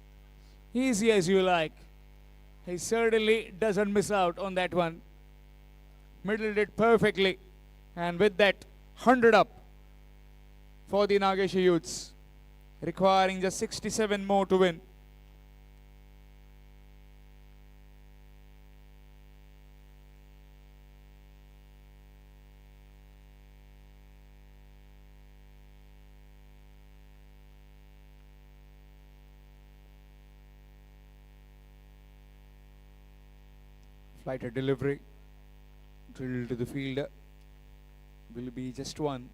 Easy as you like. He certainly doesn't miss out on that one. Middled it perfectly. And with that, 100 up for the Nageshi youths, requiring just 67 more to win. Flighter delivery, drilled to the fielder, will be just one.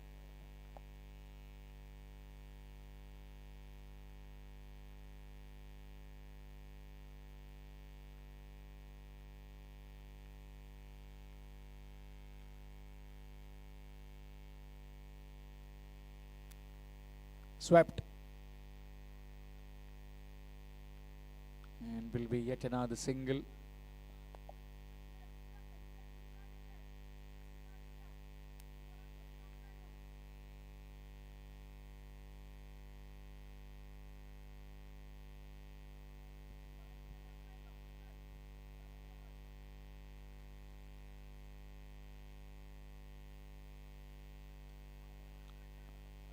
Swept. And will be yet another single.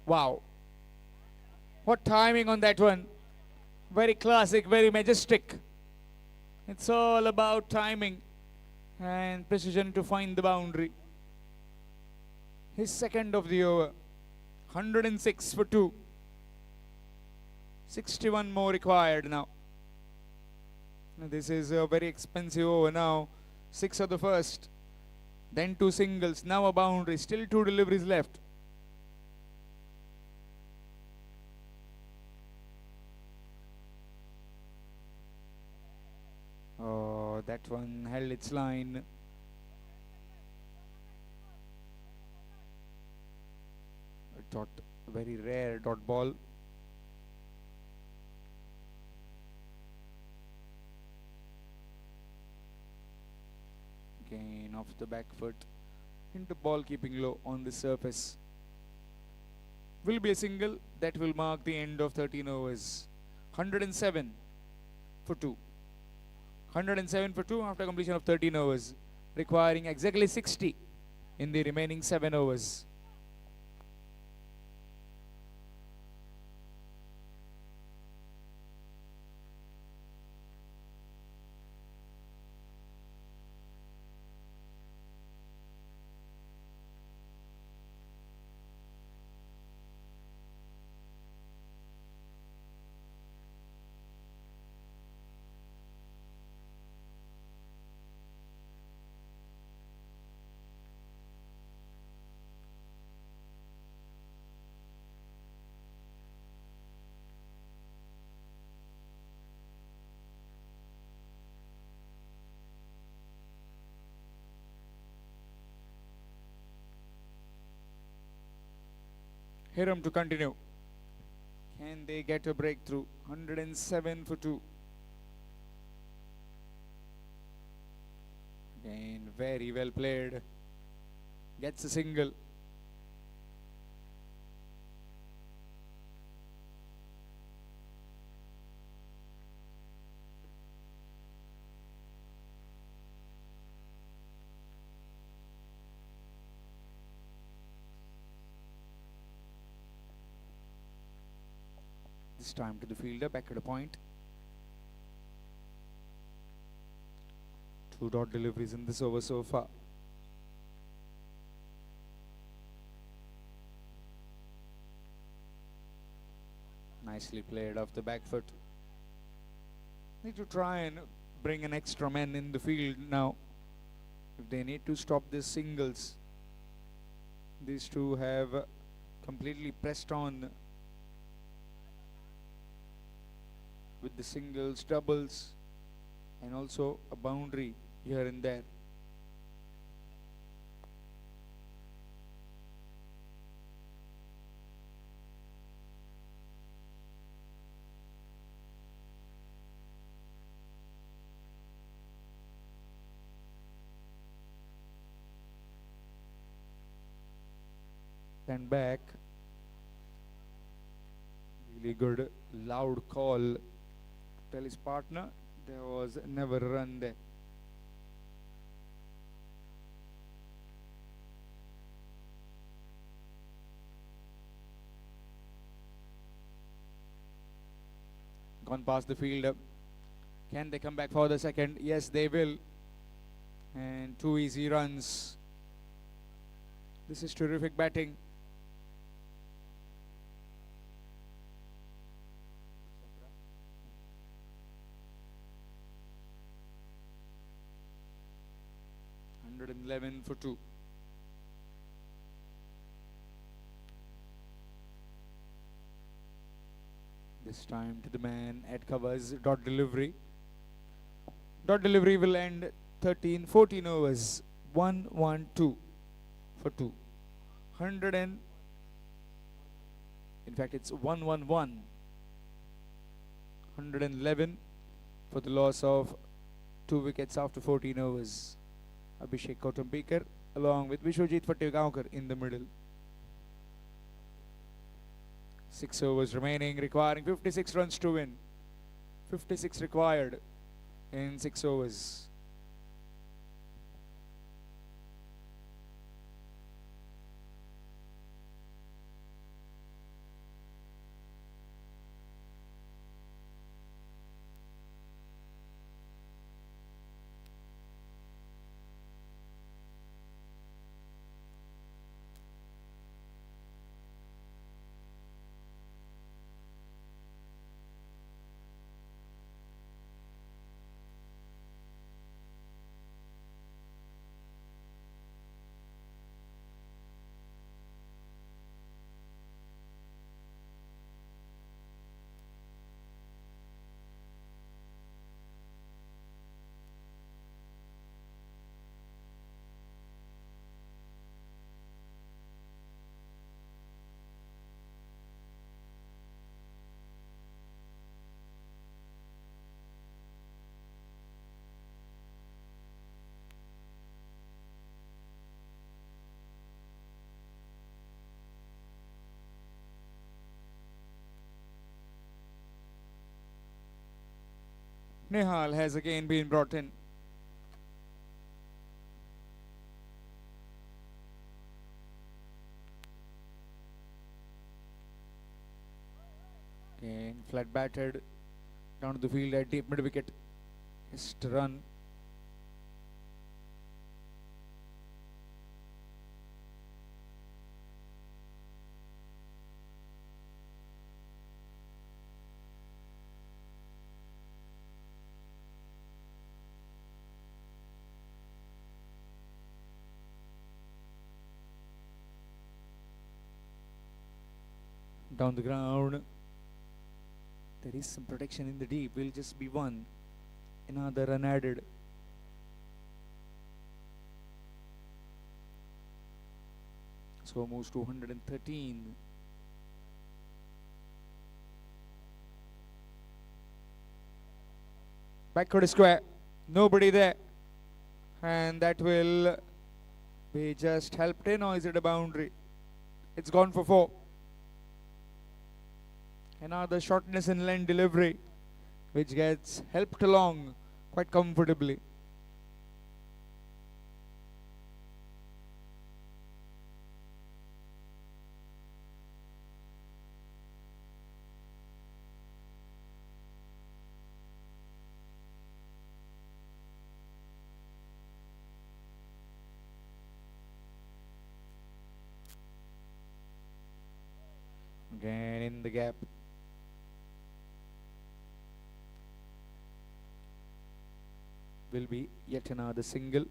Wow. What timing on that one. Very classic, very majestic. It's all about timing and precision to find the boundary. His second of the over. 106 for 2. 61 more required now. This is a very expensive over now. 6 of the first. Then 2 singles. Now a boundary. Still 2 deliveries left. Oh, that one held its line. A dot, very rare dot ball. Again off the back foot. Into ball keeping low on the surface. Will be a single that will mark the end of 13 overs. 107 for 2. 107 for 2 after completion of 13 overs, requiring exactly 60 in the remaining 7 overs. Hiram to continue. Can they get a breakthrough? 107 for 2. Again, very well played. Gets a single. This time to the fielder, back at a point. 2 dot deliveries in this over so far. Nicely played off the back foot. Need to try and bring an extra man in the field now. If they need to stop these singles, these two have completely pressed on with the singles, doubles, and also a boundary here and there. Then back. Really good, loud call. Tell his partner there was never a run there. Gone past the fielder. Can they come back for the second? Yes, they will. And 2 easy runs. This is terrific batting. And 11 for 2. This time to the man at covers, dot delivery. Dot delivery will end 14 overs. 1-1-2 for 2. 100 and in fact it's 1-1-1. 111 for the loss of 2 wickets after 14 overs. Abhishek Kautumbekar along with Vishwajit Fattigaonkar in the middle. 6 overs remaining, requiring 56 runs to win. 56 required in 6 overs. Nehal has again been brought in. Again flat batted down to the field at deep mid wicket. Missed run. Down the ground. There is some protection in the deep. Will just be one. Another run added. So moves to 113. Backward square. Nobody there. And that will be just helped in, or is it a boundary? It's gone for 4. Another shortness in length delivery, which gets helped along quite comfortably. Again in the gap. Will be yet another single.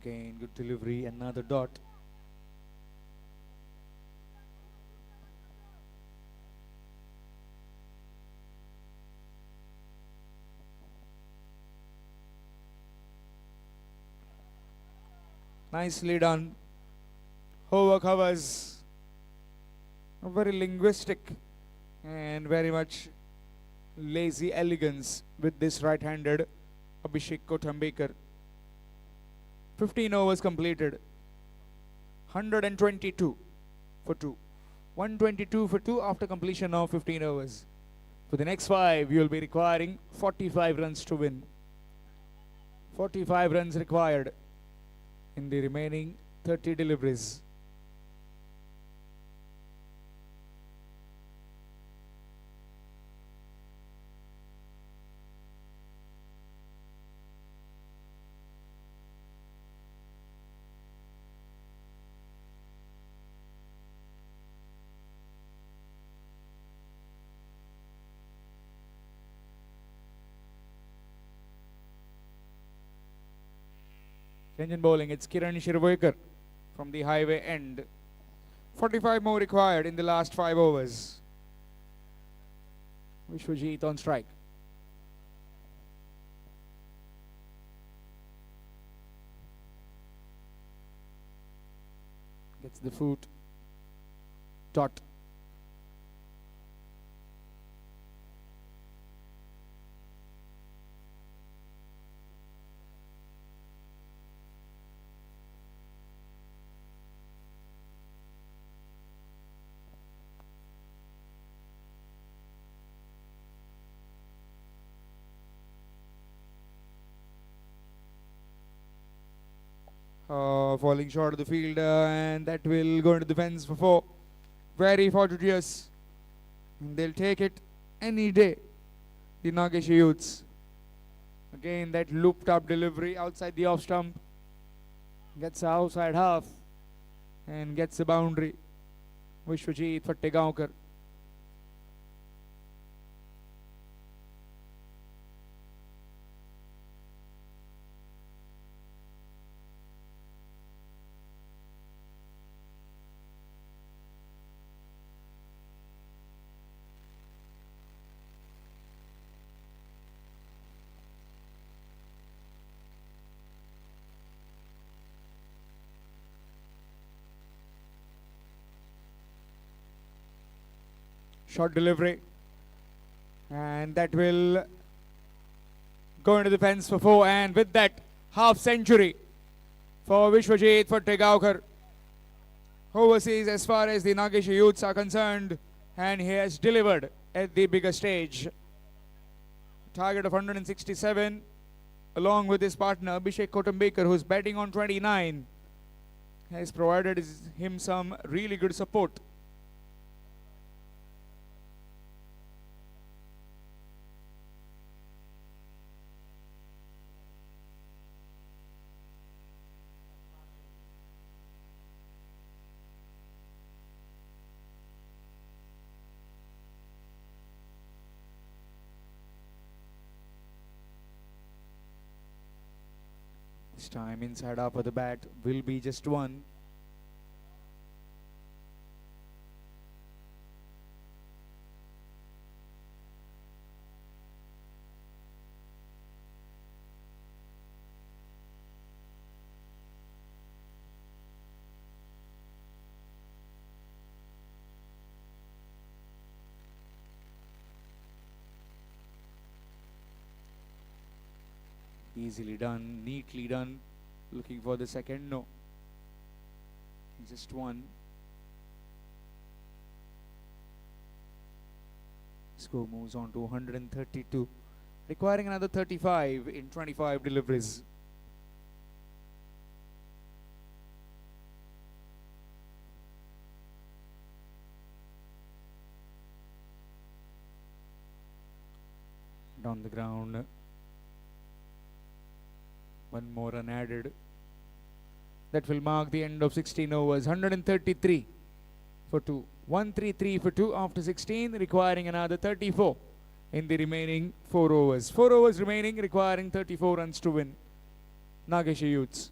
Again, good delivery, another dot. Nicely done. Hover covers. A very linguistic and very much lazy elegance with this right-handed Abhishek Kotambekar. 15 overs completed. 122 for 2. 122 for 2 after completion of 15 overs. For the next 5, you will be requiring 45 runs to win. 45 runs required in the remaining 30 deliveries. Kenyan bowling, it's Kiran Shirvoikar from the highway end. 45 more required in the last 5 overs. Vishwajit on strike. Gets the foot. Dot. Falling short of the field, and that will go into the fence for 4. Very fortuitous. And they'll take it any day, the Nageshi youths. Again, that looped up delivery outside the off stump. Gets the outside half and gets the boundary. Vishwajit Fattegaonkar. Short delivery, and that will go into the fence for 4, and with that, half century for Vishwajit Fattegaonkar. Overseas as far as the Nageshi youths are concerned, and he has delivered at the bigger stage. Target of 167, along with his partner Abhishek Kotambekar, who's batting on 29, has provided him some really good support. This time inside up of the bat will be just 1. Easily done, neatly done. Looking for the second, no. Just one. Score moves on to 132, requiring another 35 in 25 deliveries. Down the ground. One more run added. That will mark the end of 16 overs. 133 for 2. 133 for 2 after 16, requiring another 34 in the remaining 4 overs. 4 overs remaining, requiring 34 runs to win. Nageshi Youths.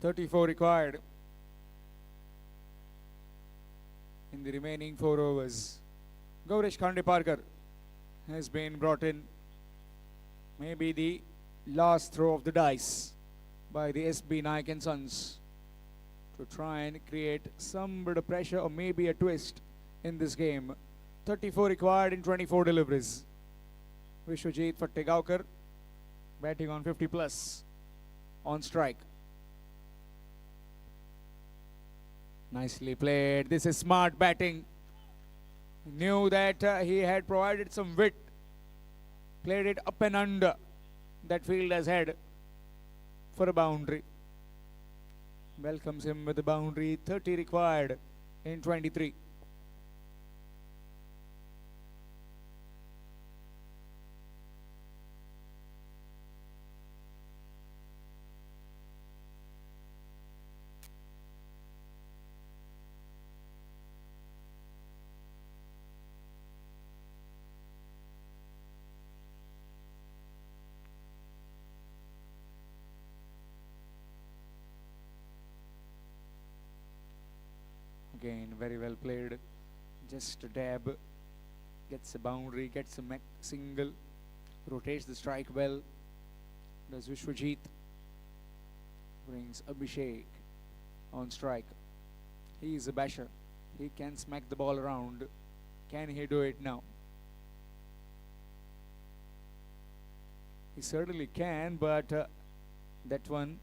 .34 required in the remaining 4 overs. Gaurish Khandeparkar has been brought in. Maybe the last throw of the dice by the SB Naik and Sons to try and create some bit of pressure or maybe a twist in this game. 34 required in 24 deliveries. Vishwajit Fattegaonkar batting on 50 plus on strike. Nicely played. This is smart batting. Knew that he had provided some width. Played it up and under that fielder's head for a boundary. Welcomes him with the boundary. 30 required in 23. Again, very well played. Just a dab. Gets a boundary, gets a single. Rotates the strike well. Does Vishwajit. Brings Abhishek on strike. He is a basher. He can smack the ball around. Can he do it now? He certainly can, but that one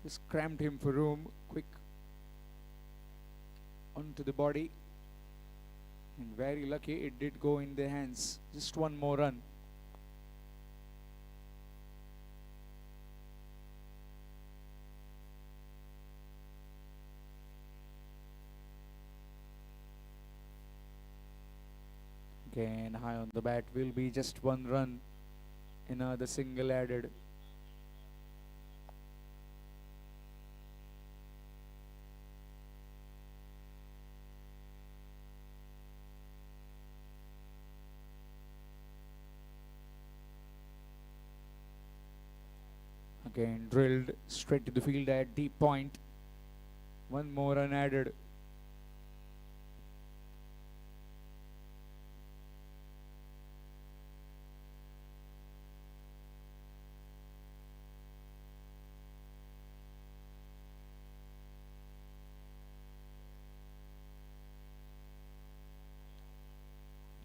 just crammed him for room. Quick onto the body, and very lucky it did go in their hands. Just one more run. Again, high on the bat will be just one run. Another single added. Again, drilled straight to the field at deep point. One more run added.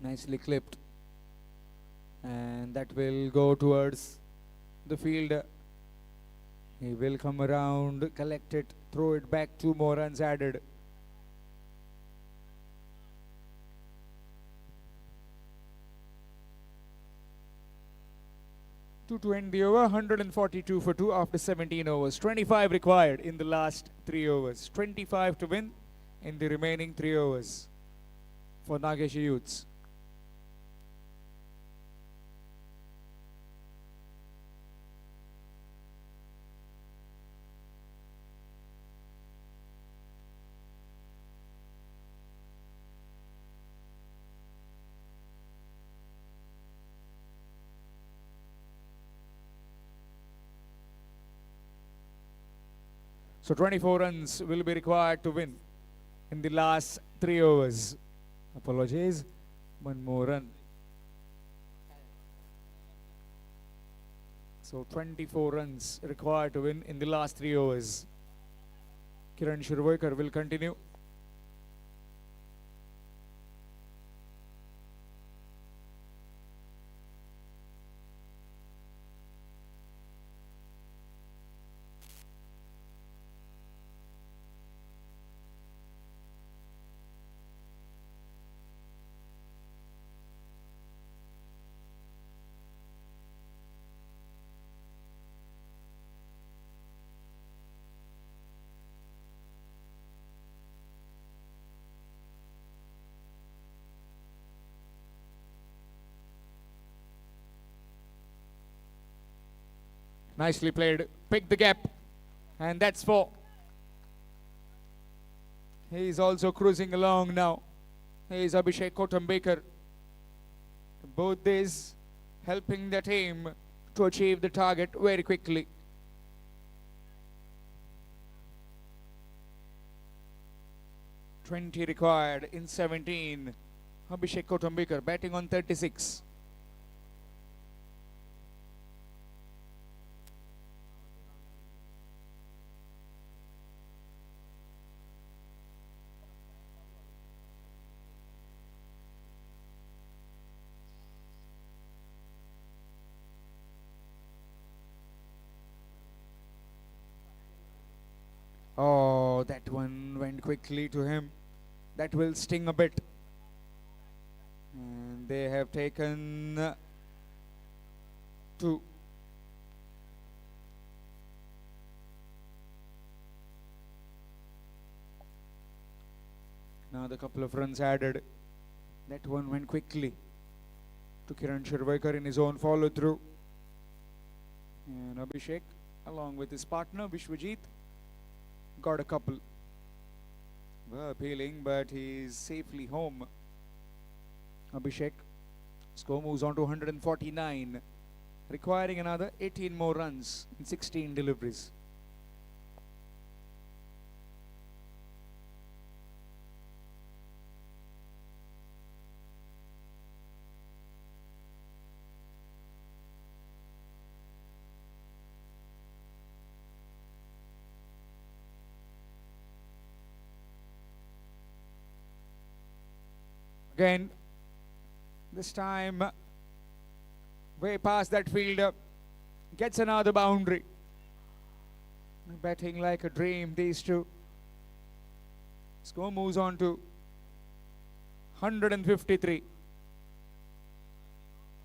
Nicely clipped. And that will go towards the field. He will come around, collect it, throw it back. 2 more runs added. To end the over, 142 for 2 after 17 overs. 25 required in the last 3 overs. 25 to win in the remaining 3 overs for Nageshi Youths. So 24 runs will be required to win in the last 3 overs. Apologies. One more run. So 24 runs required to win in the last 3 overs. Kiran Shirvoikar will continue. Nicely played. Pick the gap. And that's 4. He's also cruising along now. He's Abhishek Kotambekar. Both these helping the team to achieve the target very quickly. (20) required in 17. Abhishek Kotambekar batting on 36. Oh, that one went quickly to him. That will sting a bit. And they have taken 2. Now the couple of runs added. That one went quickly to Kiran Shirvaikar in his own follow through. And Abhishek, along with his partner Vishwajit, got a couple. Well, appealing, but he's safely home. Abhishek. Score moves on to 149, requiring another 18 more runs in 16 deliveries. Again, this time way past that fielder, gets another boundary. Batting like a dream, these two. Score moves on to 153.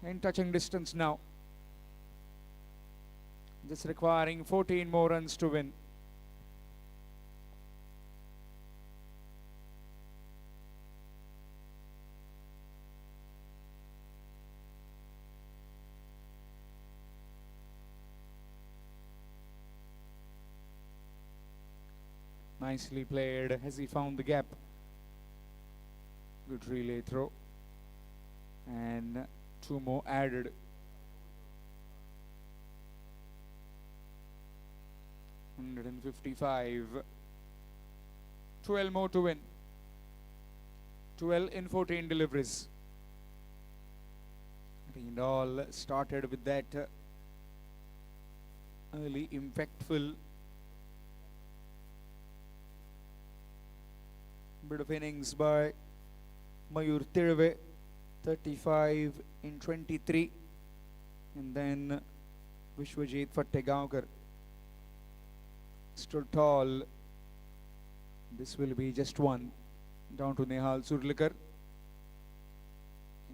In touching distance now. Just requiring 14 more runs to win. Nicely played as he found the gap. Good relay throw. And 2 more added. 155. 12 more to win. 12 in 14 deliveries. And all started with that early impactful bit of innings by Mayur Tirve, 35 in 23, and then Vishwajit Fattegaonkar stood tall. This will be just 1 down to Nehal Surlikar.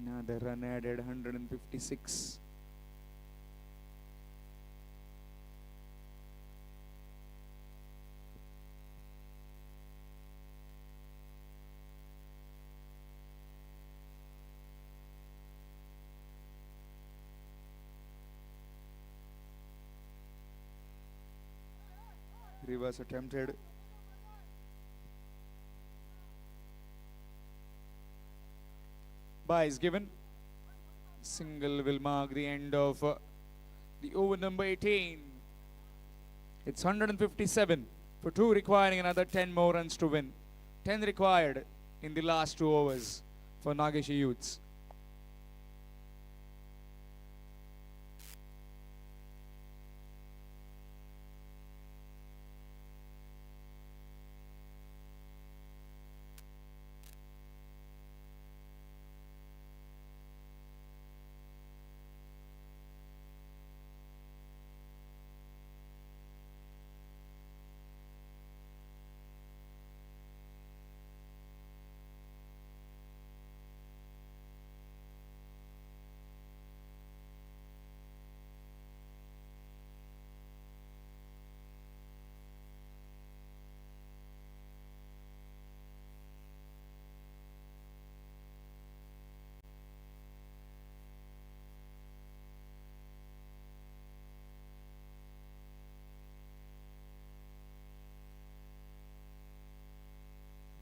Another run added, 156. Reverse attempted. Bye is given. Single will mark the end of the over number 18. It's 157 for 2, requiring another 10 more runs to win. 10 required in the last 2 overs for Nageshi Youths.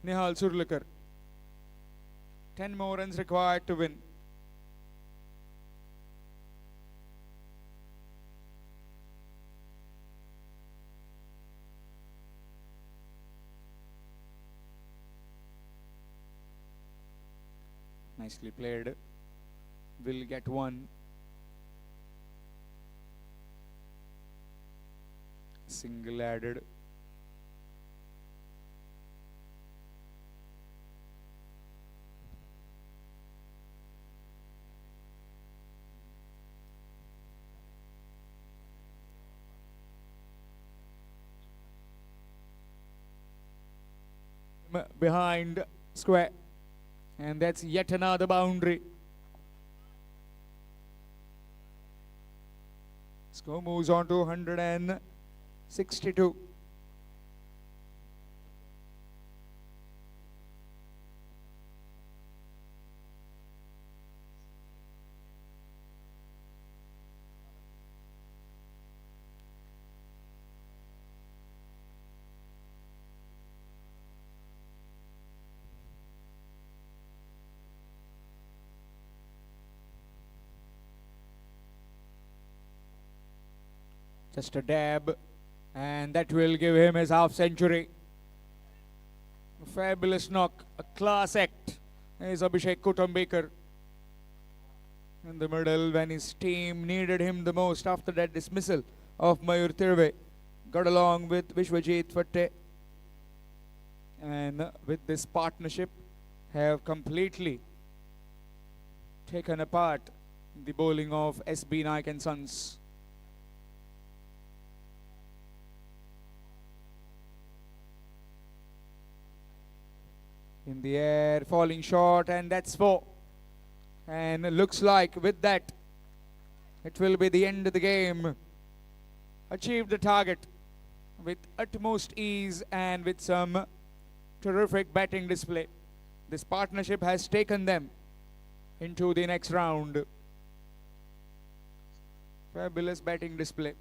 Nihal Surlikar. 10 more runs required to win. Nicely played. Will get one. Single added. Behind square, and that's yet another boundary. Score moves on to 162. Just a dab, and that will give him his half century. A fabulous knock, a class act. Is Abhishek Kutumbekar in the middle when his team needed him the most after that dismissal of Mayur Tirve. Got along with Vishwajit Fatte, and with this partnership have completely taken apart the bowling of SB Naik and Sons. In the air, falling short, and that's 4. And it looks like with that, it will be the end of the game. Achieved the target with utmost ease and with some terrific batting display. This partnership has taken them into the next round. Fabulous batting display.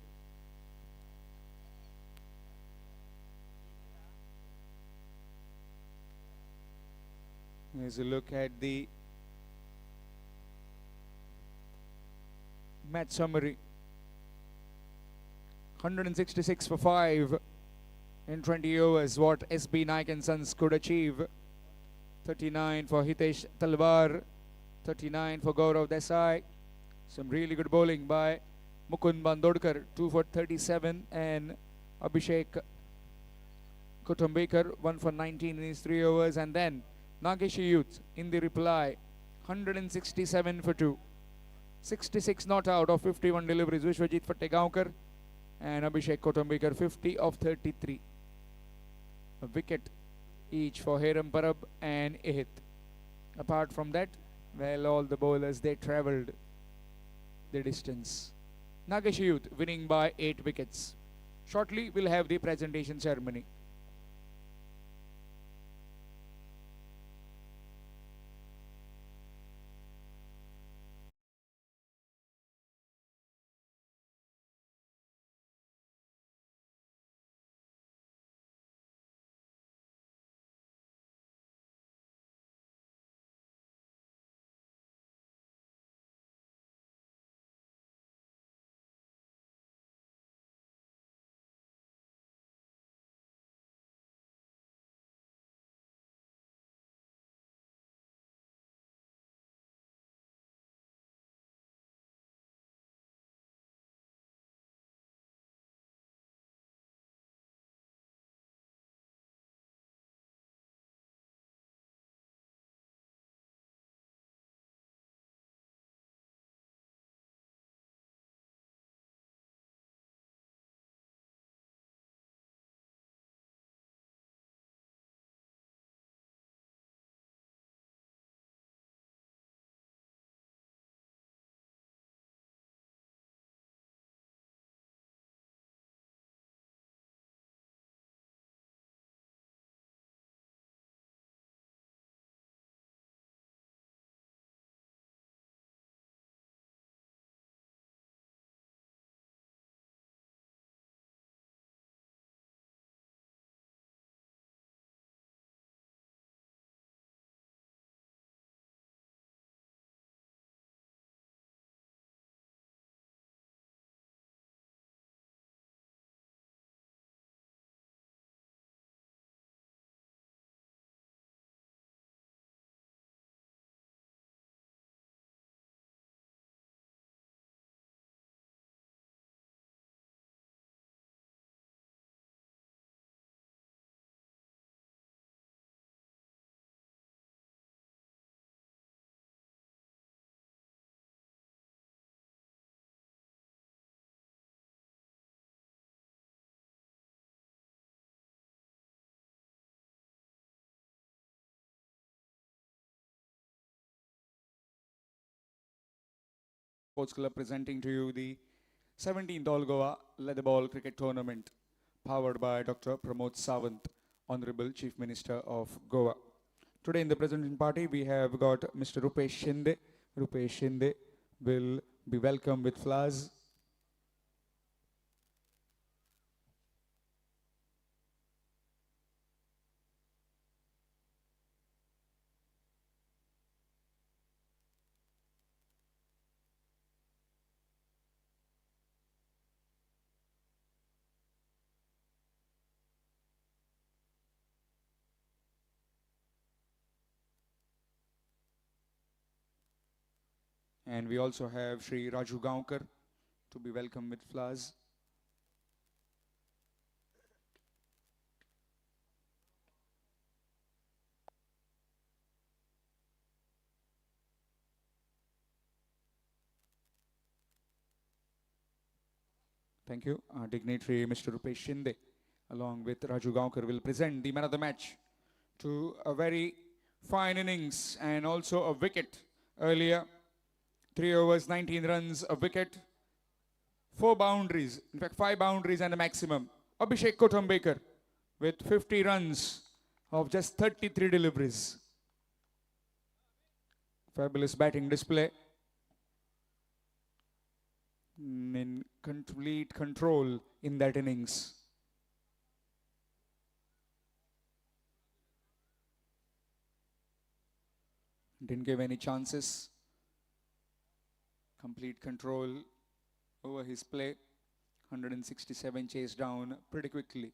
Here's a look at the match summary. 166 for 5 in 20 overs, what SB Naik and Sons could achieve. 39 for Hitesh Talwar, 39 for Gaurav Desai. Some really good bowling by Mukund Bandodkar, 2 for 37, and Abhishek Kutumbekar, 1 for 19 in his 3 overs, and then Nageshi Youth in the reply, 167 for 2. 66 not out of 51 deliveries. Vishwajit Fattegaonkar and Abhishek Kutumbekar, 50 of 33. A wicket each for Heram Parab and Ehit. Apart from that, well, all the bowlers, they travelled the distance. Nageshi Youth winning by 8 wickets. Shortly, we'll have the presentation ceremony. Sports Club presenting to you the 17th All Goa Leatherball Cricket Tournament, powered by Dr. Pramod Sawant, Honorable Chief Minister of Goa. Today in the presenting party, we have got Mr. Rupesh Shinde. Rupesh Shinde will be welcomed with flowers. And we also have Shri Raju Gaonkar to be welcomed with flowers. Thank you. Dignitary Mr. Rupesh Shinde, along with Raju Gaonkar, will present the man of the match to a very fine innings and also a wicket earlier. 3 overs, 19 runs, a wicket, 4 boundaries, in fact 5 boundaries and a maximum. Abhishek Kotambekar with 50 runs of just 33 deliveries. Fabulous batting display. In complete control in that innings. Didn't give any chances. Complete control over his play. 167 chased down pretty quickly.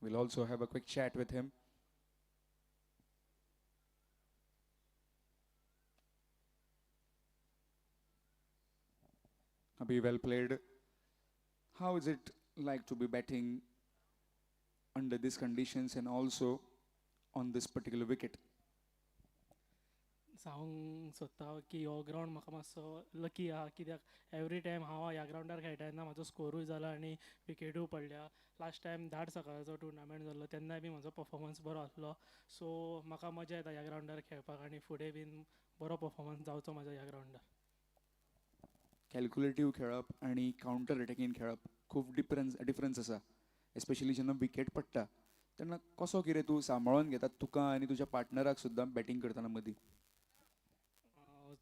We'll also have a quick chat with him. Abhi, well played. How is it like to be batting under these conditions and also on this particular wicket? सांगूंक सोदता की हो ground म्हाका मातसो lucky आहा कित्याक every time हांव ह्या ग्रावंडार खेळटा तेन्ना म्हाजो स्कोरूय जाला आनी विकेटूय पडल्या. लास्ट टायम धाड सकाळचो टुर्नामेंट जाल्लो तेन्नाय बी म्हजो परफॉर्मन्स बरो आसलो. सो म्हाका मजा येता ह्या ग्रावंडार खेळपाक आनी फुडें बीन बरो परफॉर्मन्स जावचो म्हाजो ह्या ग्रावंडार. कॅल्क्युलेटिव्ह खेळप आणि काउंटर अटॅकीन खेळप खूब डिफरन्स आसा. एस्पेशली जेन्ना विकेट पडटा तेन्ना कसो कितें तूं सांबाळून घेता तुका आनी तुज्या पार्टनराक सुद्दां बॅटिंग करतना मदीं?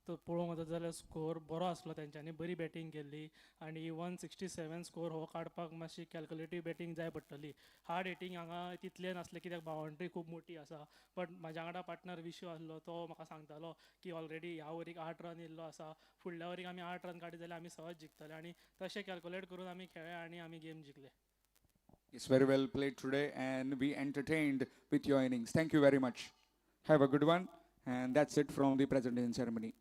तो पळोवंक वचत जाल्यार स्कोर बरो आसलो तेंच्यांनी बरी बॅटींग केल्ली आनी 167 स्कोर हो काडपाक मातशी कॅल्क्युलेटीव बॅटींग जाय पडटली. हार्ड हिटींग हांगा तितलें नासलें कित्याक बावंड्री खूब मोठी आसा. बट म्हाज्या वांगडा पार्टनर विशू आसलो तो म्हाका सांगतालो की ऑलरेडी ह्या ओवरीक 8 रन येयल्लो आसा, फुडल्या ओवरीक आमी 8 रन काडले जाल्यार आमी सहज जिखतले आनी तशें कॅल्क्युलेट करून आमी खेळ्ळे आनी आमी game जिखले. It's very well played today and we entertained with your innings. Thank you very much. Have a good one, and that's it from the presentation ceremony.